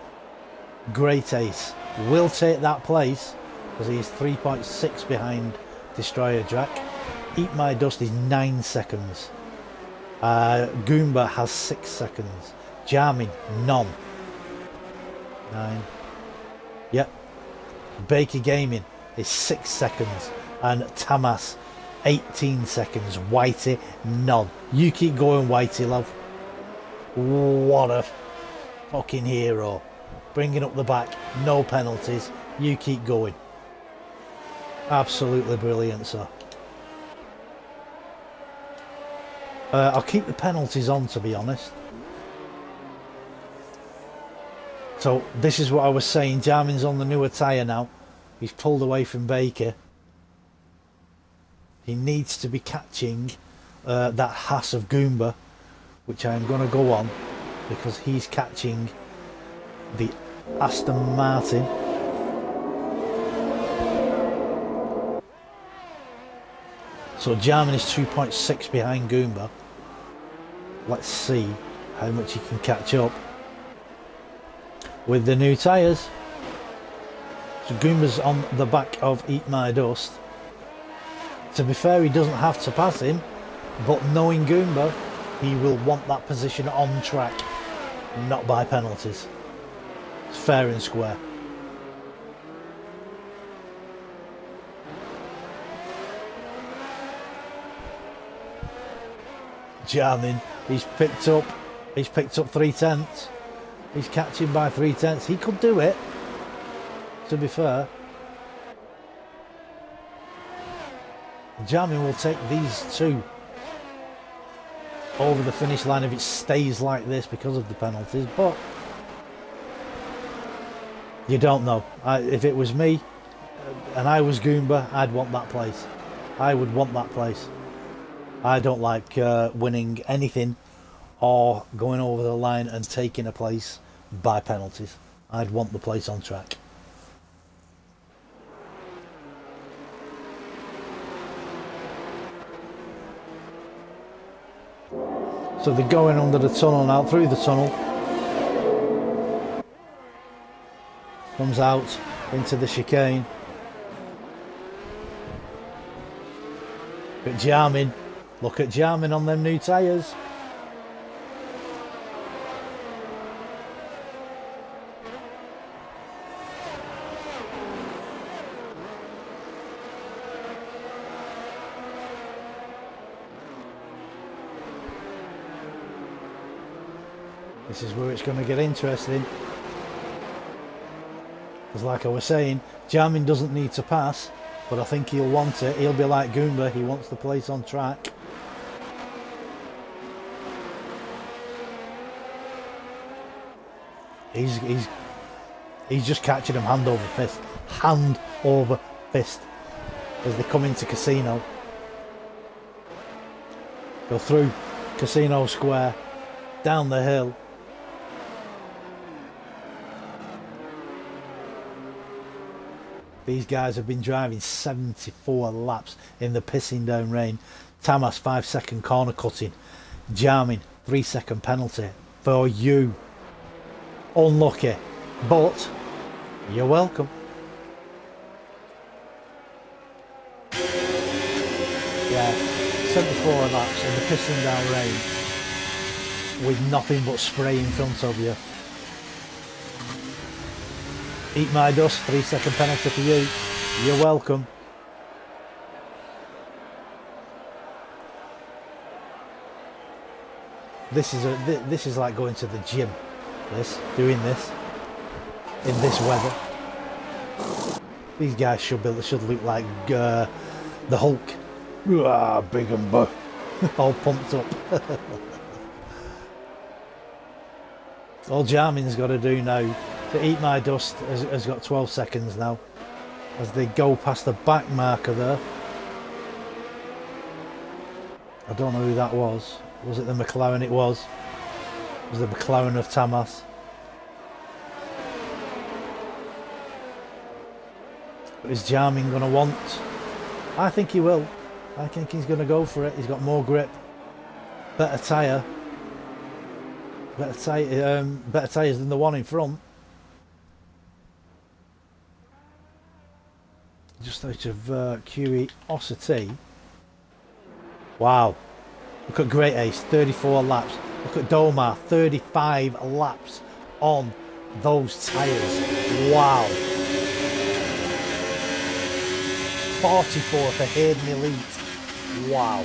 Great Ace will take that place. because he's 3.6 behind Destroyer Jack. Eat My Dust is 9 seconds. Goomba has 6 seconds. Jarmin, none. 9. Yep. Baker Gaming is 6 seconds. And Tamas, 18 seconds. Whitey, none. You keep going, Whitey, love. What a fucking hero. Bringing up the back, no penalties. You keep going. Absolutely brilliant, sir. I'll keep the penalties on, to be honest. So this is what I was saying. Jarmin's on the newer tyre now. He's pulled away from Baker. He needs to be catching that Haas of Goomba, which I am going to go on, because he's catching the Aston Martin. So Jarmin is 2.6 behind Goomba. Let's see how much he can catch up with the new tyres. So Goomba's on the back of Eat My Dust. To be fair, he doesn't have to pass him, but knowing Goomba, he will want that position on track, not by penalties. It's fair and square. Jarmin, he's picked up 3/10. He's catching by 3/10. He could do it, to be fair. Jarmin will take these two over the finish line if it stays like this because of the penalties, but you don't know. If it was me and I was Goomba, I'd want that place. I would want that place. I don't like winning anything or going over the line and taking a place by penalties. I'd want the place on track. So they're going under the tunnel now, through the tunnel. Comes out into the chicane. But Jarmin, look at Jarmin on them new tyres. This is where it's going to get interesting. Because like I was saying, Jarmin doesn't need to pass, but I think he'll want it. He'll be like Goomba, he wants the place on track. He's just catching them hand over fist. Hand over fist. As they come into Casino. Go through Casino Square. Down the hill. These guys have been driving 74 laps in the pissing down rain. Tamas 5-second corner cutting. Jarmin 3-second penalty for you. Unlucky, but you're welcome. Yeah, 74 laps in the pissing down rain with nothing but spray in front of you. Eat My Dust, 3-second penalty for you. You're welcome. This is like going to the gym. Doing this in this weather. These guys should look like the Hulk. Big and buff, all pumped up. All Jarmin's got to do now to Eat My Dust has got 12 seconds now as they go past the back marker there. I don't know who that was. Was it the McLaren? It was. It was the McLaren of Tamas. But is Jarmin going to want? I think he will. I think he's going to go for it. He's got more grip, better tyre, better tyres than the one in front. Just out of curiosity. Wow. Look at Great Ace, 34 laps. Look at Domar, 35 laps on those tyres. Wow. 44 for Hayden Elite. Wow.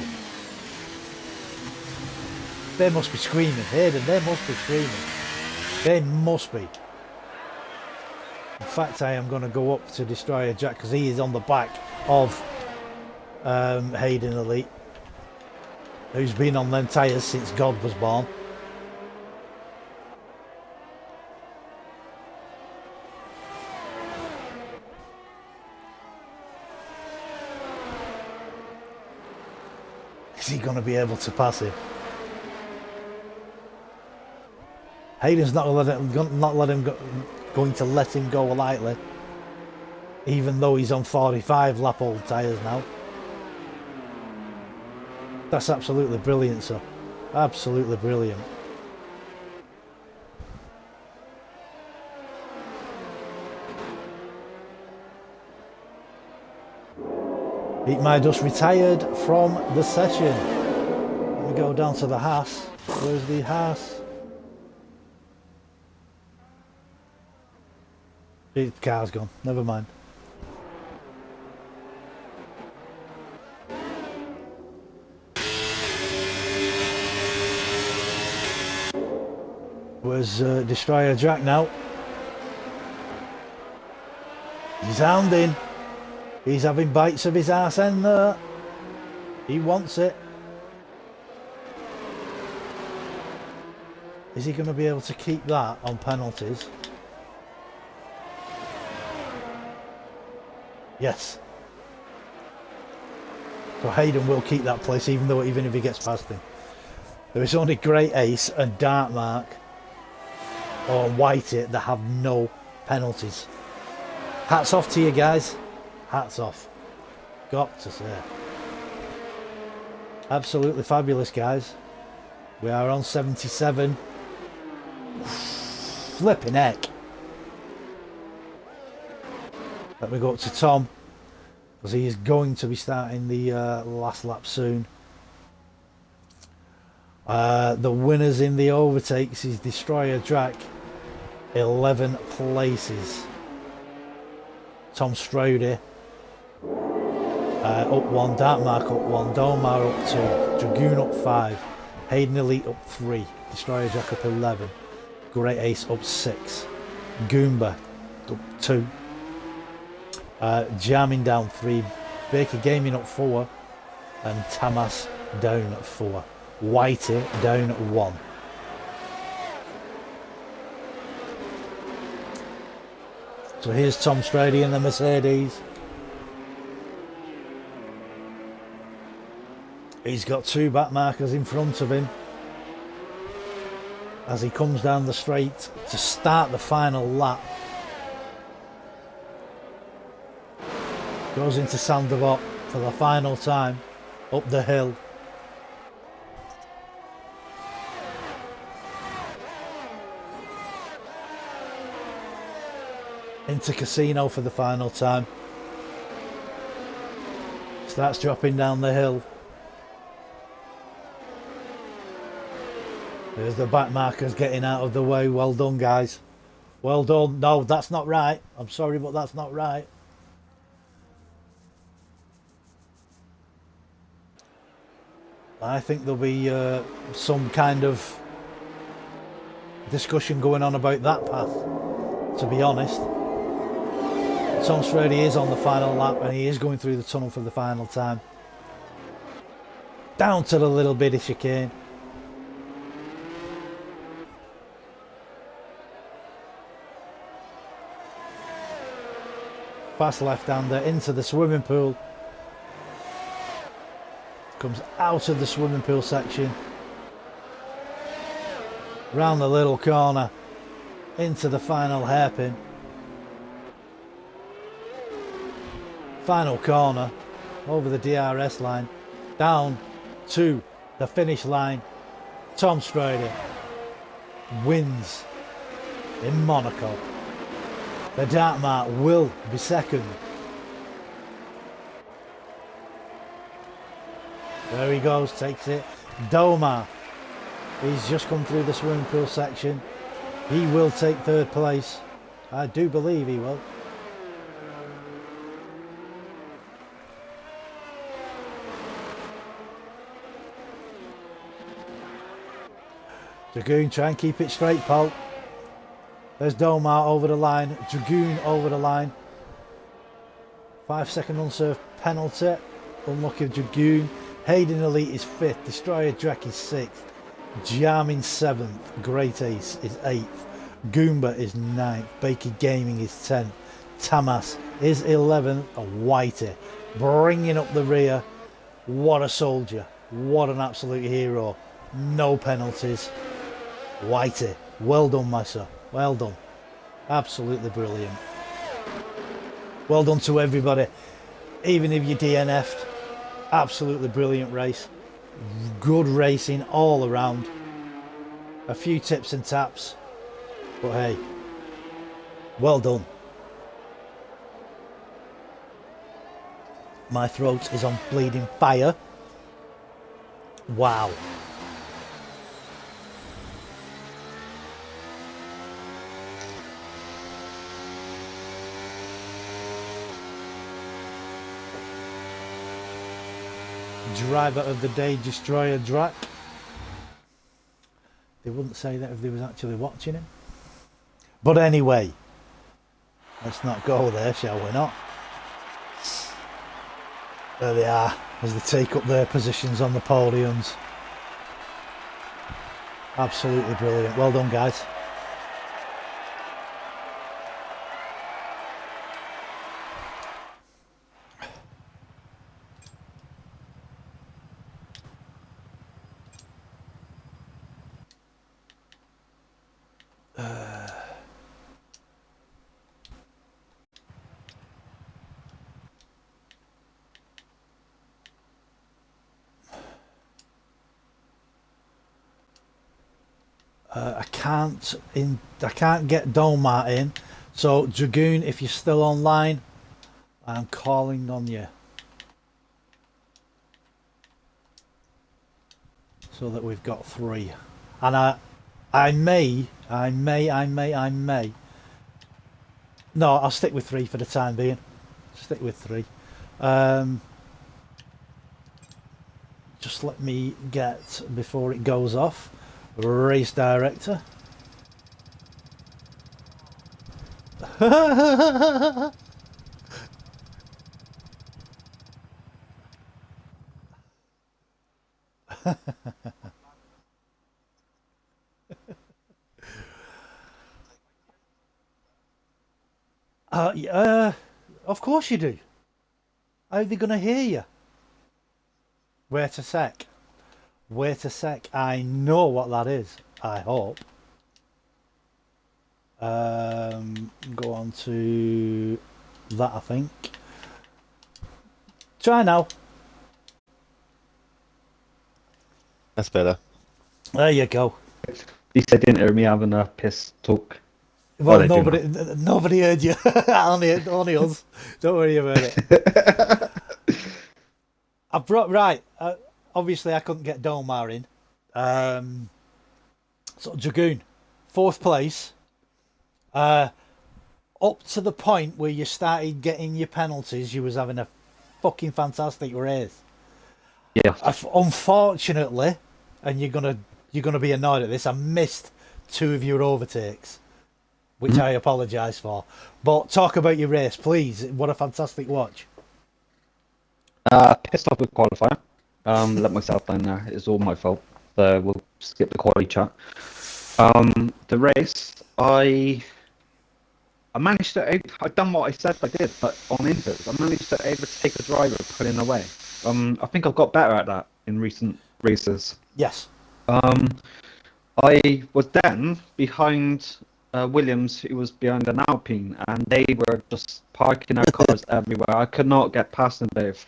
They must be screaming. Hayden, they must be screaming. They must be. In fact, I am going to go up to Destroyer Jack because he is on the back of Hayden Elite, who's been on them tyres since God was born. Is he going to be able to pass him? Hayden's not going to let him go lightly, even though he's on 45 lap old tyres now. That's absolutely brilliant, sir. Absolutely brilliant. Beat My Dust retired from the session. Let me go down to the Haas. Where's the Haas? The car's gone. Never mind. Where's Destroyer Jack now? He's hounding. He's having bites of his arse end there. He wants it. Is he going to be able to keep that on penalties? Yes. So Hayden will keep that place even if he gets past him. There is only Great Ace and Dark Mark or Whitey that have no penalties. Hats off to you guys. Hats off. Got to say. Absolutely fabulous, guys. We are on 77. Flipping heck. Let me go up to Tom, because he is going to be starting the last lap soon. The winners in the overtakes is Destroyer Jack, 11 places. Tom Strode up 1, Dark Mark up 1, Domar up 2, Dragoon up 5, Hayden Elite up 3, Destroyer Jack up 11, Great Ace up 6, Goomba up 2, Jamming down 3, Baker Gaming up 4, and Tamas down at 4. Whitey down at 1. So here's Tom Strady in the Mercedes. He's got 2 back markers in front of him as he comes down the straight to start the final lap. Goes into Sandevot for the final time up the hill. Into Casino for the final time. Starts dropping down the hill. There's the back markers getting out of the way. Well done, guys. Well done. No, that's not right. I'm sorry, but that's not right. I think there'll be some kind of discussion going on about that path, to be honest. Tom Strady is on the final lap and he is going through the tunnel for the final time. Down to the little bitty chicane. Fast left-hander into the swimming pool. Comes out of the swimming pool section. Round the little corner. Into the final hairpin. Final corner. Over the DRS line. Down to the finish line. Tom Strady wins in Monaco. The Dark Mark will be second. There he goes, takes it. Domar. He's just come through the swimming pool section. He will take third place. I do believe he will. Dragoon, try and keep it straight, Paul. There's Domar over the line. Dragoon over the line. 5 second unserved penalty. Unlucky Dragoon. Hayden Elite is 5th. Destroyer Drek is 6th. Jarmin 7th. Great Ace is 8th. Goomba is 9th. Baker Gaming is 10th. Tamas is 11th. And Whitey bringing up the rear. What a soldier. What an absolute hero. No penalties. Whitey, well done, my sir. Well done. Absolutely brilliant. Well done to everybody. Even if you DNF'd. Absolutely brilliant race. Good racing all around. A few tips and taps. But hey, well done. My throat is on bleeding fire. Wow. Driver of the day, Destroyer Drac. They wouldn't say that if they was actually watching him. But anyway, let's not go there, shall we not? There they are, as they take up their positions on the podiums. Absolutely brilliant. Well done, guys. I can't get Domar in. So Dragoon, if you're still online, I'm calling on you. So that we've got 3. And I may. No, I'll stick with 3 for the time being. Stick with 3. Just let me get, before it goes off, race director. Of course you do. How are they going to hear you? Wait a sec. Wait a sec. I know what that is. I hope. Go on to that, I think. Try now. That's better. There you go. You said didn't hear me having a piss talk. Well, nobody heard you. only us. Don't worry about it. I brought obviously, I couldn't get Domar in. So Dragoon, 4th place. Up to the point where you started getting your penalties, you was having a fucking fantastic race. Yeah. Unfortunately, and you're gonna be annoyed at this, I missed 2 of your overtakes, which I apologise for. But talk about your race, please. What a fantastic watch. Pissed off with qualifier. Let myself down there. It's all my fault. So we'll skip the quality chat. The race, I managed to. I done what I said I did, but on inters, I managed to overtake a driver pulling away. I think I've got better at that in recent races. Yes. I was then behind Williams, who was behind an Alpine, and they were just parking their cars everywhere. I could not get past them both.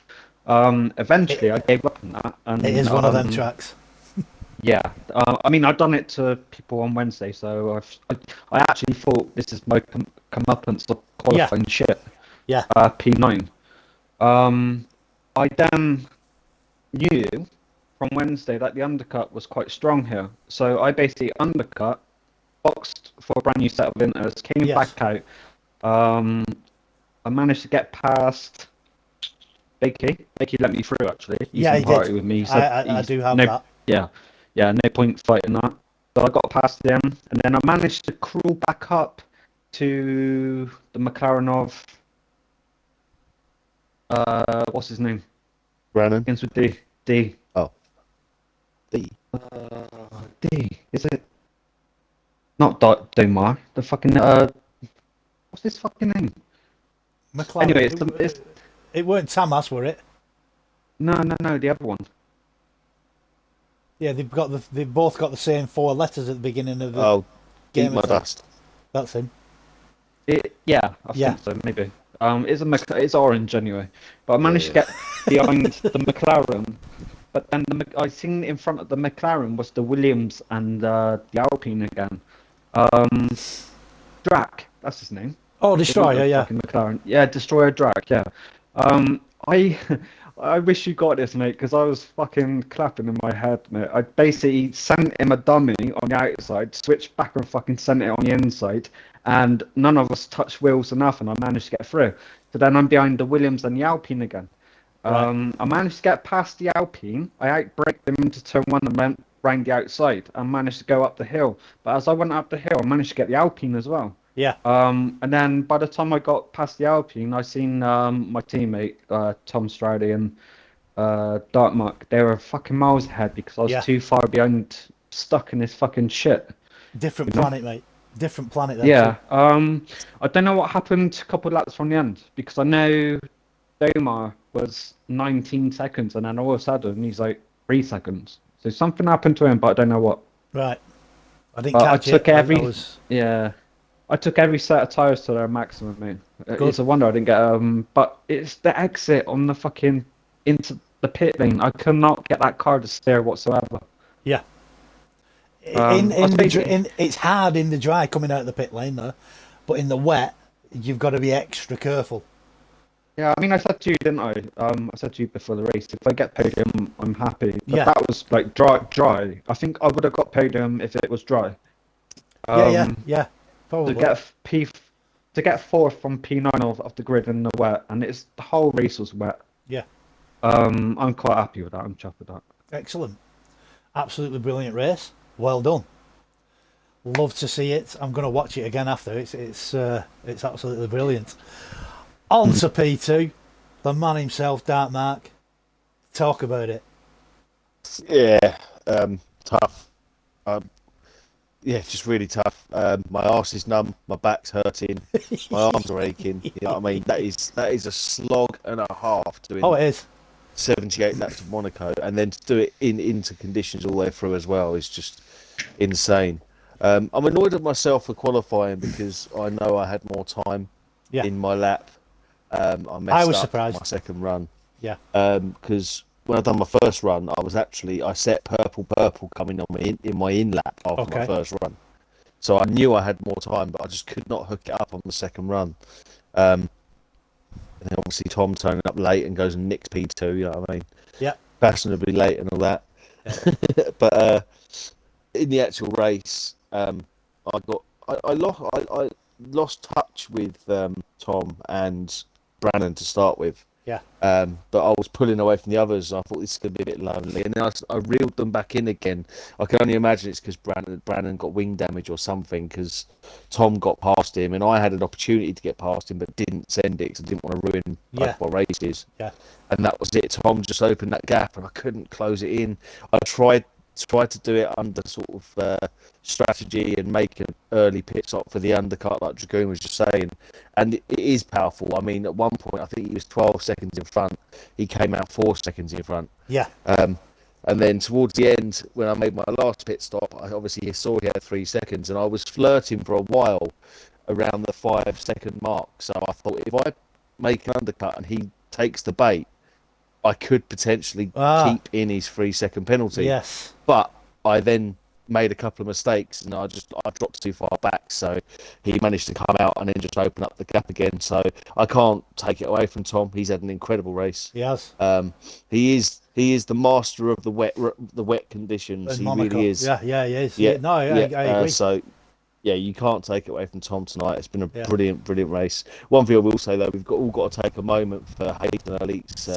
Eventually, I gave up on that. And it is one of them tracks. Yeah, I mean, I've done it to people on Wednesday, so I actually thought this is my comeuppance of qualifying shit. Yeah. P9. I then knew from Wednesday that the undercut was quite strong here. So I basically undercut, boxed for a brand new set of inters, came Yes. back out. I managed to get past Bakey. Bakey let me through actually. He's Yeah, in he did. party with me. He said I he's do have no, that. yeah, yeah, no point fighting that. So I got past him, and then I managed to crawl back up to the McLaren of what's his name? Brannon. Begins with D. D. Oh, D. D. Is it not Domar? The fucking what's his fucking name? McLaren. Anyway, it's It weren't Tamas, were it? no, the other one. Yeah, they've both got the same 4 letters at the beginning of the Oh, game. Eat My Dust. That's him. Yeah, I Yeah. think so, maybe. It's orange anyway. But I managed to Yeah. get behind the McLaren. But then I seen in front of the McLaren was the Williams and the Alpine again. Drac, that's his name. Oh, It's not Destroyer, the yeah. fucking McLaren. Yeah, Destroyer Drac, yeah. I I wish you got this, mate, because I was fucking clapping in my head, mate. I basically sent him a dummy on the outside, switched back and fucking sent it on the inside, and none of us touched wheels enough, and I managed to get through. So then I'm behind the Williams and the Alpine again. Right. I managed to get past the Alpine. I outbraked them into turn 1 and went round the outside and managed to go up the hill. But as I went up the hill, I managed to get the Alpine as well. Yeah. And then by the time I got past the Alpine, I seen my teammate Tom Stroudy and Dartmark. They were fucking miles ahead because I was Yeah. too far behind, stuck in this fucking shit. Different You know? planet, mate. Different planet then. Yeah. Too. I don't know what happened a couple of laps from the end because I know Domar was 19 seconds and then all of a sudden he's like 3 seconds. So something happened to him, but I don't know what. Right. I didn't I catch took it. I took every set of tires to their maximum, mate. Good. It's a wonder I didn't get but it's the exit on the fucking into the pit lane. I could not get that car to steer whatsoever. Yeah. Basically, It's hard in the dry coming out of the pit lane though, but in the wet you've got to be extra careful. yeah, I mean, I said to you, didn't I? I said to you before the race, if I get podium, I'm happy. But Yeah. that was like dry. I think I would have got podium if it was dry. Yeah. Probably. To get fourth from P9 off the grid in the wet, and the whole race was wet. Yeah. I'm quite happy with that. I'm chuffed with that. Excellent. Absolutely brilliant race. Well done. Love to see it. I'm going to watch it again after. It's absolutely brilliant. On to P2, the man himself, Dark Mark. Talk about it. Yeah, tough. Yeah, just really tough. My arse is numb, my back's hurting, my arms are aching. You know what I mean? That is a slog and a half doing Oh, it is. 78 laps of Monaco, and then to do it into conditions all the way through as well is just insane. I'm annoyed at myself for qualifying because I know I had more time Yeah. in my lap. I messed I was up surprised. my second run. Yeah. Because when I done my first run, I set purple coming on in my in lap after my first run. So I knew I had more time, but I just could not hook it up on the second run. And then obviously Tom turning up late and goes and nicks P2. You know what I mean? Yeah. Fashionably late and all that. Yeah. But in the actual race, I lost touch with Tom and Brannon to start with. Yeah. But I was pulling away from the others. I thought this is going to be a bit lonely, and then I reeled them back in again. I can only imagine it's because Brannon got wing damage or something, because Tom got past him, and I had an opportunity to get past him, but didn't send it because I didn't want to ruin both my races. Yeah. And that was it. Tom just opened that gap, and I couldn't close it in. I tried to do it under sort of strategy and make an early pit stop for the undercut, like Dragoon was just saying, and it is powerful. I mean, at one point I think he was 12 seconds in front. He came out 4 seconds in front. Yeah. And then towards the end, when I made my last pit stop, I obviously saw he had 3 seconds, and I was flirting for a while around the 5 second mark. So I thought, if I make an undercut and he takes the bait, I could potentially keep in his 3 second penalty. Yes. But I then made a couple of mistakes, and I dropped too far back, so he managed to come out and then just open up the gap again. So I can't take it away from Tom. He's had an incredible race. He has. He is the master of the wet conditions. In He Monaco. really is. Yeah, he is. Yeah, No, I agree. So yeah, you can't take it away from Tom tonight. It's been a Yeah. brilliant race. One thing I will say though, we've all got to take a moment for Hayden Elite's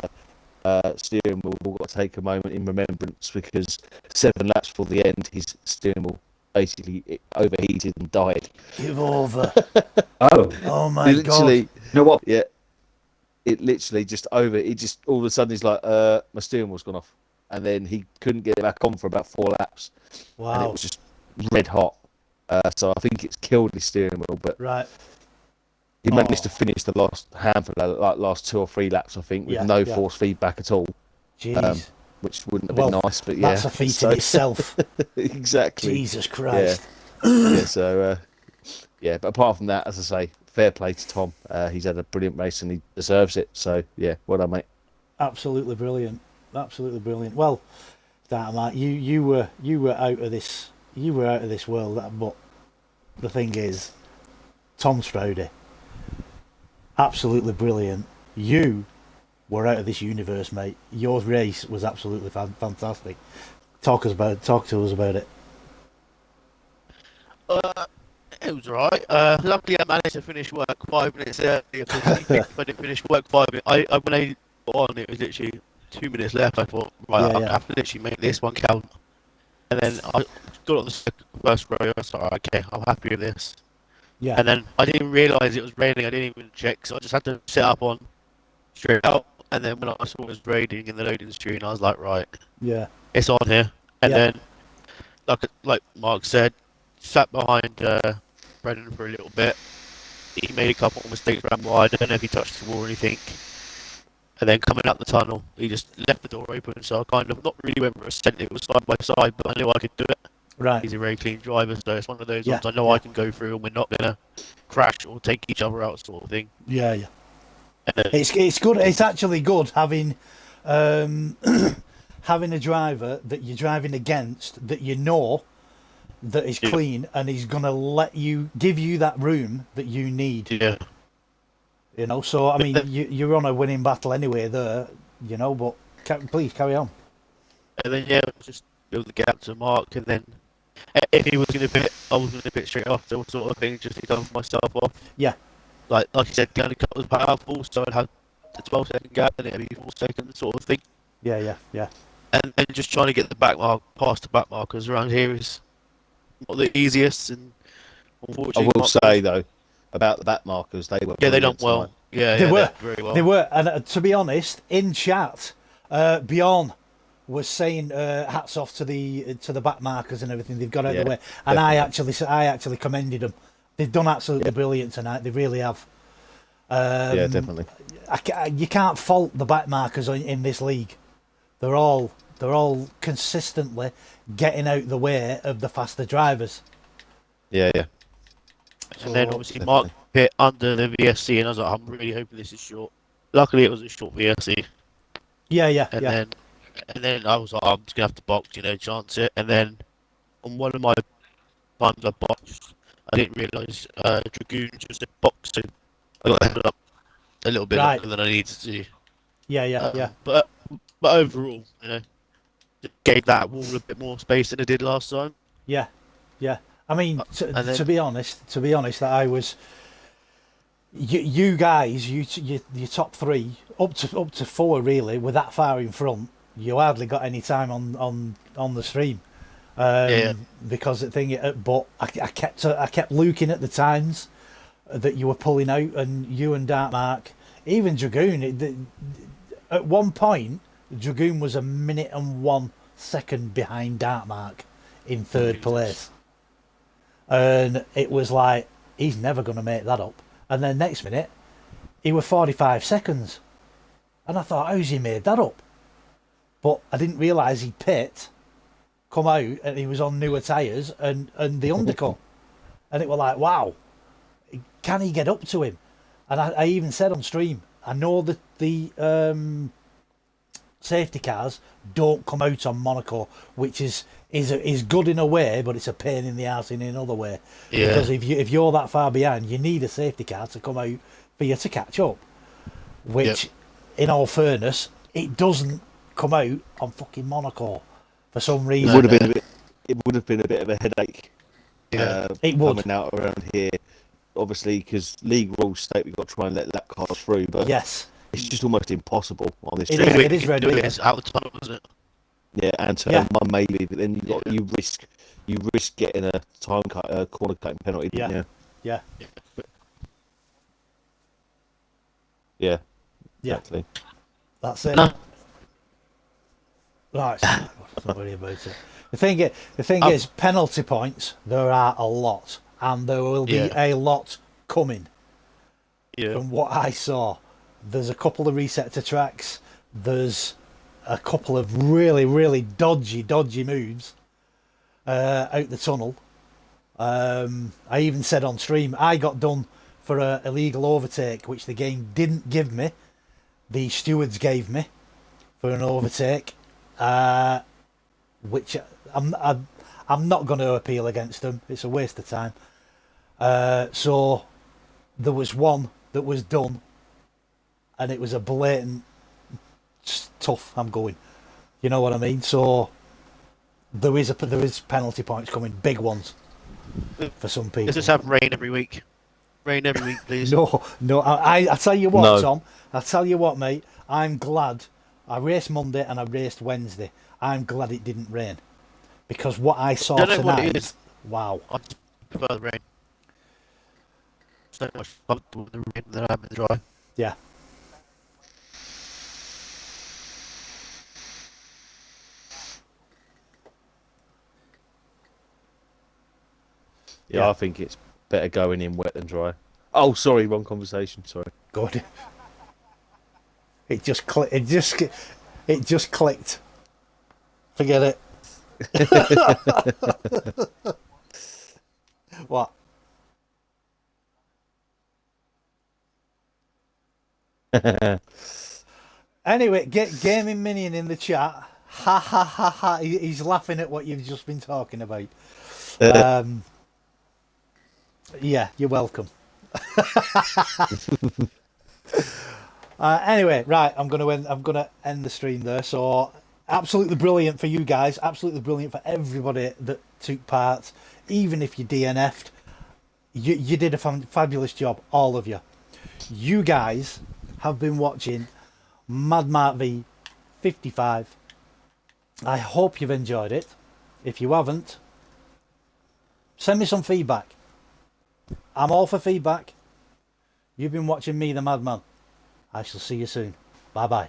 steering wheel. We've got to take a moment in remembrance, because 7 laps before the end, his steering wheel basically overheated and died. Give over. Oh, Oh my Literally, God. you know what? yeah, it literally just all of a sudden he's like, my steering wheel's gone off, and then he couldn't get it back on for about 4 laps, and it Wow. was just red hot. So I think it's killed his steering wheel, but Right. he managed to finish the last handful, like last 2 or 3 3 laps, I think, with no force feedback at all. Jeez. Which wouldn't have been nice, but yeah, That's a feat in itself. exactly. Jesus Christ. Yeah, so yeah, but apart from that, as I say, fair play to Tom. He's had a brilliant race and he deserves it. So yeah, well done, mate. Absolutely brilliant. Absolutely brilliant. Well, Mark, you were out of this. You were out of this world. But the thing is, Tom Stroudy, absolutely brilliant. You were out of this universe, mate. Your race was absolutely fantastic. Talk to us about it. It was alright. Luckily, I managed to finish work 5 minutes earlier, because if I didn't finish work 5 minutes, when I got on, it was literally 2 minutes left. I thought, right, I have to literally make this one count. And then I got on the first row. I was like, okay, I'm happy with this. Yeah. And then I didn't realise it was raining. I didn't even check, so I just had to sit up on straight out. And then when I saw it was raining in the loading screen, I was like, right, Yeah. it's on here. And then, like Mark said, sat behind Brendan for a little bit. He made a couple of mistakes around wide. I don't know if he touched the wall or anything. And then coming out the tunnel, he just left the door open. So I kind of not really went for a scent. It was side by side, but I knew I could do it. Right. He's a very clean driver, so it's one of those ones I know yeah. I can go through, and we're not gonna crash or take each other out, sort of thing. Yeah, yeah. It's good. It's actually good having having a driver that you're driving against that you know that is clean and he's gonna give you that room that you need. Yeah. You know, so I mean, you're on a winning battle anyway there. You know, but please carry on. And then just build the gap to Mark, and then if he was going to pit, I was going to pit straight after, sort of thing, just to cover myself off. Yeah. Like you said, the undercut was powerful, so I'd have the 12-second gap, and it'd be 4 seconds, sort of thing. Yeah. And then just trying to get the back mark past the back markers around here is not the easiest, and unfortunately, I will say though about the back markers, they were they done well. tonight. They were very well. They were, and to be honest, in chat, Bjorn was saying hats off to the back markers and everything they've got out of the way, and definitely. I actually commended them. They've done absolutely brilliant tonight. They really have. Yeah, definitely. You can't fault the back markers in this league. They're all consistently getting out the way of the faster drivers. Yeah. And then obviously Mark pit under the VSC, and I was like, I'm really hoping this is short. Luckily, it was a short VSC. And then I was like, I'm just gonna have to box, chance it. And then on one of my times I boxed, I didn't realise Dragoon just a box, so I got held up a little bit longer than I needed to. Yeah. But overall, it gave that wall a bit more space than it did last time. Yeah. I mean, to be honest, that I was. You guys, your top 3 up to 4 really, with that far in front, you hardly got any time on the stream. Because the thing, but I kept looking at the times that you were pulling out, and you and Dark Mark, even Dragoon. At one point, Dragoon was 1 minute and 1 second behind Dark Mark in third place, and it was like he's never going to make that up. And then next minute, he was 45 seconds, and I thought, how's he made that up? But I didn't realise he'd pit, come out, and he was on newer tyres and the undercut. And it was like, wow, can he get up to him? And I even said on stream, I know that the safety cars don't come out on Monaco, which is good in a way, but it's a pain in the ass in another way. Yeah. Because if you're that far behind, you need a safety car to come out for you to catch up. Which, in all fairness, it doesn't come out on fucking Monaco for some reason. It would have been a bit of a headache. Yeah. It would. Coming out around here, obviously, because league rules state we've got to try and let lap cars through, but Yes. it's just almost impossible on this It track. is. It is red. It's out of tunnel, isn't it? Yeah, and turn one maybe, but then you risk getting a corner cutting penalty. Yeah. Didn't you? Yeah. Yeah. Yeah. Exactly. That's it. No. Right. Don't worry about it. The thing is, penalty points. There are a lot, and there will be a lot coming. Yeah. From what I saw, there's a couple of resector tracks. There's a couple of really dodgy moves out the tunnel. I even said on stream I got done for a illegal overtake, which the game didn't give me. The stewards gave me for an overtake, which I'm not going to appeal against them. It's a waste of time. So there was one that was done, and it was a blatant tough. I'm going. You know what I mean? So there is penalty points coming, big ones for some people. Let's just have rain every week. Rain every week, please. No. I tell you what, No. Tom. I tell you what, mate. I'm glad I raced Monday and I raced Wednesday. I'm glad it didn't rain, because what I saw Don't know what it tonight. is. Wow. I prefer the rain. So much fun with the rain than I am in the dry. Yeah. Yeah, I think it's better going in wet than dry. Oh, sorry, wrong conversation. Sorry. Good. It just clicked. Forget it. What? Anyway, get Gaming Minion in the chat. Ha ha ha ha. He's laughing at what you've just been talking about. Yeah, you're welcome. Anyway, right, I'm gonna end the stream there. So absolutely brilliant for you guys, absolutely brilliant for everybody that took part, even if you DNF'd. You did a fabulous job, all of you. You guys have been watching MAD 55. I hope you've enjoyed it. If you haven't, send me some feedback. I'm all for feedback. You've been watching me, the Madman. I shall see you soon. Bye bye.